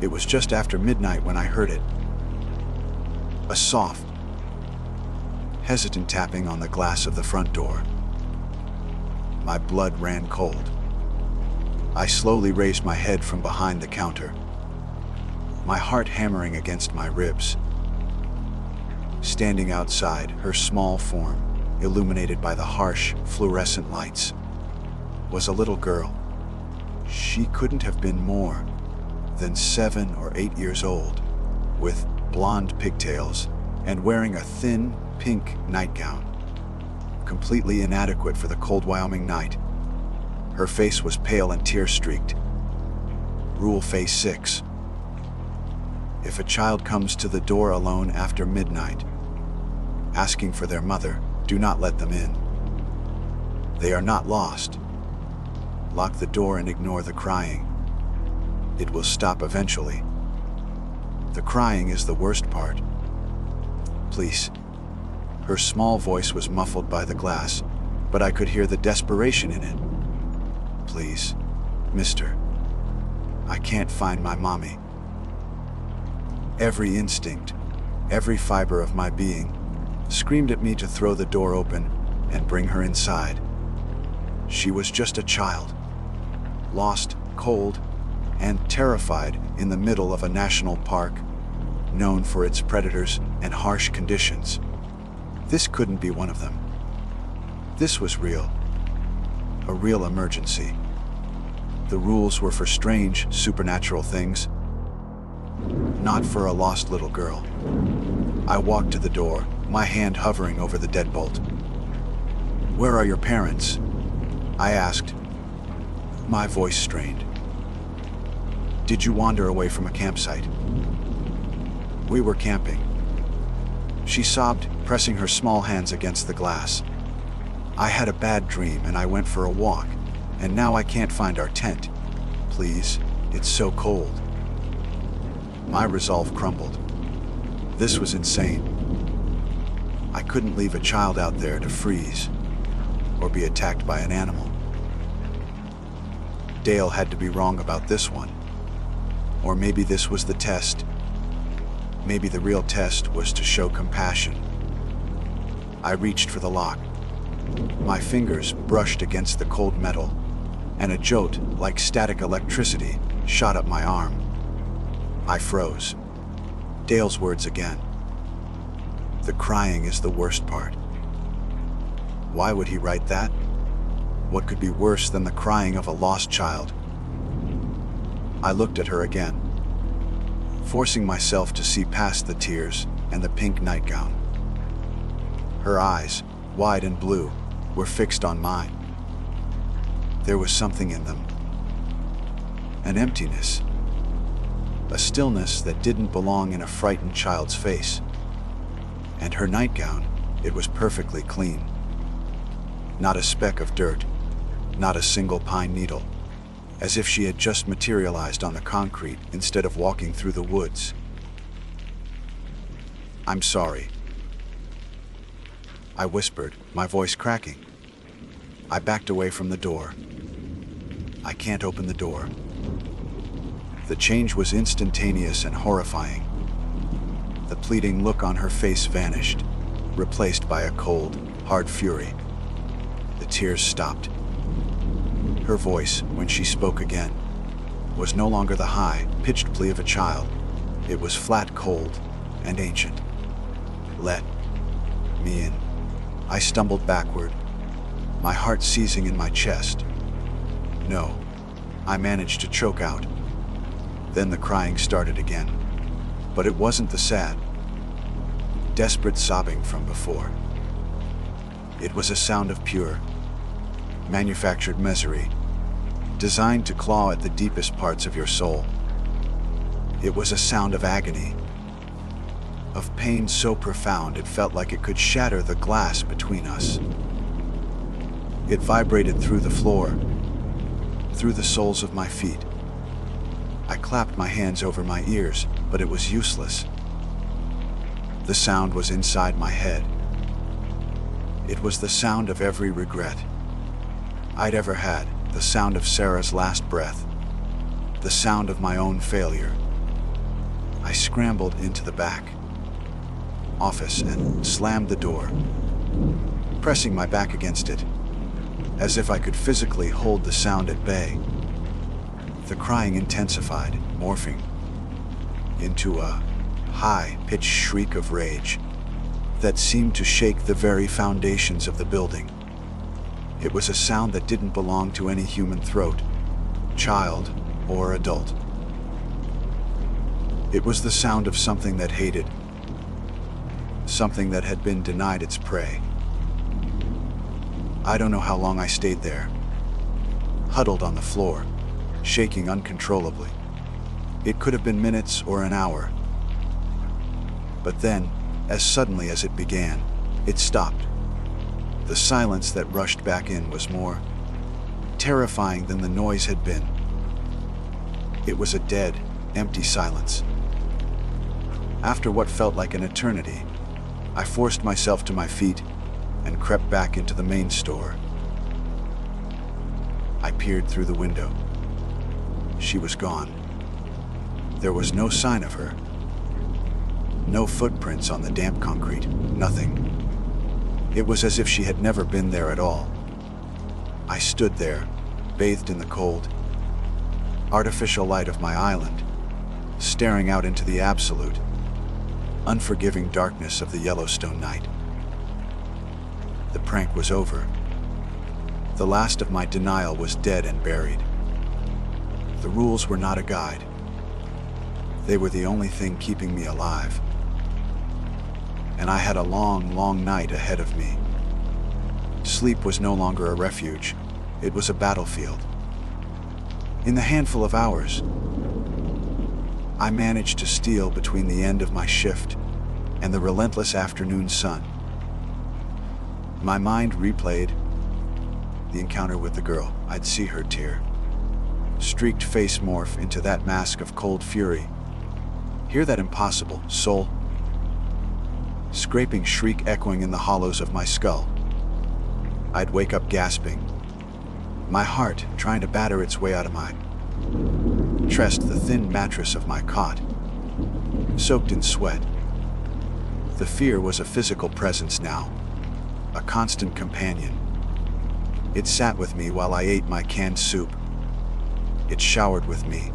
It was just after midnight when I heard it. A soft, hesitant tapping on the glass of the front door. My blood ran cold. I slowly raised my head from behind the counter, my heart hammering against my ribs. Standing outside, her small form illuminated by the harsh, fluorescent lights, was a little girl. She couldn't have been more than 7 or 8 years old, with blonde pigtails and wearing a thin, pink nightgown, completely inadequate for the cold Wyoming night. Her face was pale and tear-streaked. Rule Phase 6. If a child comes to the door alone after midnight, asking for their mother, do not let them in. They are not lost. Lock the door and ignore the crying. It will stop eventually. The crying is the worst part. Please. Her small voice was muffled by the glass, but I could hear the desperation in it. Please, mister. I can't find my mommy. Every instinct, every fiber of my being, screamed at me to throw the door open and bring her inside. She was just a child, lost, cold, and terrified in the middle of a national park, known for its predators and harsh conditions. This couldn't be one of them. This was real, a real emergency. The rules were for strange, supernatural things, not for a lost little girl. I walked to the door, my hand hovering over the deadbolt. "Where are your parents?" I asked, my voice strained. "Did you wander away from a campsite?" "We were camping." She sobbed, pressing her small hands against the glass. "I had a bad dream and I went for a walk, and now I can't find our tent. Please, it's so cold." My resolve crumbled. This was insane. I couldn't leave a child out there to freeze or be attacked by an animal. Dale had to be wrong about this one. Or maybe this was the test. Maybe the real test was to show compassion. I reached for the lock. My fingers brushed against the cold metal, and a jolt like static electricity shot up my arm. I froze. Dale's words again. The crying is the worst part. Why would he write that? What could be worse than the crying of a lost child? I looked at her again, forcing myself to see past the tears and the pink nightgown. Her eyes, wide and blue, were fixed on mine. There was something in them. An emptiness. A stillness that didn't belong in a frightened child's face. And her nightgown, it was perfectly clean. Not a speck of dirt, not a single pine needle, as if she had just materialized on the concrete instead of walking through the woods. "I'm sorry," I whispered, my voice cracking. I backed away from the door. "I can't open the door." The change was instantaneous and horrifying. The pleading look on her face vanished, replaced by a cold, hard fury. The tears stopped. Her voice, when she spoke again, was no longer the high, pitched plea of a child. It was flat, cold, and ancient. "Let me in." I stumbled backward, my heart seizing in my chest. "No," I managed to choke out. Then the crying started again, but it wasn't the sad, desperate sobbing from before. It was a sound of pure, manufactured misery, designed to claw at the deepest parts of your soul. It was a sound of agony, of pain so profound it felt like it could shatter the glass between us. It vibrated through the floor, through the soles of my feet. I clapped my hands over my ears, but it was useless. The sound was inside my head. It was the sound of every regret I'd ever had, the sound of Sarah's last breath, the sound of my own failure. I scrambled into the back office and slammed the door, pressing my back against it, as if I could physically hold the sound at bay. The crying intensified, morphing into a high-pitched shriek of rage, that seemed to shake the very foundations of the building. It was a sound that didn't belong to any human throat, child or adult. It was the sound of something that hated, something that had been denied its prey. I don't know how long I stayed there, huddled on the floor, shaking uncontrollably. It could have been minutes or an hour. But then, as suddenly as it began, it stopped. The silence that rushed back in was more terrifying than the noise had been. It was a dead, empty silence. After what felt like an eternity, I forced myself to my feet and crept back into the main store. I peered through the window. She was gone. There was no sign of her. No footprints on the damp concrete, nothing. It was as if she had never been there at all. I stood there, bathed in the cold, artificial light of my island, staring out into the absolute, unforgiving darkness of the Yellowstone night. The prank was over. The last of my denial was dead and buried. The rules were not a guide. They were the only thing keeping me alive. And I had a long, long night ahead of me. Sleep was no longer a refuge. It was a battlefield. In the handful of hours, I managed to steal between the end of my shift and the relentless afternoon sun. My mind replayed the encounter with the girl. I'd see her tear, streaked face morph into that mask of cold fury. Hear that impossible, soul scraping shriek echoing in the hollows of my skull. I'd wake up gasping, my heart trying to batter its way out of my chest, the thin mattress of my cot, soaked in sweat. The fear was a physical presence now, a constant companion. It sat with me while I ate my canned soup. It showered with me.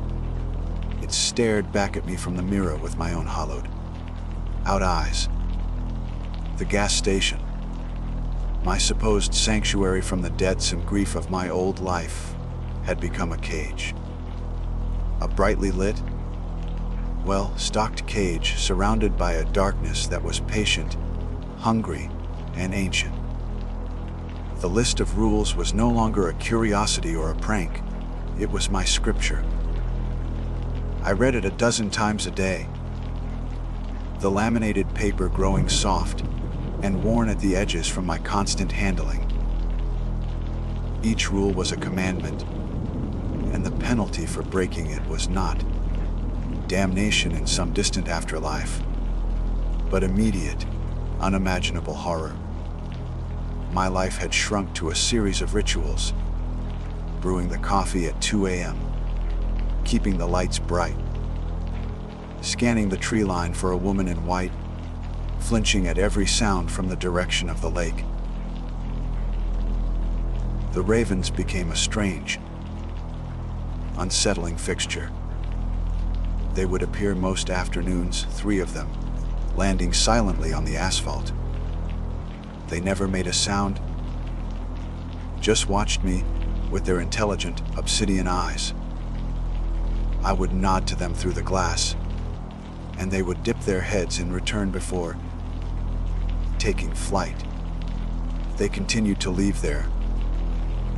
It stared back at me from the mirror with my own hollowed out eyes. The gas station, my supposed sanctuary from the debts and grief of my old life, had become a cage. A brightly lit, well-stocked cage surrounded by a darkness that was patient, hungry, and ancient. The list of rules was no longer a curiosity or a prank. It was my scripture. I read it 12 times a day, the laminated paper growing soft and worn at the edges from my constant handling. Each rule was a commandment, and the penalty for breaking it was not damnation in some distant afterlife, but immediate, unimaginable horror. My life had shrunk to a series of rituals: brewing the coffee at 2 a.m., keeping the lights bright, scanning the tree line for a woman in white, flinching at every sound from the direction of the lake. The ravens became a strange, unsettling fixture. They would appear most afternoons, 3 of them, landing silently on the asphalt. They never made a sound, just watched me with their intelligent, obsidian eyes. I would nod to them through the glass, and they would dip their heads in return before taking flight. They continued to leave their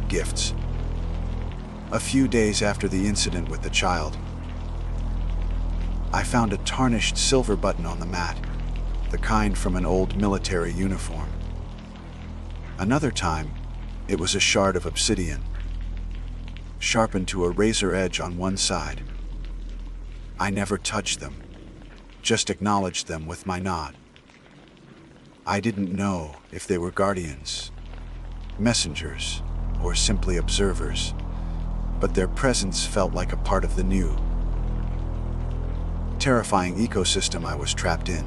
gifts. A few days after the incident with the child, I found a tarnished silver button on the mat, the kind from an old military uniform. Another time, it was a shard of obsidian, sharpened to a razor edge on one side. I never touched them, just acknowledged them with my nod. I didn't know if they were guardians, messengers, or simply observers, but their presence felt like a part of the new, terrifying ecosystem I was trapped in.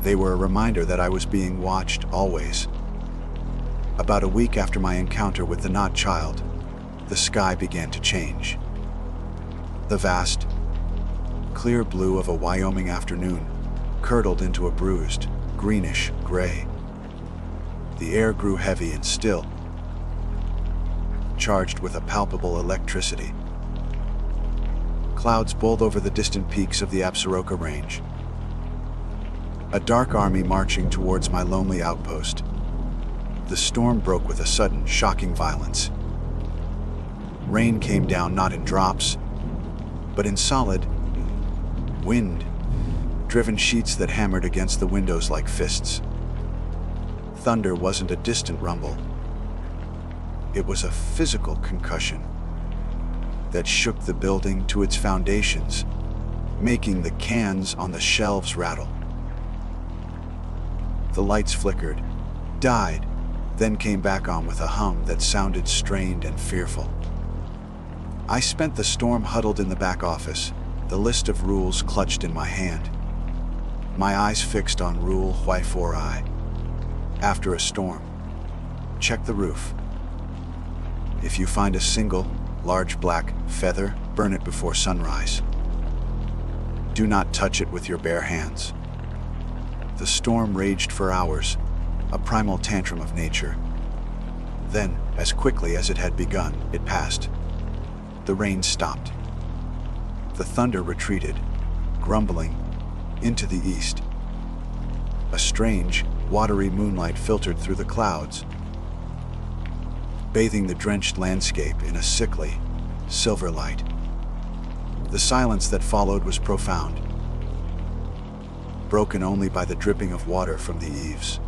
They were a reminder that I was being watched always. About a week after my encounter with the not child, the sky began to change. The vast, clear blue of a Wyoming afternoon curdled into a bruised, greenish gray. The air grew heavy and still, charged with a palpable electricity. Clouds bowled over the distant peaks of the Absaroka Range. A dark army marching towards my lonely outpost. The storm broke with a sudden, shocking violence. Rain came down not in drops, but in solid, wind-driven sheets that hammered against the windows like fists. Thunder wasn't a distant rumble. It was a physical concussion that shook the building to its foundations, making the cans on the shelves rattle. The lights flickered, died, then came back on with a hum that sounded strained and fearful. I spent the storm huddled in the back office, the list of rules clutched in my hand. My eyes fixed on Rule Y4I. After a storm, check the roof. If you find a single, large black feather, burn it before sunrise. Do not touch it with your bare hands. The storm raged for hours, a primal tantrum of nature. Then, as quickly as it had begun, it passed. The rain stopped. The thunder retreated, grumbling, into the east. A strange, watery moonlight filtered through the clouds, bathing the drenched landscape in a sickly, silver light. The silence that followed was profound, broken only by the dripping of water from the eaves.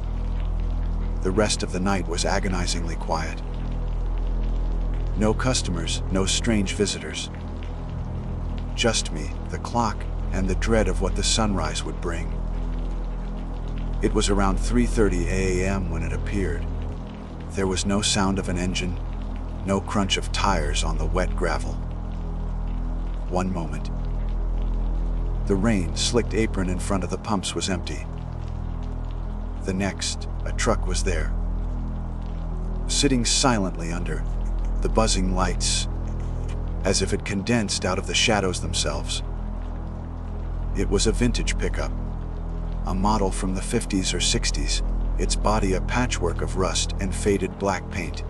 The rest of the night was agonizingly quiet. No customers, no strange visitors. Just me, the clock, and the dread of what the sunrise would bring. It was around 3:30 a.m. when it appeared. There was no sound of an engine, no crunch of tires on the wet gravel. One moment. The rain-slicked apron in front of the pumps was empty. The next, a truck was there, sitting silently under the buzzing lights, as if it condensed out of the shadows themselves. It was a vintage pickup, a model from the 50s or 60s, its body a patchwork of rust and faded black paint.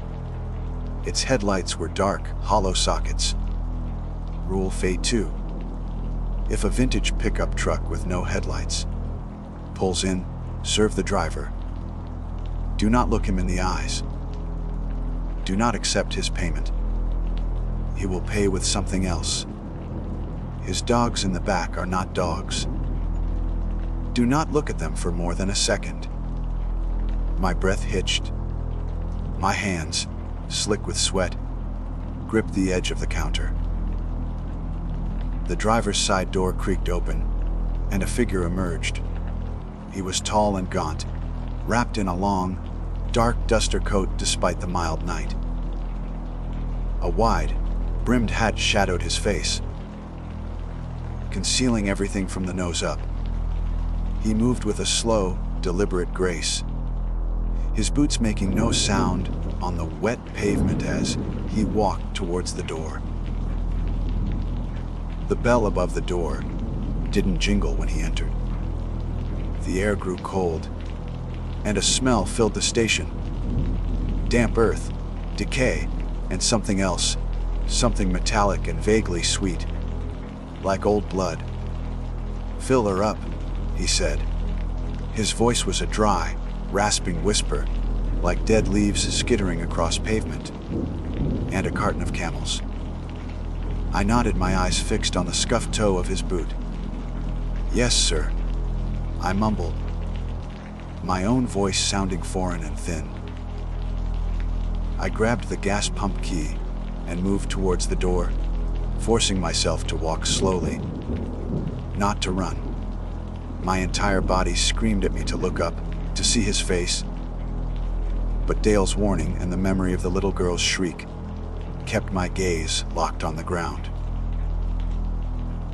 Its headlights were dark, hollow sockets. Rule F2. If a vintage pickup truck with no headlights pulls in, serve the driver. Do not look him in the eyes. Do not accept his payment. He will pay with something else. His dogs in the back are not dogs. Do not look at them for more than a second. My breath hitched. My hands, slick with sweat, gripped the edge of the counter. The driver's side door creaked open, and a figure emerged. He was tall and gaunt, wrapped in a long, dark duster coat despite the mild night. A wide, brimmed hat shadowed his face, concealing everything from the nose up. He moved with a slow, deliberate grace, his boots making no sound on the wet pavement as he walked towards the door. The bell above the door didn't jingle when he entered. The air grew cold, and a smell filled the station. Damp earth, decay, and something else, something metallic and vaguely sweet, like old blood. "Fill her up," he said. His voice was a dry, rasping whisper, like dead leaves skittering across pavement, and a carton of Camels. I nodded, my eyes fixed on the scuffed toe of his boot. "Yes, sir," I mumbled, my own voice sounding foreign and thin. I grabbed the gas pump key and moved towards the door, forcing myself to walk slowly, not to run. My entire body screamed at me to look up, to see his face. But Dale's warning and the memory of the little girl's shriek kept my gaze locked on the ground.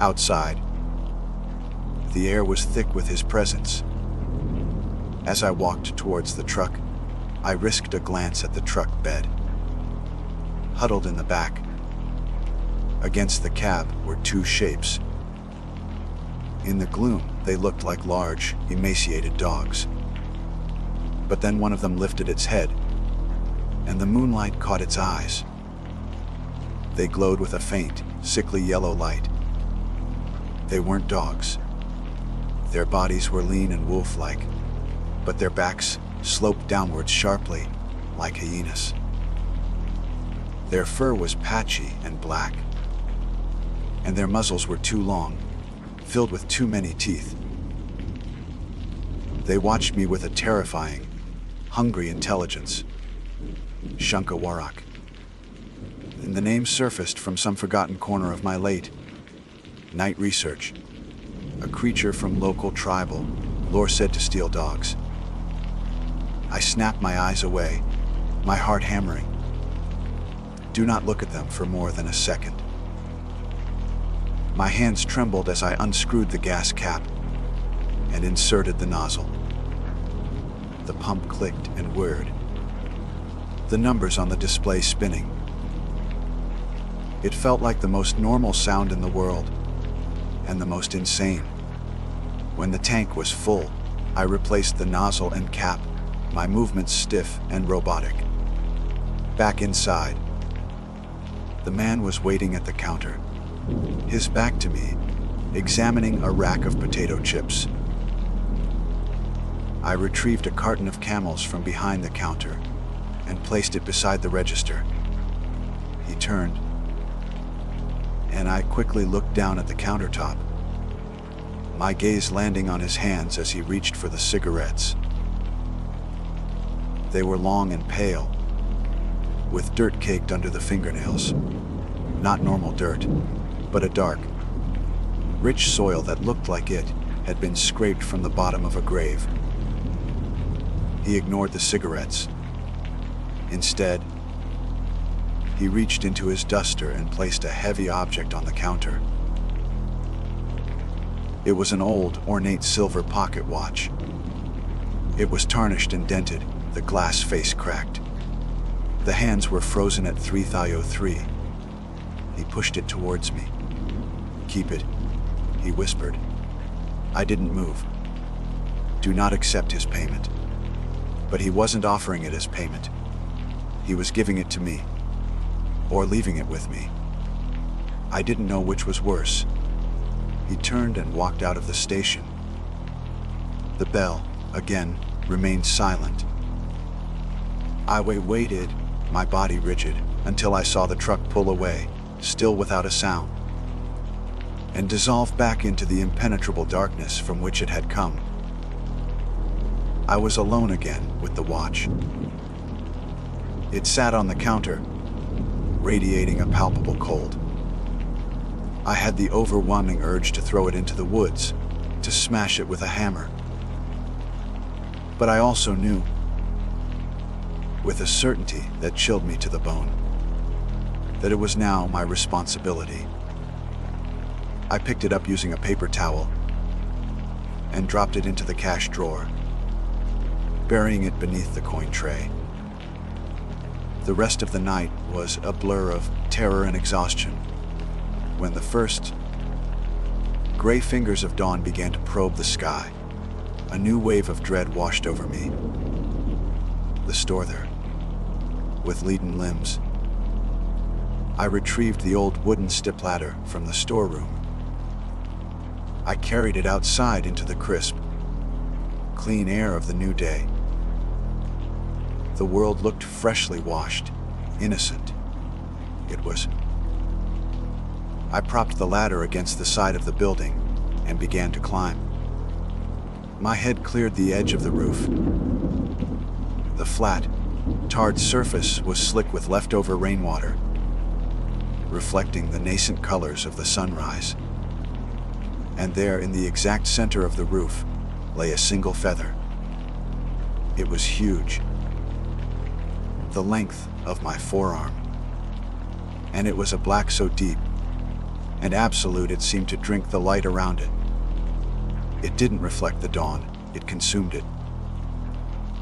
Outside, the air was thick with his presence. As I walked towards the truck, I risked a glance at the truck bed. Huddled in the back, against the cab, were two shapes. In the gloom, they looked like large, emaciated dogs. But then one of them lifted its head, and the moonlight caught its eyes. They glowed with a faint, sickly yellow light. They weren't dogs. Their bodies were lean and wolf-like, but their backs sloped downwards sharply, like hyenas. Their fur was patchy and black, and their muzzles were too long, filled with too many teeth. They watched me with a terrifying, hungry intelligence. Shunkawarak. And the name surfaced from some forgotten corner of my late night research. A creature from local tribal lore said to steal dogs. I snapped my eyes away, my heart hammering. Do not look at them for more than a second. My hands trembled as I unscrewed the gas cap and inserted the nozzle. The pump clicked and whirred, the numbers on the display spinning. It felt like the most normal sound in the world, and the most insane. When the tank was full, I replaced the nozzle and cap, my movements stiff and robotic. Back inside, the man was waiting at the counter, his back to me, examining a rack of potato chips. I retrieved a carton of Camels from behind the counter and placed it beside the register. He turned, and I quickly looked down at the countertop, my gaze landing on his hands as he reached for the cigarettes. They were long and pale, with dirt caked under the fingernails. Not normal dirt, but a dark, rich soil that looked like it had been scraped from the bottom of a grave. He ignored the cigarettes. Instead, he reached into his duster and placed a heavy object on the counter. It was an old, ornate silver pocket watch. It was tarnished and dented, the glass face cracked. The hands were frozen at 3:03. He pushed it towards me. Keep it, he whispered. I didn't move. Do not accept his payment. But he wasn't offering it as payment. He was giving it to me, or leaving it with me. I didn't know which was worse. He turned and walked out of the station. The bell, again, remained silent. I waited, my body rigid, until I saw the truck pull away, still without a sound, and dissolve back into the impenetrable darkness from which it had come. I was alone again with the watch. It sat on the counter, radiating a palpable cold. I had the overwhelming urge to throw it into the woods, to smash it with a hammer. But I also knew, with a certainty that chilled me to the bone, that it was now my responsibility. I picked it up using a paper towel and dropped it into the cash drawer, burying it beneath the coin tray. The rest of the night was a blur of terror and exhaustion when the first gray fingers of dawn began to probe the sky. A new wave of dread washed over me. The store there, with leaden limbs. I retrieved the old wooden stepladder from the storeroom. I carried it outside into the crisp, clean air of the new day. The world looked freshly washed, innocent. It was. I propped the ladder against the side of the building and began to climb. My head cleared the edge of the roof. The flat, tarred surface was slick with leftover rainwater, reflecting the nascent colors of the sunrise. And there, in the exact center of the roof, lay a single feather. It was huge, the length of my forearm, and it was a black so deep and absolute it seemed to drink the light around it. It didn't reflect the dawn, it consumed it.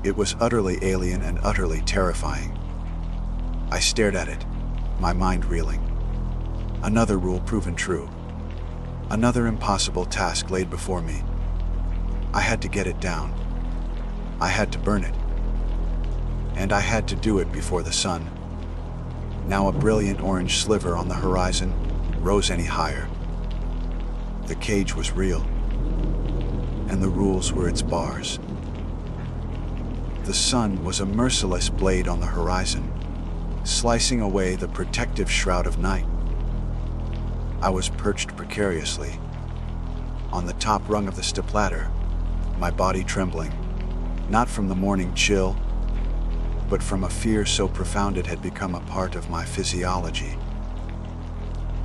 It was utterly alien and utterly terrifying. I stared at it, my mind reeling. Another rule proven true. Another impossible task laid before me. I had to get it down. I had to burn it, and I had to do it before the sun, now a brilliant orange sliver on the horizon, rose any higher. The cage was real, and the rules were its bars. The sun was a merciless blade on the horizon, slicing away the protective shroud of night. I was perched precariously on the top rung of the stepladder, my body trembling, not from the morning chill, but from a fear so profound it had become a part of my physiology.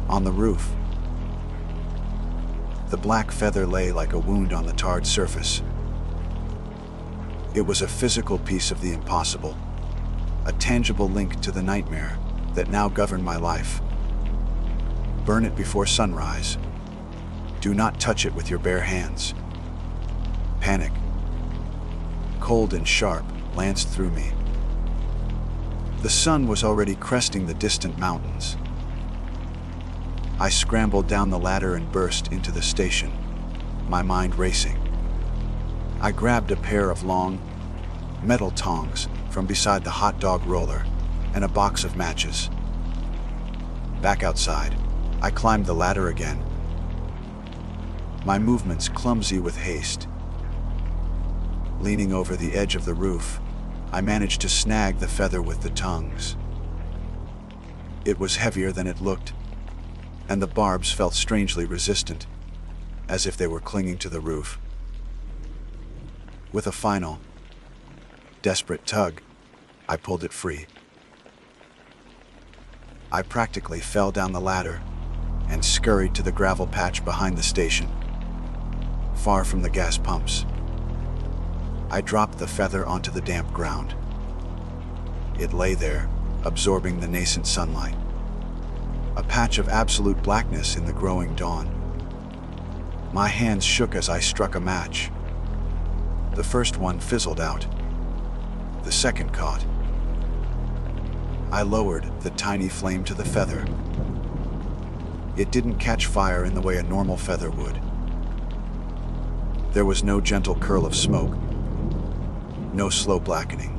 On the roof, the black feather lay like a wound on the tarred surface. It was a physical piece of the impossible, a tangible link to the nightmare that now governed my life. Burn it before sunrise. Do not touch it with your bare hands. Panic, cold and sharp, lanced through me. The sun was already cresting the distant mountains. I scrambled down the ladder and burst into the station, my mind racing. I grabbed a pair of long, metal tongs from beside the hot dog roller and a box of matches. Back outside, I climbed the ladder again, my movements clumsy with haste. Leaning over the edge of the roof, I managed to snag the feather with the tongues. It was heavier than it looked, and the barbs felt strangely resistant, as if they were clinging to the roof. With a final, desperate tug, I pulled it free. I practically fell down the ladder and scurried to the gravel patch behind the station, far from the gas pumps. I dropped the feather onto the damp ground. It lay there, absorbing the nascent sunlight, a patch of absolute blackness in the growing dawn. My hands shook as I struck a match. The first one fizzled out. The second caught. I lowered the tiny flame to the feather. It didn't catch fire in the way a normal feather would. There was no gentle curl of smoke, no slow blackening.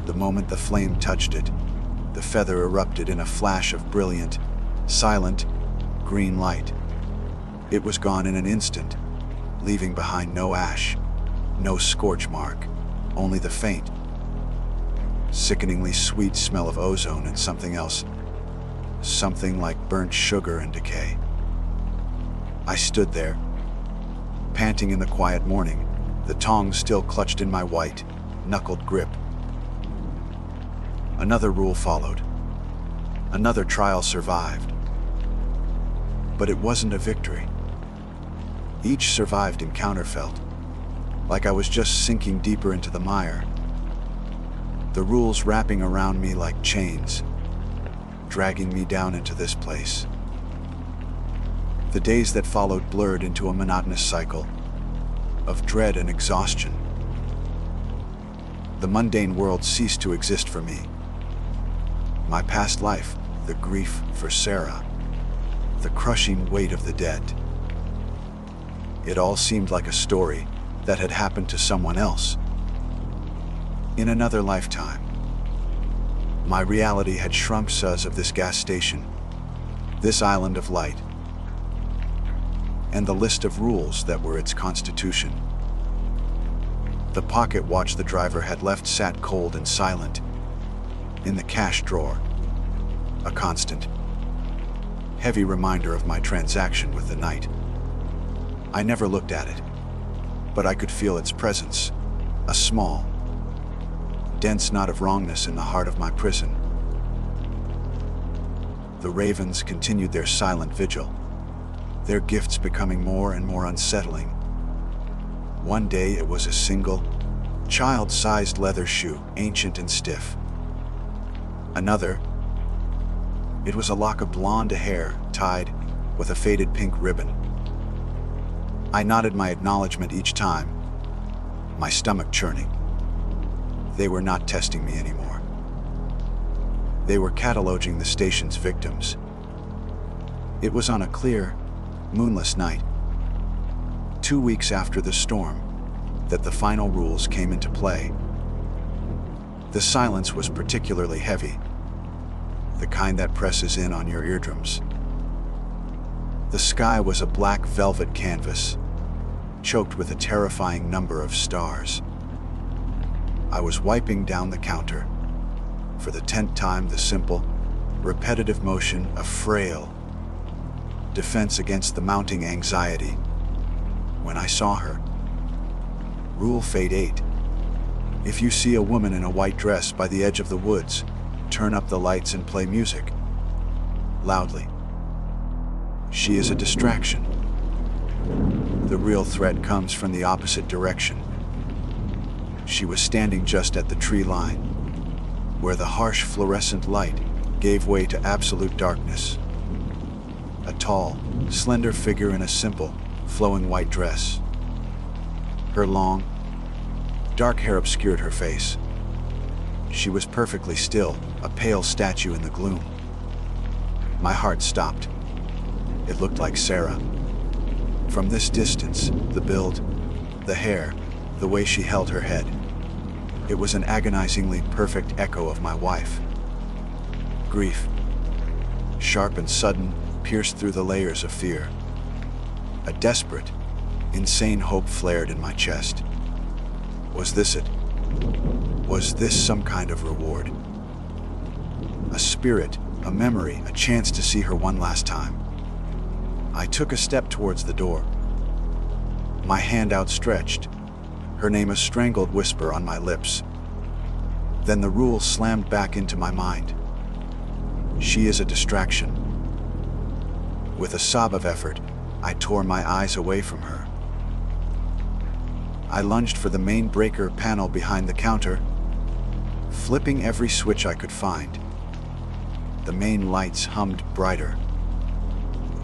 The moment the flame touched it, the feather erupted in a flash of brilliant, silent, green light. It was gone in an instant, leaving behind no ash, no scorch mark, only the faint, sickeningly sweet smell of ozone and something else, something like burnt sugar and decay. I stood there, panting in the quiet morning, the tongs still clutched in my white, knuckled grip. Another rule followed. Another trial survived. But it wasn't a victory. Each survived encounter felt like I was just sinking deeper into the mire, the rules wrapping around me like chains, dragging me down into this place. The days that followed blurred into a monotonous cycle of dread and exhaustion. The mundane world ceased to exist for me. My past life, the grief for Sarah, the crushing weight of the dead. It all seemed like a story that had happened to someone else, in another lifetime. My reality had shrunk because of this gas station, this island of light, and the list of rules that were its constitution. The pocket watch the driver had left sat cold and silent in the cash drawer, a constant, heavy reminder of my transaction with the night. I never looked at it, but I could feel its presence, a small, dense knot of wrongness in the heart of my prison. The ravens continued their silent vigil, their gifts becoming more and more unsettling. One day it was a single, child-sized leather shoe, ancient and stiff. Another, it was a lock of blonde hair tied with a faded pink ribbon. I nodded my acknowledgement each time, my stomach churning. They were not testing me anymore. They were cataloging the station's victims. It was on a clear, moonless night, 2 weeks after the storm, that the final rules came into play. The silence was particularly heavy, the kind that presses in on your eardrums. The sky was a black velvet canvas, choked with a terrifying number of stars. I was wiping down the counter. For the 10th time, the simple, repetitive motion, a frail defense against the mounting anxiety. When I saw her. Rule Fate 8. If you see a woman in a white dress by the edge of the woods, turn up the lights and play music. Loudly. She is a distraction. The real threat comes from the opposite direction. She was standing just at the tree line, where the harsh fluorescent light gave way to absolute darkness. A tall, slender figure in a simple, flowing white dress. Her long, dark hair obscured her face. She was perfectly still, a pale statue in the gloom. My heart stopped. It looked like Sarah. From this distance, the build, the hair, the way she held her head. It was an agonizingly perfect echo of my wife. Grief, sharp and sudden, pierced through the layers of fear. A desperate, insane hope flared in my chest. Was this it? Was this some kind of reward? A spirit, a memory, a chance to see her one last time. I took a step towards the door, my hand outstretched, her name a strangled whisper on my lips. Then the rule slammed back into my mind. She is a distraction. With a sob of effort, I tore my eyes away from her. I lunged for the main breaker panel behind the counter, flipping every switch I could find. The main lights hummed brighter.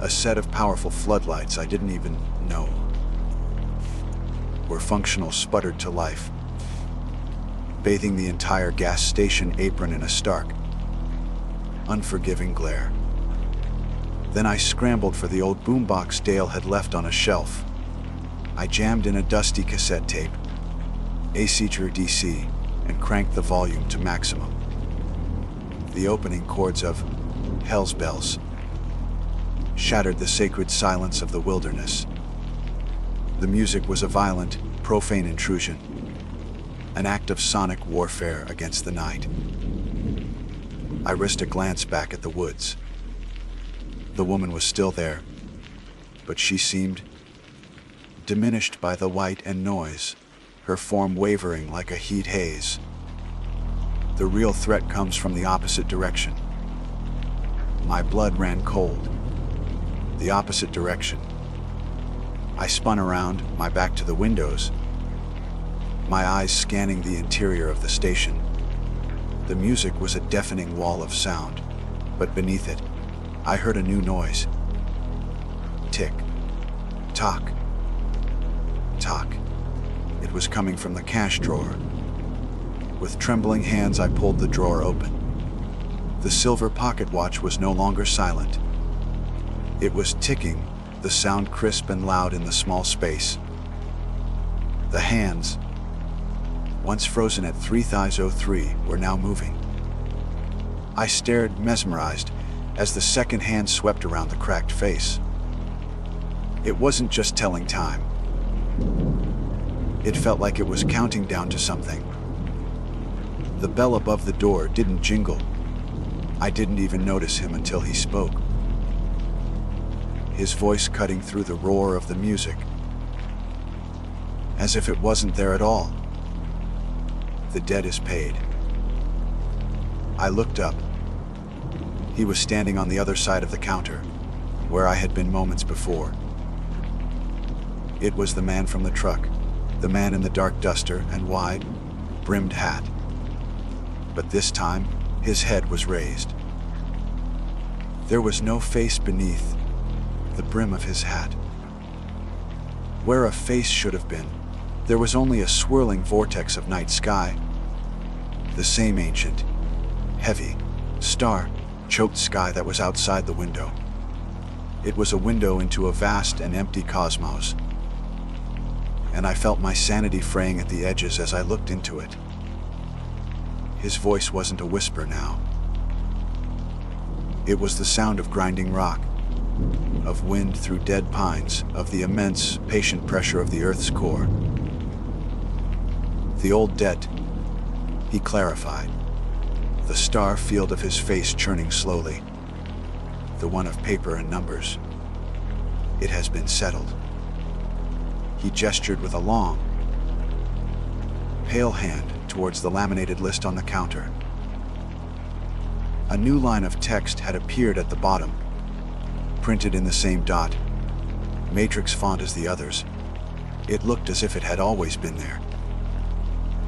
A set of powerful floodlights I didn't even know were functional sputtered to life, bathing the entire gas station apron in a stark, unforgiving glare. Then I scrambled for the old boombox Dale had left on a shelf. I jammed in a dusty cassette tape, AC to DC, and cranked the volume to maximum. The opening chords of Hell's Bells shattered the sacred silence of the wilderness. The music was a violent, profane intrusion, an act of sonic warfare against the night. I risked a glance back at the woods. The woman was still there, but she seemed diminished by the light and noise, her form wavering like a heat haze. The real threat comes from the opposite direction. My blood ran cold. The opposite direction. I spun around, my back to the windows, my eyes scanning the interior of the station. The music was a deafening wall of sound, but beneath it, I heard a new noise. Tick, tock, tock. It was coming from the cash drawer. With trembling hands, I pulled the drawer open. The silver pocket watch was no longer silent. It was ticking, the sound crisp and loud in the small space. The hands, once frozen at 3003, were now moving. I stared, mesmerized, as the second hand swept around the cracked face. It wasn't just telling time. It felt like it was counting down to something. The bell above the door didn't jingle. I didn't even notice him until he spoke. His voice cutting through the roar of the music, as if it wasn't there at all. The debt is paid. I looked up. He was standing on the other side of the counter, where I had been moments before. It was the man from the truck, the man in the dark duster and wide, brimmed hat. But this time, his head was raised. There was no face beneath the brim of his hat. Where a face should have been, there was only a swirling vortex of night sky. The same ancient, heavy, star-choked sky that was outside the window. It was a window into a vast and empty cosmos. And I felt my sanity fraying at the edges as I looked into it. His voice wasn't a whisper now. It was the sound of grinding rock, of wind through dead pines, of the immense, patient pressure of the Earth's core. The old debt, he clarified, the star field of his face churning slowly, the one of paper and numbers. It has been settled. He gestured with a long, pale hand towards the laminated list on the counter. A new line of text had appeared at the bottom, printed in the same dot, matrix font as the others. It looked as if it had always been there.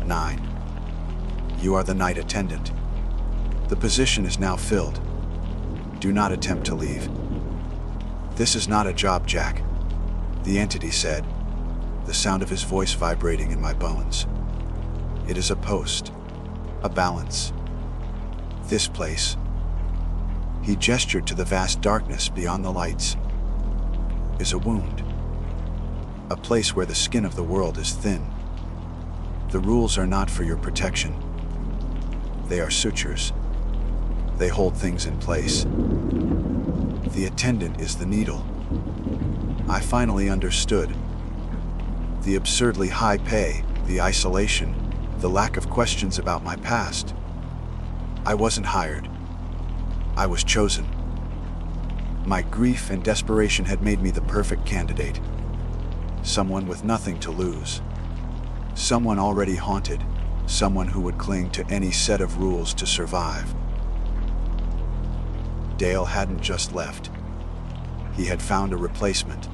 9. You are the night attendant. The position is now filled. Do not attempt to leave. This is not a job, Jack, the entity said, the sound of his voice vibrating in my bones. It is a post, a balance. This place, he gestured to the vast darkness beyond the lights, is a wound. A place where the skin of the world is thin. The rules are not for your protection. They are sutures. They hold things in place. The attendant is the needle. I finally understood. The absurdly high pay, the isolation, the lack of questions about my past. I wasn't hired. I was chosen. My grief and desperation had made me the perfect candidate. Someone with nothing to lose. Someone already haunted. Someone who would cling to any set of rules to survive. Dale hadn't just left. He had found a replacement.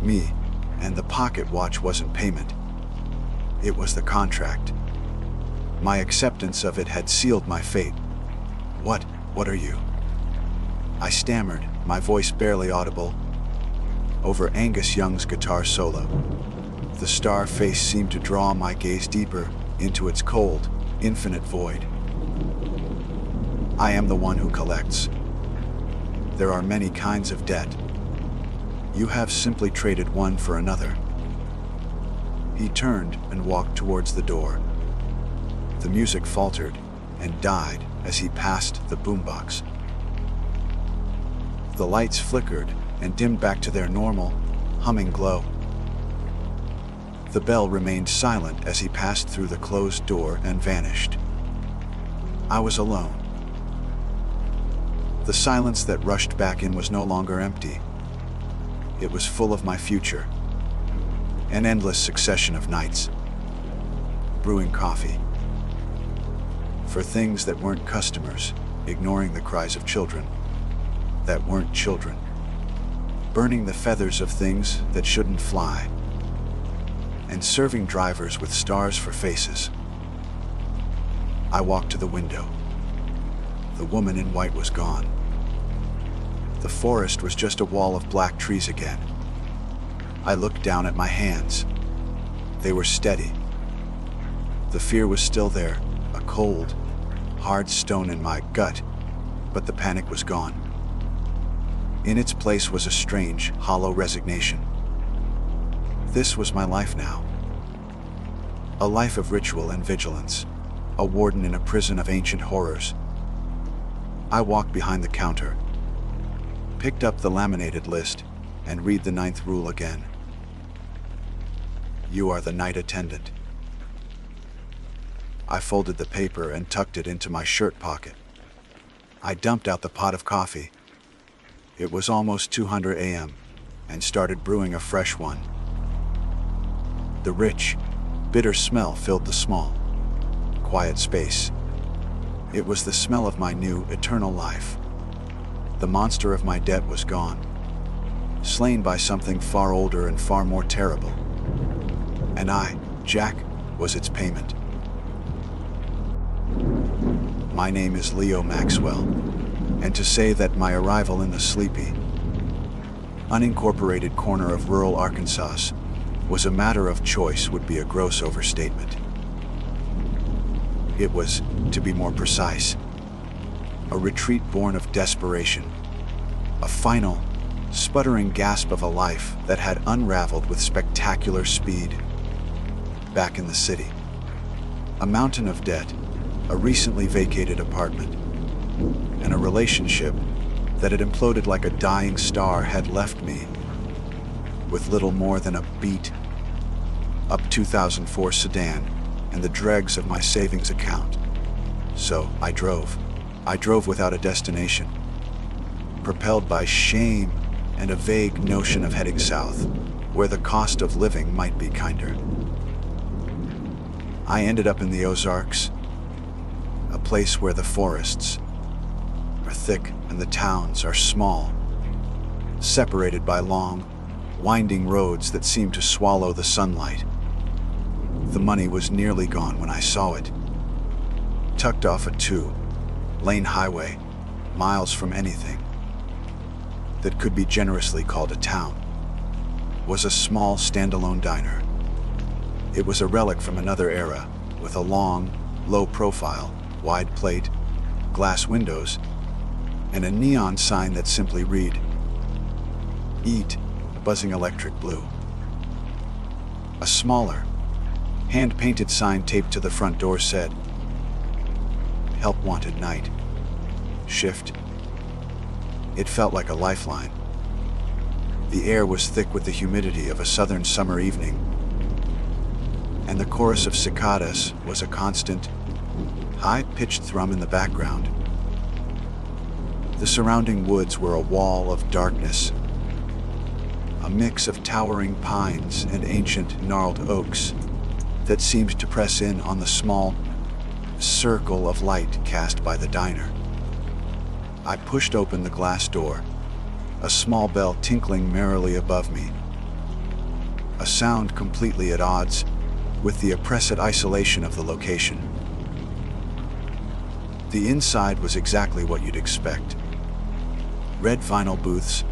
Me, and the pocket watch wasn't payment. It was the contract. My acceptance of it had sealed my fate. What are you? I stammered, my voice barely audible, over Angus Young's guitar solo. The star face seemed to draw my gaze deeper into its cold, infinite void. I am the one who collects. There are many kinds of debt. You have simply traded one for another. He turned and walked towards the door. The music faltered and died as he passed the boombox. The lights flickered and dimmed back to their normal, humming glow. The bell remained silent as he passed through the closed door and vanished. I was alone. The silence that rushed back in was no longer empty. It was full of my future. An endless succession of nights. Brewing coffee. For things that weren't customers, ignoring the cries of children that weren't children. Burning the feathers of things that shouldn't fly. And serving drivers with stars for faces. I walked to the window. The woman in white was gone. The forest was just a wall of black trees again. I looked down at my hands. They were steady. The fear was still there, a cold, hard stone in my gut, but the panic was gone. In its place was a strange, hollow resignation. This was my life now. A life of ritual and vigilance, a warden in a prison of ancient horrors. I walked behind the counter, picked up the laminated list, and read the 9th rule again. You are the night attendant. I folded the paper and tucked it into my shirt pocket. I dumped out the pot of coffee. It was almost 200 a.m. and started brewing a fresh one. The rich, bitter smell filled the small, quiet space. It was the smell of my new, eternal life. The monster of my debt was gone, slain by something far older and far more terrible. And I, Jack, was its payment. My name is Leo Maxwell, and to say that my arrival in the sleepy, unincorporated corner of rural Arkansas was a matter of choice would be a gross overstatement. It was, to be more precise, a retreat born of desperation, a final, sputtering gasp of a life that had unraveled with spectacular speed. Back in the city, a mountain of debt, a recently vacated apartment, and a relationship that had imploded like a dying star had left me with little more than a beat up 2004 sedan and the dregs of my savings account. So I drove. I drove without a destination, propelled by shame and a vague notion of heading south, where the cost of living might be kinder. I ended up in the Ozarks, a place where the forests are thick and the towns are small, separated by long, winding roads that seem to swallow the sunlight. The money was nearly gone when I saw it. Tucked off a 2-lane highway, miles from anything that could be generously called a town, was a small standalone diner. It was a relic from another era, with a long, low profile, wide plate, glass windows, and a neon sign that simply read, "Eat," buzzing electric blue. A smaller, hand-painted sign taped to the front door said, "Help wanted night shift." It felt like a lifeline. The air was thick with the humidity of a southern summer evening, and the chorus of cicadas was a constant, high-pitched thrum in the background. The surrounding woods were a wall of darkness, a mix of towering pines and ancient gnarled oaks that seemed to press in on the small circle of light cast by the diner. I pushed open the glass door, a small bell tinkling merrily above me, a sound completely at odds with the oppressive isolation of the location. The inside was exactly what you'd expect. Red vinyl booths,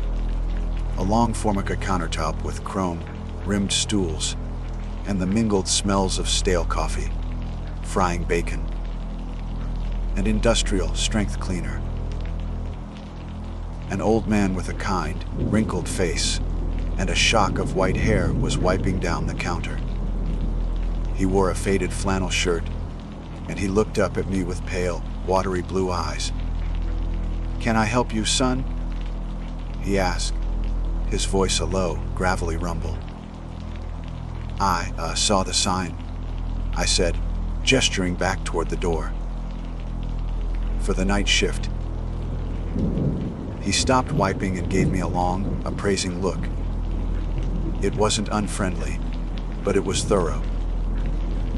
a long formica countertop with chrome-rimmed stools, and the mingled smells of stale coffee, frying bacon, and industrial strength cleaner. An old man with a kind, wrinkled face and a shock of white hair was wiping down the counter. He wore a faded flannel shirt, and he looked up at me with pale, watery blue eyes. "Can I help you, son?" he asked, his voice a low, gravelly rumble. "I saw the sign," I said, gesturing back toward the door. "For the night shift." He stopped wiping and gave me a long, appraising look. It wasn't unfriendly, but it was thorough,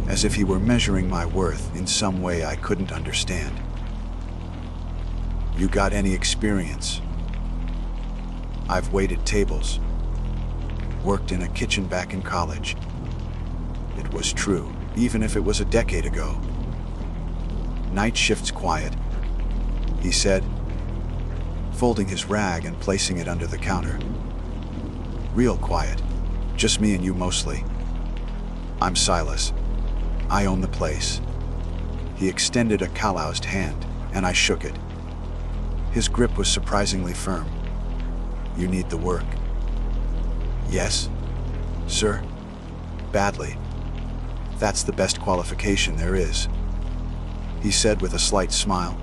as if he were measuring my worth in some way I couldn't understand. "You got any experience?" "I've waited tables. Worked in a kitchen back in college." It was true, even if it was a decade ago. "Night shift's quiet," he said, folding his rag and placing it under the counter. "Real quiet. Just me and you mostly. I'm Silas. I own the place." He extended a calloused hand, and I shook it. His grip was surprisingly firm. "You need the work." "Yes, sir. Badly. That's the best qualification there is," he said with a slight smile.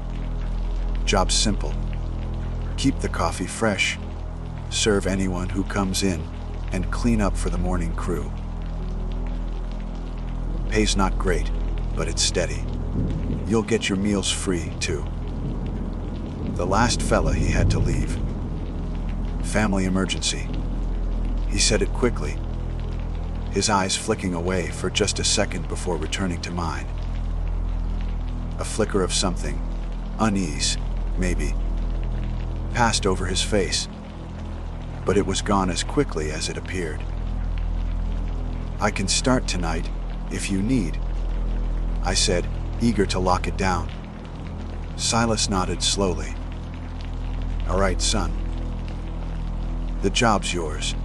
"Job's simple. Keep the coffee fresh, serve anyone who comes in, and clean up for the morning crew. Pay's not great, but it's steady. You'll get your meals free, too." The last fella he had to leave. "Family emergency." He said it quickly, his eyes flicking away for just a second before returning to mine. A flicker of something, unease, maybe, passed over his face, but it was gone as quickly as it appeared. "I can start tonight, if you need," I said, eager to lock it down. Silas nodded slowly. "All right, son. The job's yours."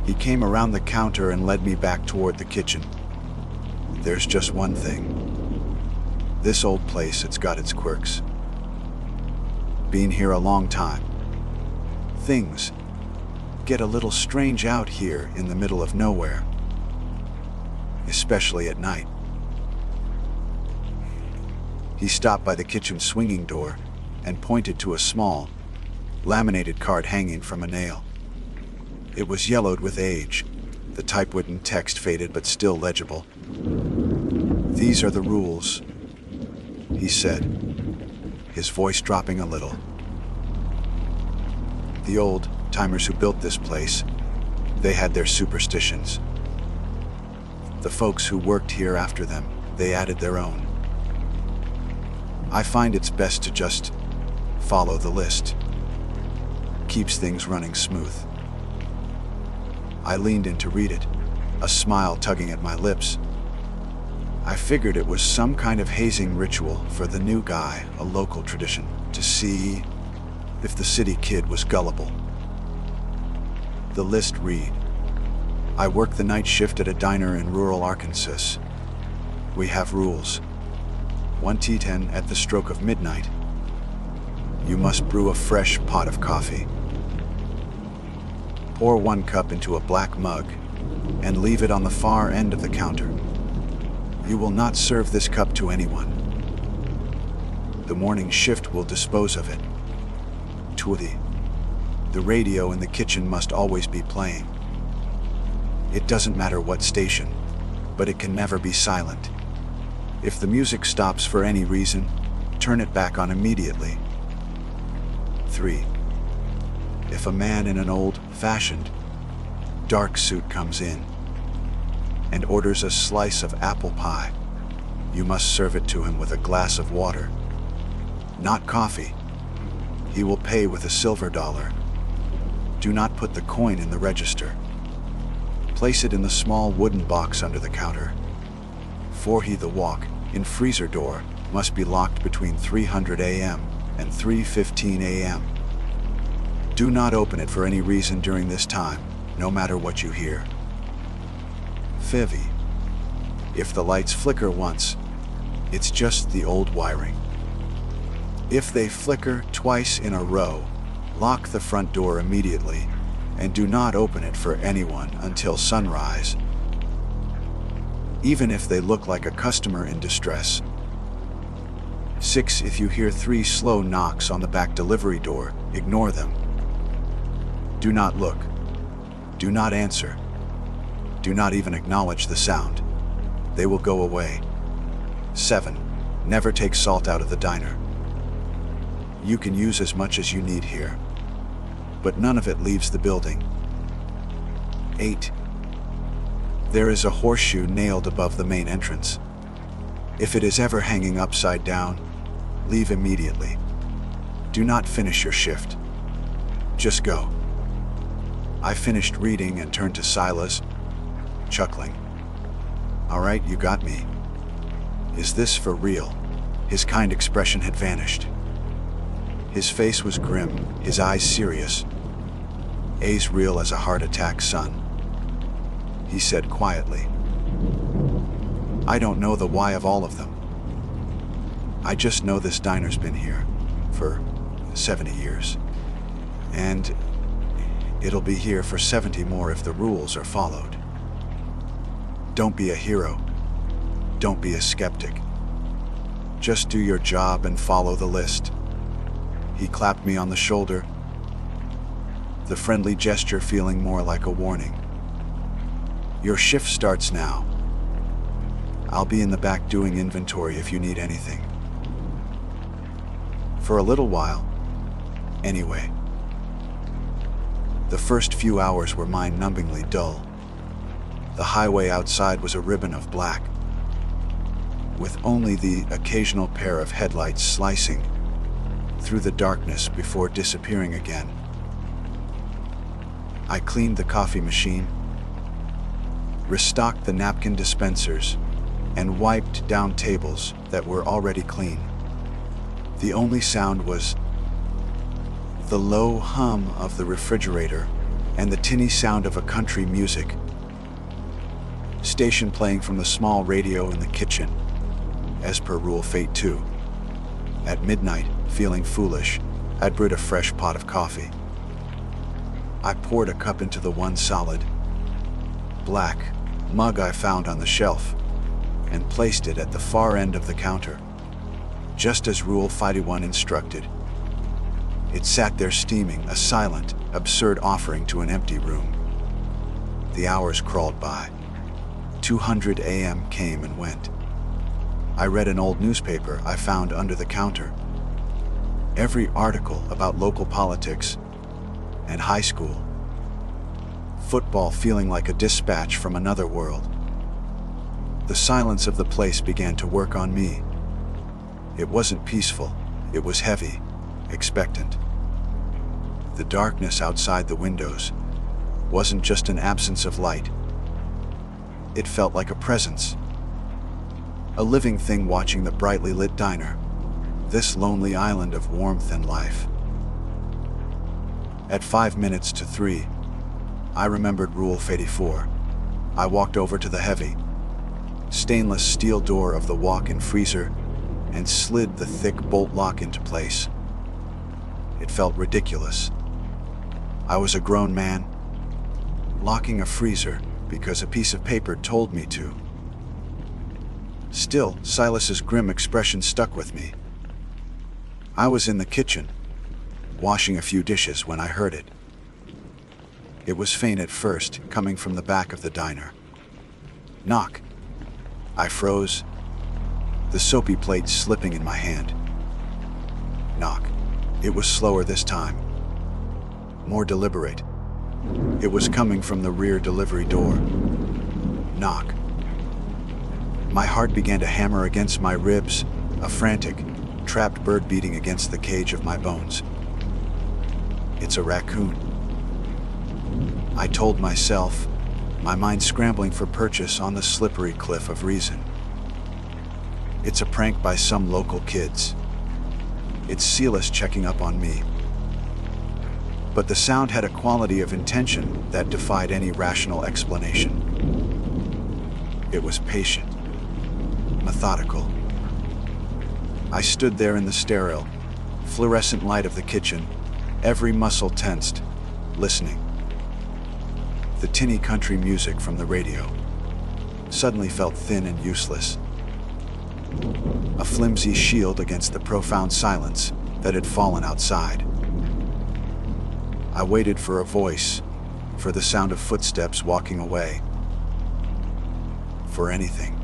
He came around the counter and led me back toward the kitchen. "There's just one thing. This old place, it's got its quirks. Been here a long time. Things get a little strange out here in the middle of nowhere, especially at night." He stopped by the kitchen swinging door and pointed to a small, laminated card hanging from a nail. It was yellowed with age, the typewritten text faded but still legible. "These are the rules," he said, his voice dropping a little. "The old-timers who built this place, they had their superstitions. The folks who worked here after them, they added their own. I find it's best to just follow the list. Keeps things running smooth." I leaned in to read it, a smile tugging at my lips. I figured it was some kind of hazing ritual for the new guy, a local tradition, to see if the city kid was gullible. The list read, "I work the night shift at a diner in rural Arkansas. We have rules. 1 T10 at the stroke of midnight. You must brew a fresh pot of coffee. Pour 1 cup into a black mug and leave it on the far end of the counter. You will not serve this cup to anyone. The morning shift will dispose of it. 2. The radio in the kitchen must always be playing. It doesn't matter what station, but it can never be silent. If the music stops for any reason, turn it back on immediately. 3. If a man in an old-fashioned, dark suit comes in and orders a slice of apple pie, you must serve it to him with a glass of water, not coffee. He will pay with a silver dollar. Do not put the coin in the register. Place it in the small wooden box under the counter. 4. The walk-in freezer door must be locked between 300 a.m. and 3:15 a.m. Do not open it for any reason during this time, no matter what you hear. 5. If the lights flicker once, it's just the old wiring. If they flicker twice in a row, lock the front door immediately and do not open it for anyone until sunrise, even if they look like a customer in distress. 6. If you hear 3 slow knocks on the back delivery door, ignore them. Do not look. Do not answer. Do not even acknowledge the sound. They will go away. 7. Never take salt out of the diner. You can use as much as you need here, but none of it leaves the building. 8. There is a horseshoe nailed above the main entrance. If it is ever hanging upside down, leave immediately. Do not finish your shift. Just go. I finished reading and turned to Silas, chuckling. All right, you got me. Is this for real? His kind expression had vanished. His face was grim, his eyes serious. A's real as a heart attack, son, he said quietly. I don't know the why of all of them. I just know this diner's been here for 70 years. And it'll be here for 70 more if the rules are followed. Don't be a hero. Don't be a skeptic. Just do your job and follow the list. He clapped me on the shoulder, the friendly gesture feeling more like a warning. Your shift starts now. I'll be in the back doing inventory if you need anything. For a little while, anyway. The first few hours were mind-numbingly dull. The highway outside was a ribbon of black, with only the occasional pair of headlights slicing through the darkness before disappearing again. I cleaned the coffee machine, restocked the napkin dispensers, and wiped down tables that were already clean. The only sound was the low hum of the refrigerator and the tinny sound of a country music station playing from the small radio in the kitchen, as per Rule Fate 2. At midnight, feeling foolish, I'd brewed a fresh pot of coffee. I poured a cup into the one solid, black mug I found on the shelf and placed it at the far end of the counter. just as Rule 51 instructed. It sat there steaming, a silent, absurd offering to an empty room. The hours crawled by. 200 a.m. came and went. I read an old newspaper I found under the counter. Every article about local politics and high school. Football feeling like a dispatch from another world. The silence of the place began to work on me. It wasn't peaceful, it was heavy, expectant. The darkness outside the windows wasn't just an absence of light. It felt like a presence. A living thing watching the brightly lit diner, this lonely island of warmth and life. At 5 minutes to 3, I remembered Rule 84. I walked over to the heavy, stainless steel door of the walk-in freezer and slid the thick bolt lock into place. It felt ridiculous. I was a grown man, locking a freezer because a piece of paper told me to. Still, Silas's grim expression stuck with me. I was in the kitchen, washing a few dishes when I heard it. It was faint at first, coming from the back of the diner. Knock. I froze, the soapy plate slipping in my hand. Knock. It was slower this time, more deliberate. It was coming from the rear delivery door. Knock. My heart began to hammer against my ribs, a frantic, trapped bird beating against the cage of my bones. It's a raccoon, I told myself, my mind scrambling for purchase on the slippery cliff of reason. It's a prank by some local kids. It's Silas checking up on me. But the sound had a quality of intention that defied any rational explanation. It was patient, methodical. I stood there in the sterile, fluorescent light of the kitchen, every muscle tensed, listening. The tinny country music from the radio suddenly felt thin and useless. A flimsy shield against the profound silence that had fallen outside. I waited for a voice, for the sound of footsteps walking away, for anything.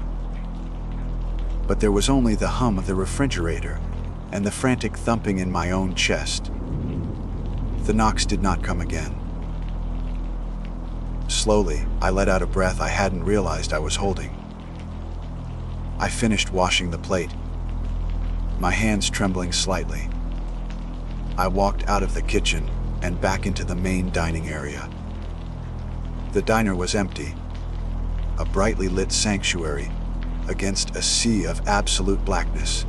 But there was only the hum of the refrigerator and the frantic thumping in my own chest. The knocks did not come again. Slowly, I let out a breath I hadn't realized I was holding. I finished washing the plate, my hands trembling slightly. I walked out of the kitchen and back into the main dining area. The diner was empty, a brightly lit sanctuary against a sea of absolute blackness.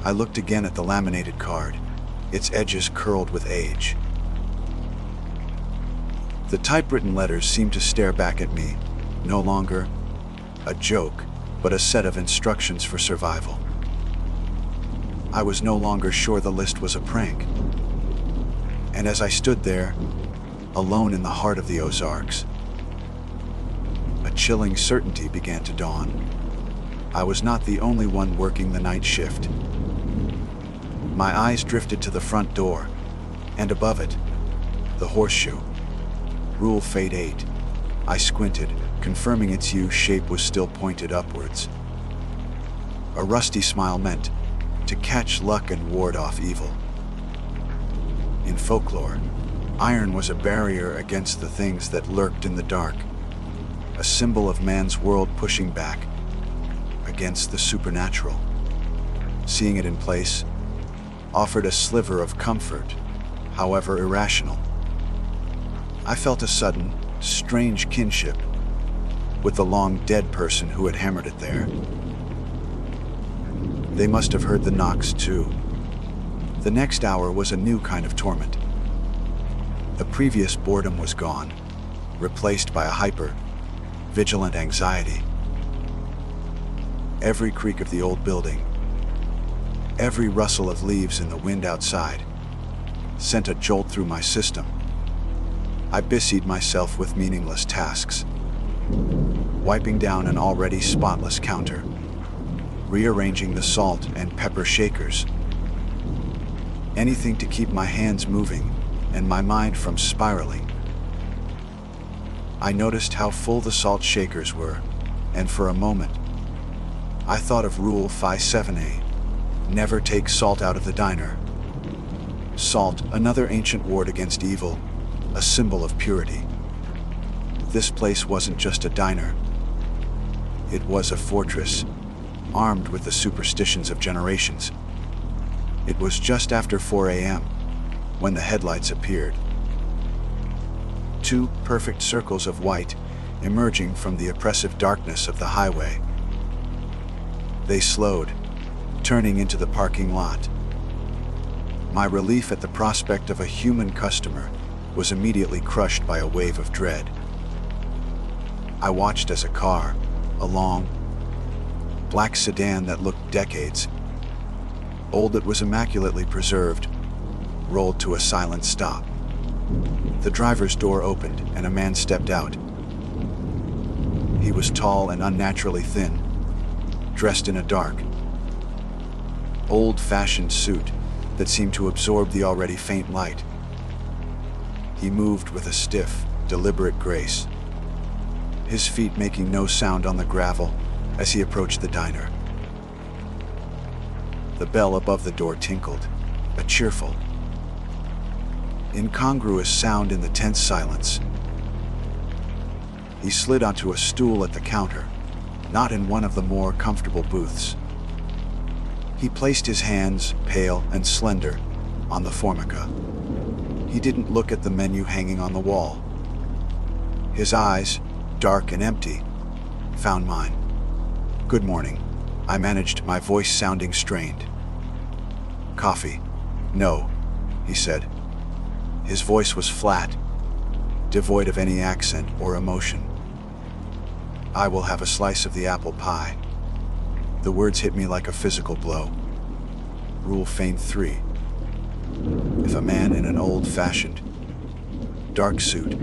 I looked again at the laminated card, its edges curled with age. The typewritten letters seemed to stare back at me, no longer a joke, but a set of instructions for survival. I was no longer sure the list was a prank. And as I stood there, alone in the heart of the Ozarks, a chilling certainty began to dawn. I was not the only one working the night shift. My eyes drifted to the front door, and above it, the horseshoe. Rule Fate 8. I squinted, confirming its U-shape was still pointed upwards. A rusty smile meant to catch luck and ward off evil. In folklore, iron was a barrier against the things that lurked in the dark, a symbol of man's world pushing back against the supernatural. Seeing it in place offered a sliver of comfort, however irrational. I felt a sudden, strange kinship with the long-dead person who had hammered it there. They must have heard the knocks too. The next hour was a new kind of torment. The previous boredom was gone, replaced by a hyper-vigilant anxiety. Every creak of the old building, every rustle of leaves in the wind outside, sent a jolt through my system. I busied myself with meaningless tasks, wiping down an already spotless counter, rearranging the salt and pepper shakers. Anything to keep my hands moving and my mind from spiraling. I noticed how full the salt shakers were, and for a moment, I thought of Rule 57A, never take salt out of the diner. Salt, another ancient ward against evil, a symbol of purity. This place wasn't just a diner. It was a fortress, armed with the superstitions of generations. It was just after 4 a.m. when the headlights appeared. Two perfect circles of white emerging from the oppressive darkness of the highway. They slowed, turning into the parking lot. My relief at the prospect of a human customer was immediately crushed by a wave of dread. I watched as a car, a long, black sedan that looked decades old, that was immaculately preserved, rolled to a silent stop. The driver's door opened and a man stepped out. He was tall and unnaturally thin, dressed in a dark, old-fashioned suit that seemed to absorb the already faint light. He moved with a stiff, deliberate grace, his feet making no sound on the gravel as he approached the diner. The bell above the door tinkled, a cheerful, incongruous sound in the tense silence. He slid onto a stool at the counter, not in one of the more comfortable booths. He placed his hands, pale and slender, on the formica. He didn't look at the menu hanging on the wall. His eyes, dark and empty, found mine. "Good morning," I managed, my voice sounding strained. "Coffee?" "No," he said. His voice was flat, devoid of any accent or emotion. "I will have a slice of the apple pie." The words hit me like a physical blow. Rule 3. If a man in an old-fashioned, dark suit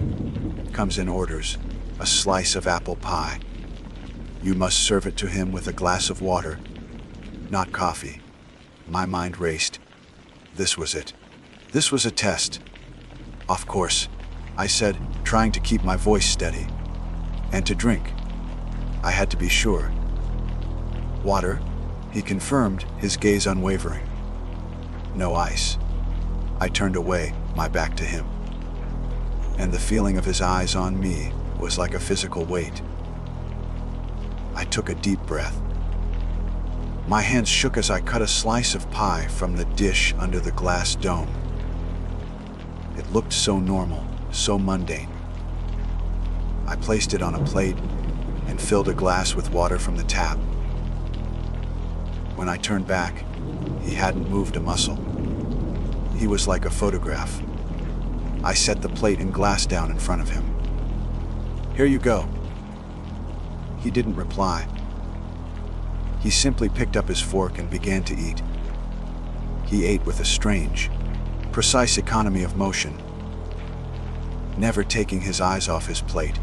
comes in orders a slice of apple pie, you must serve it to him with a glass of water, not coffee. My mind raced. This was it. This was a test. "Of course," I said, trying to keep my voice steady. "And to drink?" I had to be sure. "Water?" he confirmed, his gaze unwavering. "No ice." I turned away, my back to him. And the feeling of his eyes on me was like a physical weight. I took a deep breath. My hands shook as I cut a slice of pie from the dish under the glass dome. It looked so normal, so mundane. I placed it on a plate and filled a glass with water from the tap. When I turned back, he hadn't moved a muscle. He was like a photograph. I set the plate and glass down in front of him. "Here you go." He didn't reply. He simply picked up his fork and began to eat. He ate with a strange, precise economy of motion, never taking his eyes off his plate.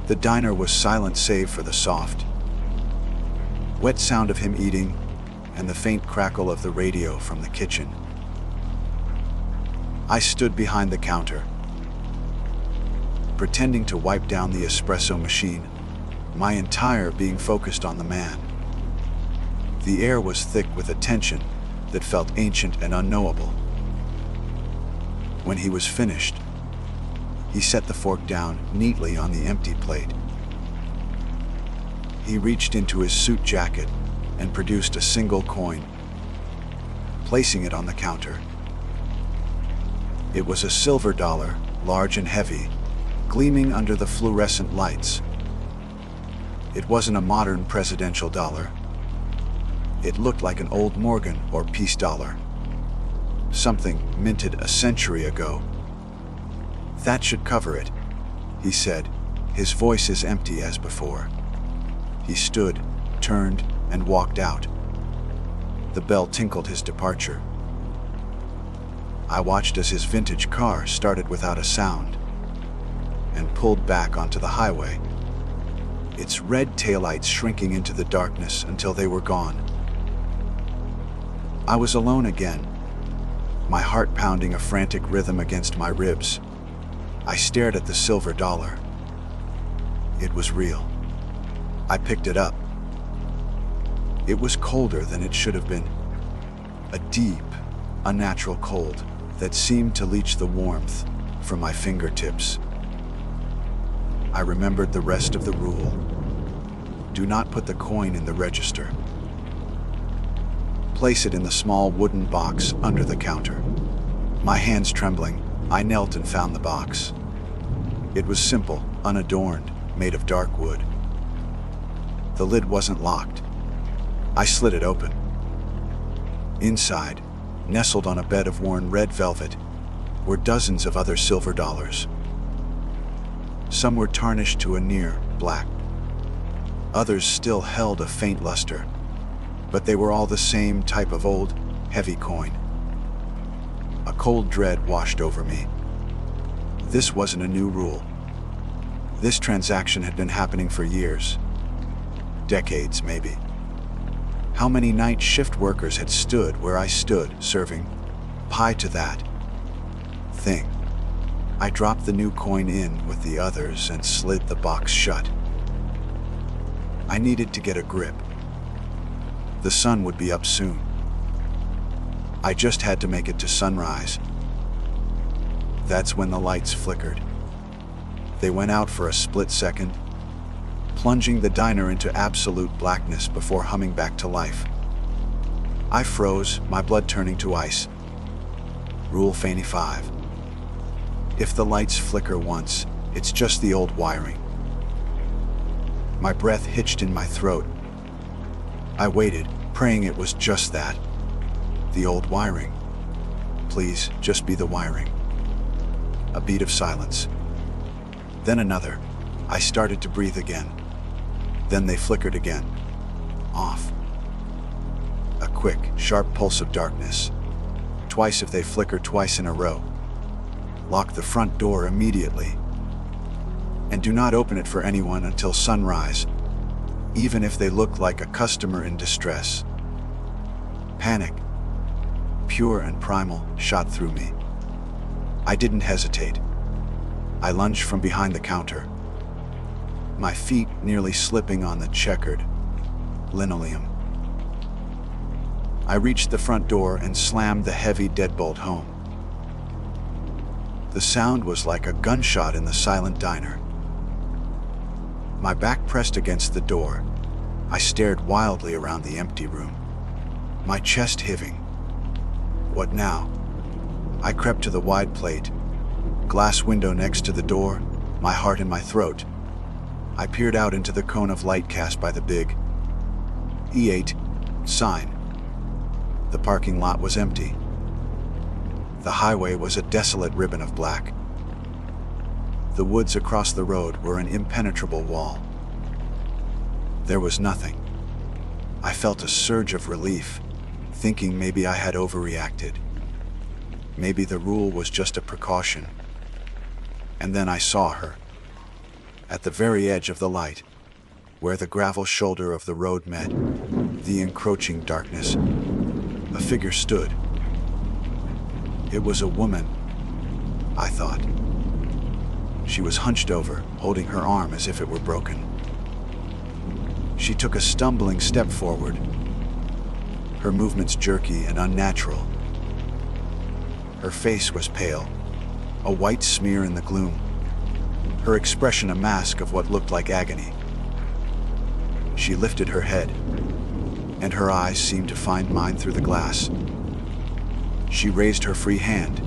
The diner was silent save for the soft, wet sound of him eating and the faint crackle of the radio from the kitchen. I stood behind the counter, pretending to wipe down the espresso machine, my entire being focused on the man. The air was thick with a tension that felt ancient and unknowable. When he was finished, he set the fork down neatly on the empty plate. He reached into his suit jacket and produced a single coin, placing it on the counter. It was a silver dollar, large and heavy, gleaming under the fluorescent lights. It wasn't a modern presidential dollar. It looked like an old Morgan or piece dollar, something minted a century ago. "That should cover it," he said, his voice as empty as before. He stood, turned, and walked out. The bell tinkled his departure. I watched as his vintage car started without a sound and pulled back onto the highway. its red taillights shrinking into the darkness until they were gone. I was alone again, my heart pounding a frantic rhythm against my ribs. I stared at the silver dollar. It was real. I picked it up. It was colder than it should have been. A deep, unnatural cold that seemed to leach the warmth from my fingertips. I remembered the rest of the rule. Do not put the coin in the register. Place it in the small wooden box under the counter. My hands trembling, I knelt and found the box. It was simple, unadorned, made of dark wood. The lid wasn't locked. I slid it open. Inside, nestled on a bed of worn red velvet, were dozens of other silver dollars. Some were tarnished to a near black. Others still held a faint luster, but they were all the same type of old, heavy coin. A cold dread washed over me. This wasn't a new rule. This transaction had been happening for years. Decades, maybe. How many night shift workers had stood where I stood, serving pie to that thing? I dropped the new coin in with the others and slid the box shut. I needed to get a grip. The sun would be up soon. I just had to make it to sunrise. That's when the lights flickered. They went out for a split second, plunging the diner into absolute blackness before humming back to life. I froze, my blood turning to ice. Rule 5. If the lights flicker once, it's just the old wiring. My breath hitched in my throat. I waited, praying it was just that. The old wiring. Please, just be the wiring. A beat of silence. Then another. I started to breathe again. Then they flickered again. Off. A quick, sharp pulse of darkness. Twice if they flicker twice in a row. Lock the front door immediately. And do not open it for anyone until sunrise, even if they look like a customer in distress. Panic, pure and primal, shot through me. I didn't hesitate. I lunged from behind the counter, my feet nearly slipping on the checkered linoleum. I reached the front door and slammed the heavy deadbolt home. The sound was like a gunshot in the silent diner. My back pressed against the door, I stared wildly around the empty room, my chest heaving. What now? I crept to the wide plate, glass window next to the door, my heart in my throat. I peered out into the cone of light cast by the big E8 sign. The parking lot was empty. The highway was a desolate ribbon of black. The woods across the road were an impenetrable wall. There was nothing. I felt a surge of relief, thinking maybe I had overreacted. Maybe the rule was just a precaution. And then I saw her. At the very edge of the light, where the gravel shoulder of the road met the encroaching darkness, a figure stood. It was a woman, I thought. She was hunched over, holding her arm as if it were broken. She took a stumbling step forward, her movements jerky and unnatural. Her face was pale, a white smear in the gloom, her expression a mask of what looked like agony. She lifted her head, and her eyes seemed to find mine through the glass. She raised her free hand,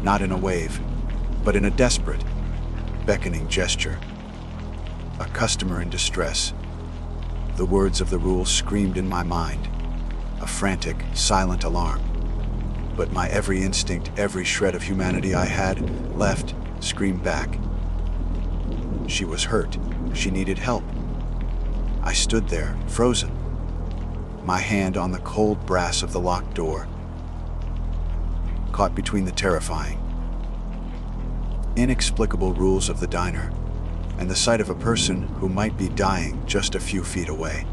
not in a wave, but in a desperate, beckoning gesture. A customer in distress. The words of the rule screamed in my mind, a frantic, silent alarm. But my every instinct, every shred of humanity I had left, screamed back. She was hurt. She needed help. I stood there, frozen, my hand on the cold brass of the locked door, caught between the terrifying, inexplicable rules of the diner and the sight of a person who might be dying just a few feet away.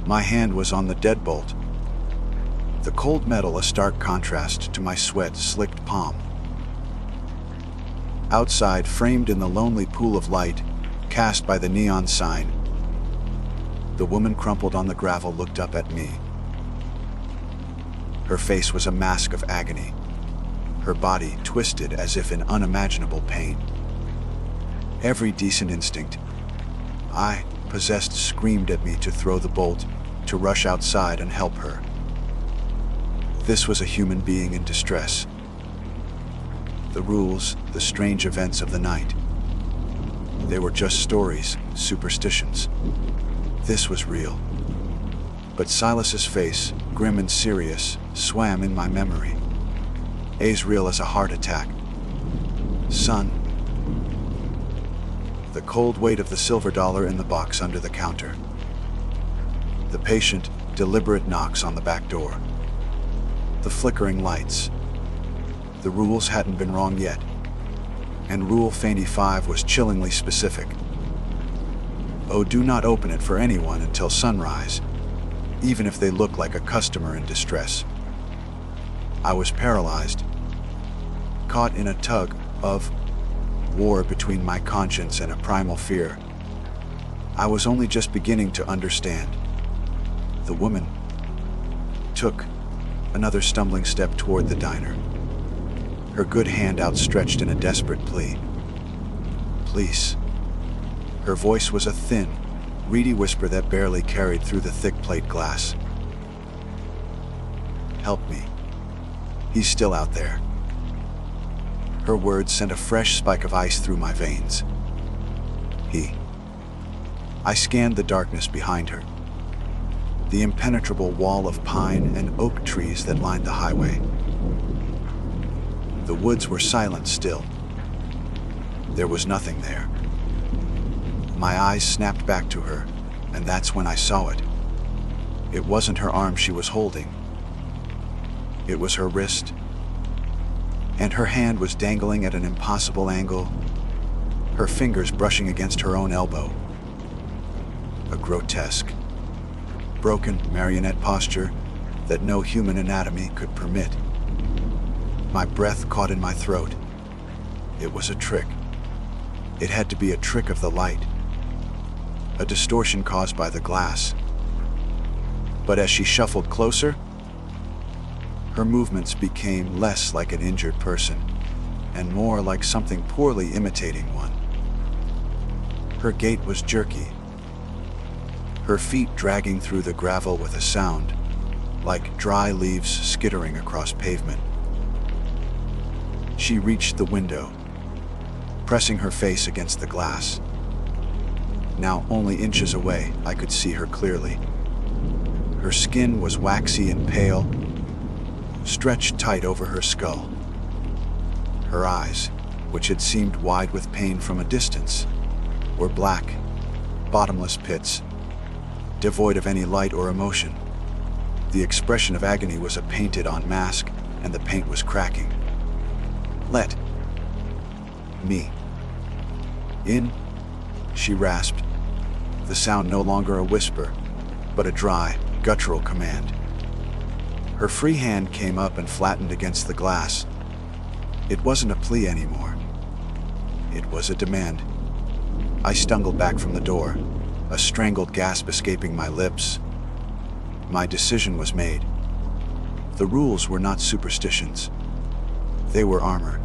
My hand was on the deadbolt, the cold metal a stark contrast to my sweat-slicked palm. Outside, framed in the lonely pool of light cast by the neon sign, the woman crumpled on the gravel looked up at me. Her face was a mask of agony, her body twisted as if in unimaginable pain. Every decent instinct I possessed screamed at me to throw the bolt, to rush outside and help her. This was a human being in distress. The rules, the strange events of the night, they were just stories, superstitions. This was real. But Silas's face, grim and serious, swam in my memory. As real as a heart attack. Son. The cold weight of the silver dollar in the box under the counter. The patient, deliberate knocks on the back door. The flickering lights. The rules hadn't been wrong yet. And Rule 5 was chillingly specific. Oh, do not open it for anyone until sunrise, even if they look like a customer in distress. I was paralyzed, caught in a tug of war between my conscience and a primal fear. I was only just beginning to understand. The woman took another stumbling step toward the diner, her good hand outstretched in a desperate plea. Please. Her voice was a thin, reedy whisper that barely carried through the thick plate glass. Help me. He's still out there. Her words sent a fresh spike of ice through my veins. I scanned the darkness behind her, the impenetrable wall of pine and oak trees that lined the highway. The woods were silent still. There was nothing there. My eyes snapped back to her, and that's when I saw it. It wasn't her arm she was holding. It was her wrist, and her hand was dangling at an impossible angle, her fingers brushing against her own elbow. A grotesque, broken marionette posture that no human anatomy could permit. My breath caught in my throat. It was a trick. It had to be a trick of the light, a distortion caused by the glass. But as she shuffled closer, her movements became less like an injured person and more like something poorly imitating one. Her gait was jerky, her feet dragging through the gravel with a sound like dry leaves skittering across pavement. She reached the window, pressing her face against the glass. Now only inches away, I could see her clearly. Her skin was waxy and pale, stretched tight over her skull. Her eyes, which had seemed wide with pain from a distance, were black, bottomless pits, devoid of any light or emotion. The expression of agony was a painted-on mask, and the paint was cracking. Let me in, she rasped, the sound no longer a whisper, but a dry, guttural command. Her free hand came up and flattened against the glass. It wasn't a plea anymore. It was a demand. I stumbled back from the door, a strangled gasp escaping my lips. My decision was made. The rules were not superstitions. They were armor.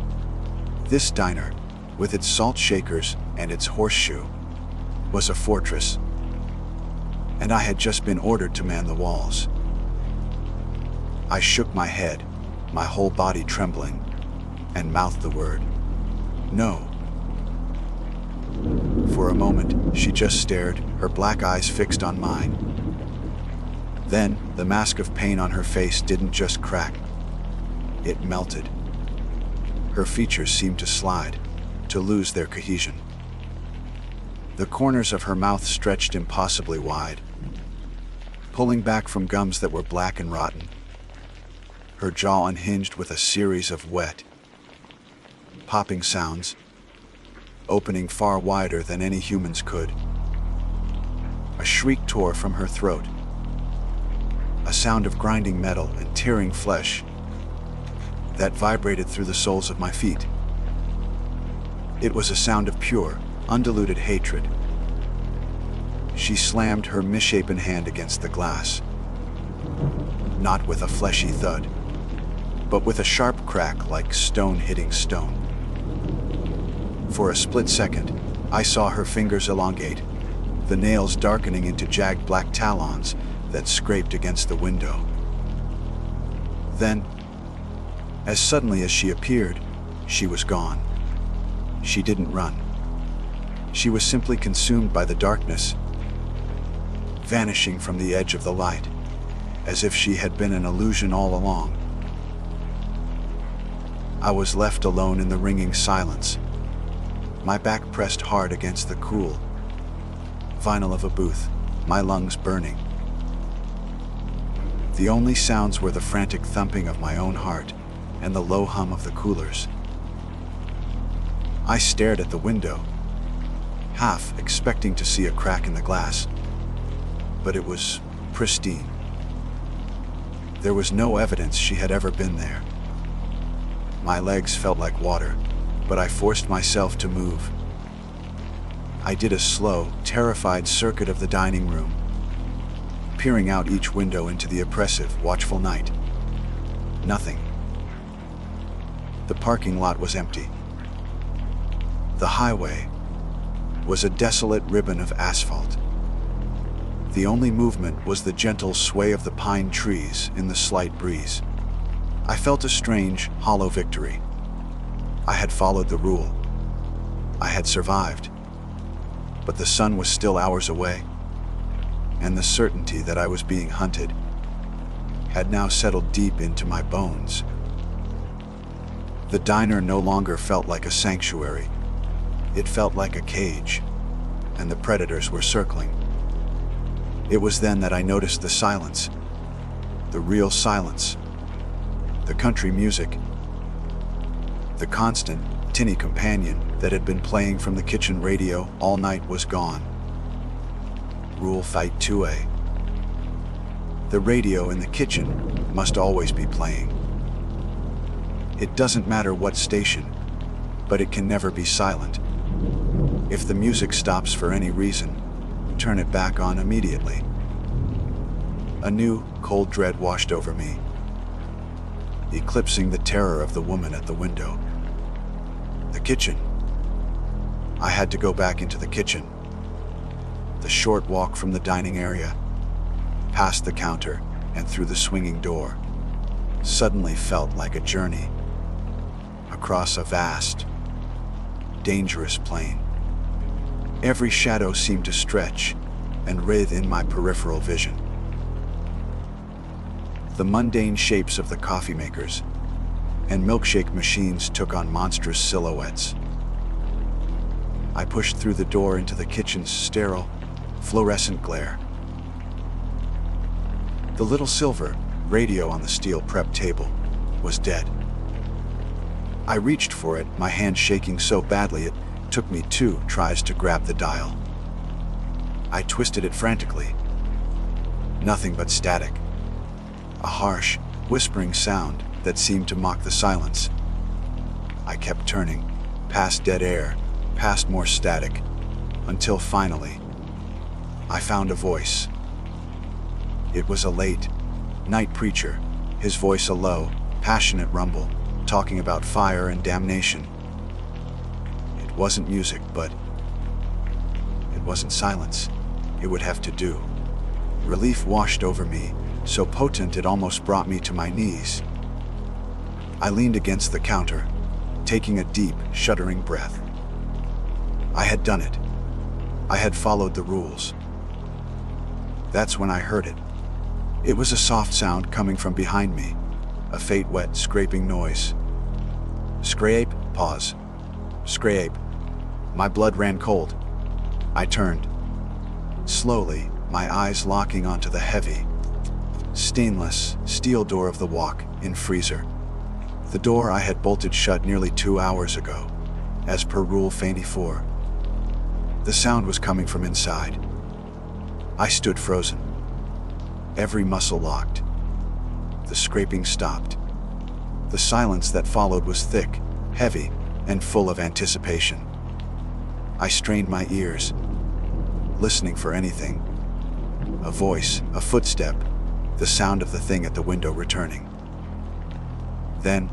This diner, with its salt shakers and its horseshoe, was a fortress, and I had just been ordered to man the walls. I shook my head, my whole body trembling, and mouthed the word, "No." For a moment, she just stared, her black eyes fixed on mine. Then, the mask of pain on her face didn't just crack. It melted. Her features seemed to slide, to lose their cohesion. The corners of her mouth stretched impossibly wide, pulling back from gums that were black and rotten. Her jaw unhinged with a series of wet, popping sounds. opening far wider than any humans could. A shriek tore from her throat, a sound of grinding metal and tearing flesh that vibrated through the soles of my feet. It was a sound of pure, undiluted hatred. She slammed her misshapen hand against the glass, not with a fleshy thud, but with a sharp crack like stone hitting stone. For a split second, I saw her fingers elongate, the nails darkening into jagged black talons that scraped against the window. Then, as suddenly as she appeared, she was gone. She didn't run. She was simply consumed by the darkness, vanishing from the edge of the light, as if she had been an illusion all along. I was left alone in the ringing silence, my back pressed hard against the cool vinyl of a booth, my lungs burning. The only sounds were the frantic thumping of my own heart and the low hum of the coolers. I stared at the window, half expecting to see a crack in the glass, but it was pristine. There was no evidence she had ever been there. My legs felt like water, but I forced myself to move. I did a slow, terrified circuit of the dining room, peering out each window into the oppressive, watchful night. Nothing. The parking lot was empty. The highway was a desolate ribbon of asphalt. The only movement was the gentle sway of the pine trees in the slight breeze. I felt a strange, hollow victory. I had followed the rule. I had survived. But the sun was still hours away, and the certainty that I was being hunted had now settled deep into my bones. The diner no longer felt like a sanctuary. It felt like a cage, and the predators were circling. It was then that I noticed the silence, the real silence. The country music, the constant, tinny companion that had been playing from the kitchen radio all night, was gone. Rule Fight 2A. The radio in the kitchen must always be playing. It doesn't matter what station, but it can never be silent. If the music stops for any reason, turn it back on immediately. A new, cold dread washed over me, eclipsing the terror of the woman at the window. The kitchen. I had to go back into the kitchen. The short walk from the dining area, past the counter, and through the swinging door, suddenly felt like a journey across a vast, dangerous plain. Every shadow seemed to stretch and writhe in my peripheral vision. The mundane shapes of the coffee makers and milkshake machines took on monstrous silhouettes. I pushed through the door into the kitchen's sterile, fluorescent glare. The little silver radio on the steel prep table was dead. I reached for it, my hand shaking so badly it took me 2 tries to grab the dial. I twisted it frantically. Nothing but static. A harsh, whispering sound that seemed to mock the silence. I kept turning, past dead air, past more static, until finally, I found a voice. It was a late night preacher, his voice a low, passionate rumble, talking about fire and damnation. It wasn't music, but it wasn't silence. It would have to do. Relief washed over me, so potent it almost brought me to my knees. I leaned against the counter, taking a deep, shuddering breath. I had done it. I had followed the rules. That's when I heard it. It was a soft sound coming from behind me, a faint, wet, scraping noise. Scrape, pause. Scrape. My blood ran cold. I turned. Slowly, my eyes locking onto the heavy, stainless steel door of the walk-in freezer. The door I had bolted shut nearly 2 hours ago. as per Rule 24. The sound was coming from inside. I stood frozen, every muscle locked. The scraping stopped. The silence that followed was thick, heavy, and full of anticipation. I strained my ears, listening for anything. A voice, a footstep, the sound of the thing at the window returning. Then,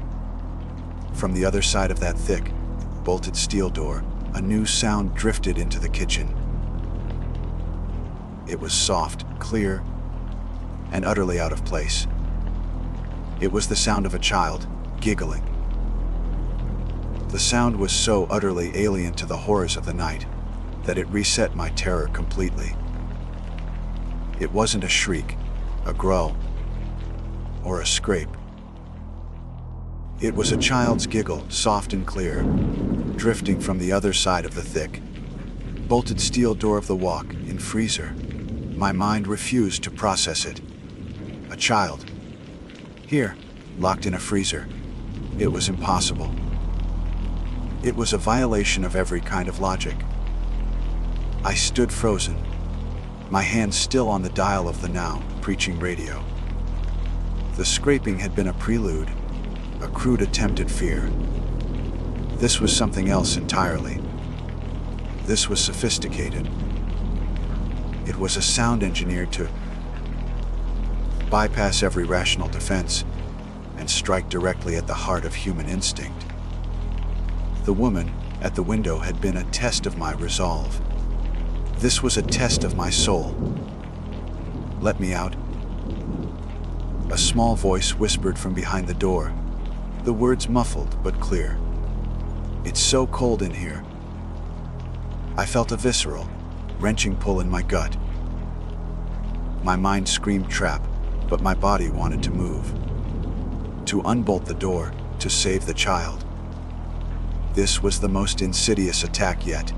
from the other side of that thick, bolted steel door, a new sound drifted into the kitchen. It was soft, clear, and utterly out of place. It was the sound of a child, giggling. The sound was so utterly alien to the horrors of the night that it reset my terror completely. It wasn't a shriek, a growl, or a scrape. It was a child's giggle, soft and clear, drifting from the other side of the thick, bolted steel door of the walk-in freezer. My mind refused to process it. A child. Here, locked in a freezer. It was impossible. It was a violation of every kind of logic. I stood frozen, my hand still on the dial of the now preaching radio. The scraping had been a prelude, a crude attempt at fear. This was something else entirely. This was sophisticated. It was a sound engineered to bypass every rational defense and strike directly at the heart of human instinct. The woman at the window had been a test of my resolve. This was a test of my soul. Let me out. A small voice whispered from behind the door, the words muffled but clear. It's so cold in here. I felt a visceral, wrenching pull in my gut. My mind screamed trap, but my body wanted to move. To unbolt the door, to save the child. This was the most insidious attack yet.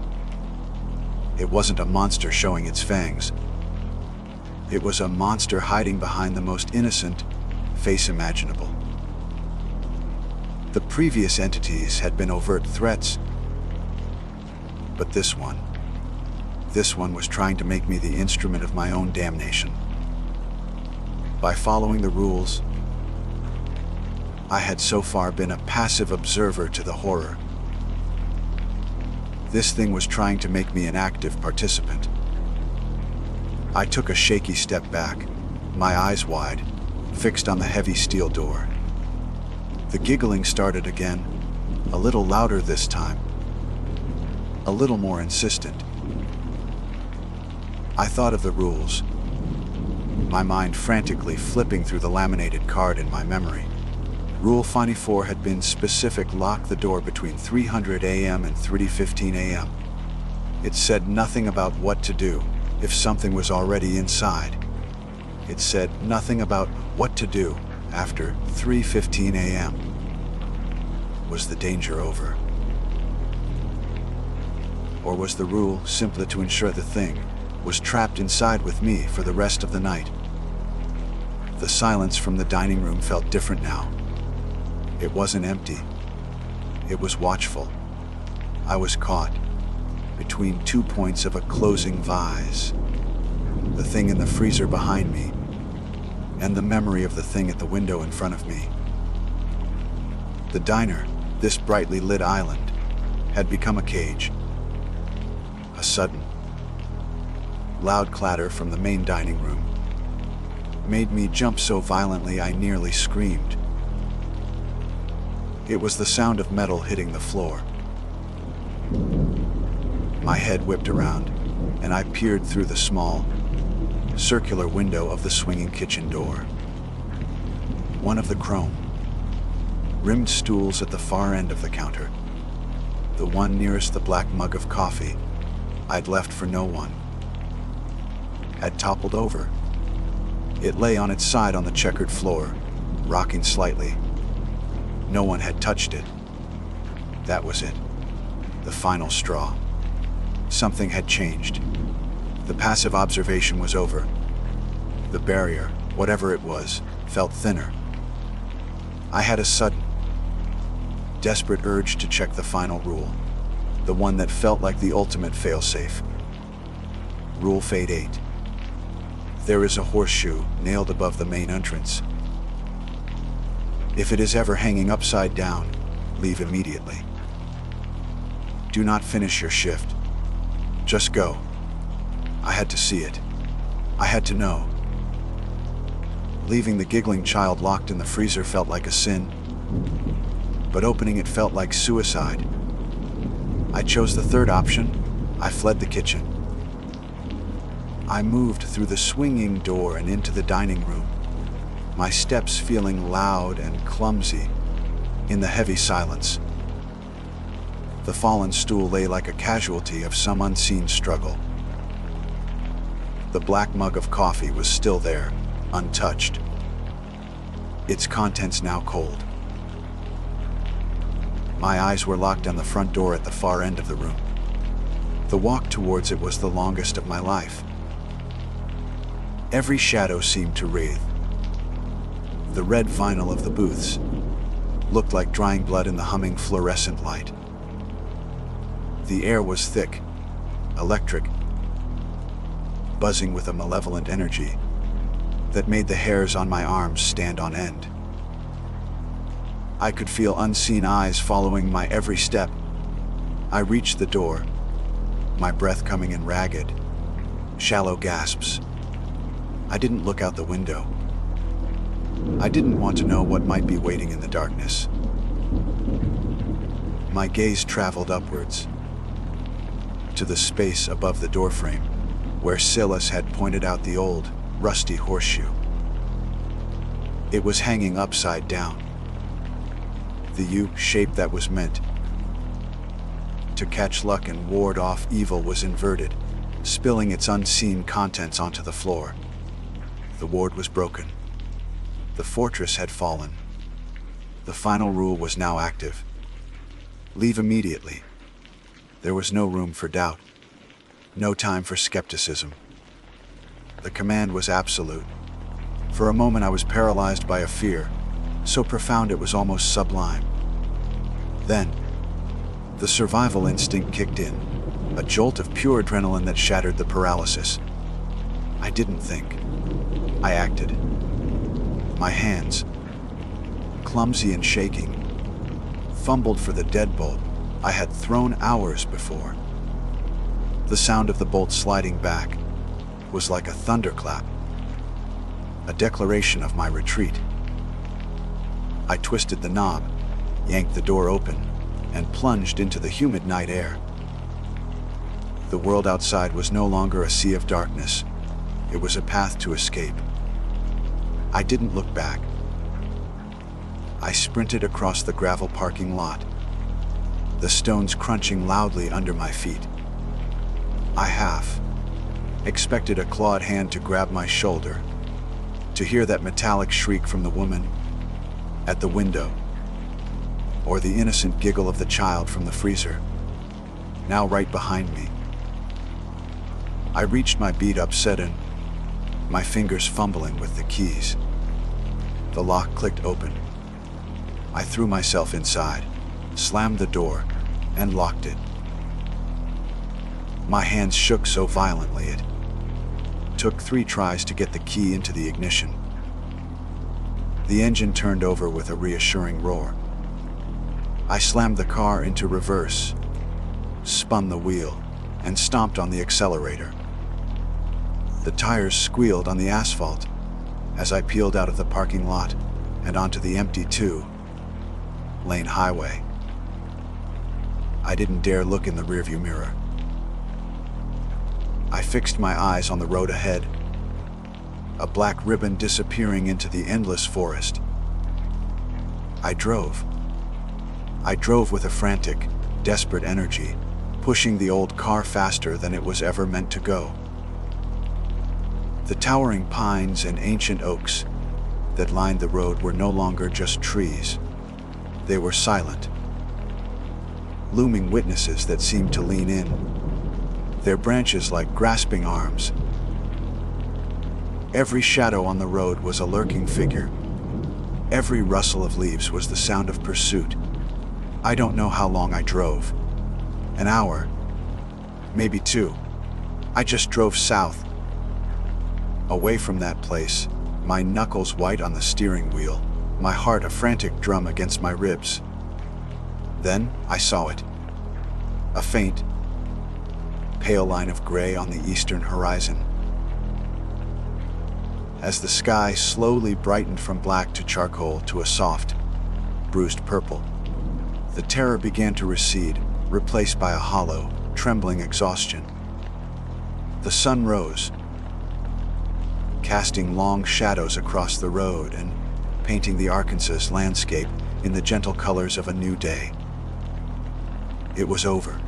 It wasn't a monster showing its fangs. It was a monster hiding behind the most innocent face imaginable. The previous entities had been overt threats, but this one was trying to make me the instrument of my own damnation. By following the rules, I had so far been a passive observer to the horror. This thing was trying to make me an active participant. I took a shaky step back, my eyes wide, fixed on the heavy steel door. The giggling started again, a little louder this time, a little more insistent. I thought of the rules, my mind frantically flipping through the laminated card in my memory. Rule 24 had been specific: lock the door between 300 a.m. and 3:15 a.m. It said nothing about what to do if something was already inside. It said nothing about what to do after 3:15 a.m. Was the danger over? Or was the rule simply to ensure the thing was trapped inside with me for the rest of the night? The silence from the dining room felt different now. It wasn't empty. It was watchful. I was caught between 2 points of a closing vise. The thing in the freezer behind me, and the memory of the thing at the window in front of me. The diner, this brightly lit island, had become a cage. A sudden, loud clatter from the main dining room made me jump so violently I nearly screamed. It was the sound of metal hitting the floor. My head whipped around, and I peered through the small, circular window of the swinging kitchen door. One of the chrome, rimmed stools at the far end of the counter, the one nearest the black mug of coffee I'd left for no one, had toppled over. It lay on its side on the checkered floor, rocking slightly. No one had touched it. That was it. The final straw. Something had changed. The passive observation was over. The barrier, whatever it was, felt thinner. I had a sudden, desperate urge to check the final rule. the one that felt like the ultimate failsafe. Rule Fate 8. There is a horseshoe nailed above the main entrance. If it is ever hanging upside down, leave immediately. Do not finish your shift. Just go. I had to see it. I had to know. Leaving the giggling child locked in the freezer felt like a sin, but opening it felt like suicide. I chose the third option. I fled the kitchen. I moved through the swinging door and into the dining room, my steps feeling loud and clumsy in the heavy silence. The fallen stool lay like a casualty of some unseen struggle. The black mug of coffee was still there, untouched, its contents now cold. My eyes were locked on the front door at the far end of the room. The walk towards it was the longest of my life. Every shadow seemed to writhe. The red vinyl of the booths looked like drying blood in the humming fluorescent light. The air was thick, electric, buzzing with a malevolent energy that made the hairs on my arms stand on end. I could feel unseen eyes following my every step. I reached the door, my breath coming in ragged, shallow gasps. I didn't look out the window. I didn't want to know what might be waiting in the darkness. My gaze traveled upwards to the space above the doorframe, where Silas had pointed out the old, rusty horseshoe. It was hanging upside down. The U shape that was meant to catch luck and ward off evil was inverted, spilling its unseen contents onto the floor. The ward was broken. The fortress had fallen. The final rule was now active. Leave immediately. There was no room for doubt, no time for skepticism. The command was absolute. For a moment I was paralyzed by a fear, so profound it was almost sublime. Then, the survival instinct kicked in, a jolt of pure adrenaline that shattered the paralysis. I didn't think. I acted. My hands, clumsy and shaking, fumbled for the deadbolt I had thrown hours before. The sound of the bolt sliding back was like a thunderclap, a declaration of my retreat. I twisted the knob, yanked the door open, and plunged into the humid night air. The world outside was no longer a sea of darkness. It was a path to escape. I didn't look back. I sprinted across the gravel parking lot, the stones crunching loudly under my feet. I half expected a clawed hand to grab my shoulder, to hear that metallic shriek from the woman at the window, or the innocent giggle of the child from the freezer, now right behind me. I reached my beat-up setting, my fingers fumbling with the keys. The lock clicked open. I threw myself inside, slammed the door, and locked it. My hands shook so violently it took 3 tries to get the key into the ignition. The engine turned over with a reassuring roar. I slammed the car into reverse, spun the wheel, and stomped on the accelerator. The tires squealed on the asphalt as I peeled out of the parking lot and onto the empty 2-lane highway. I didn't dare look in the rearview mirror. I fixed my eyes on the road ahead, a black ribbon disappearing into the endless forest. I drove. I drove with a frantic, desperate energy, pushing the old car faster than it was ever meant to go. The towering pines and ancient oaks that lined the road were no longer just trees. They were silent, looming witnesses that seemed to lean in, their branches like grasping arms. Every shadow on the road was a lurking figure. Every rustle of leaves was the sound of pursuit. I don't know how long I drove. An hour, maybe two. I just drove south, away from that place, my knuckles white on the steering wheel, my heart a frantic drum against my ribs. Then I saw it. A faint, pale line of gray on the eastern horizon. As the sky slowly brightened from black to charcoal to a soft, bruised purple, the terror began to recede, replaced by a hollow, trembling exhaustion. The sun rose, casting long shadows across the road and painting the Arkansas landscape in the gentle colors of a new day. It was over.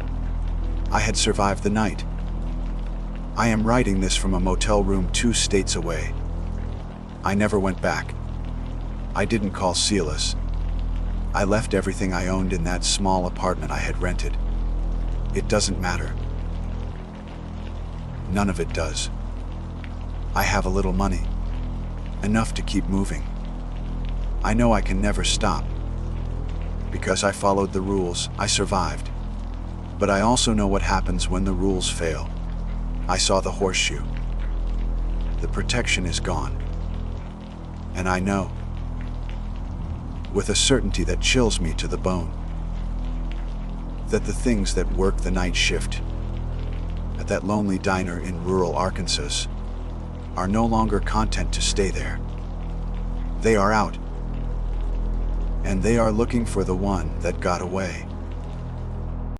I had survived the night. I am writing this from a motel room 2 states away. I never went back. I didn't call Silas. I left everything I owned in that small apartment I had rented. It doesn't matter. None of it does. I have a little money, enough to keep moving. I know I can never stop. Because I followed the rules, I survived. But I also know what happens when the rules fail. I saw the horseshoe. The protection is gone. And I know, with a certainty that chills me to the bone, that the things that work the night shift at that lonely diner in rural Arkansas are no longer content to stay there. They are out, and they are looking for the one that got away.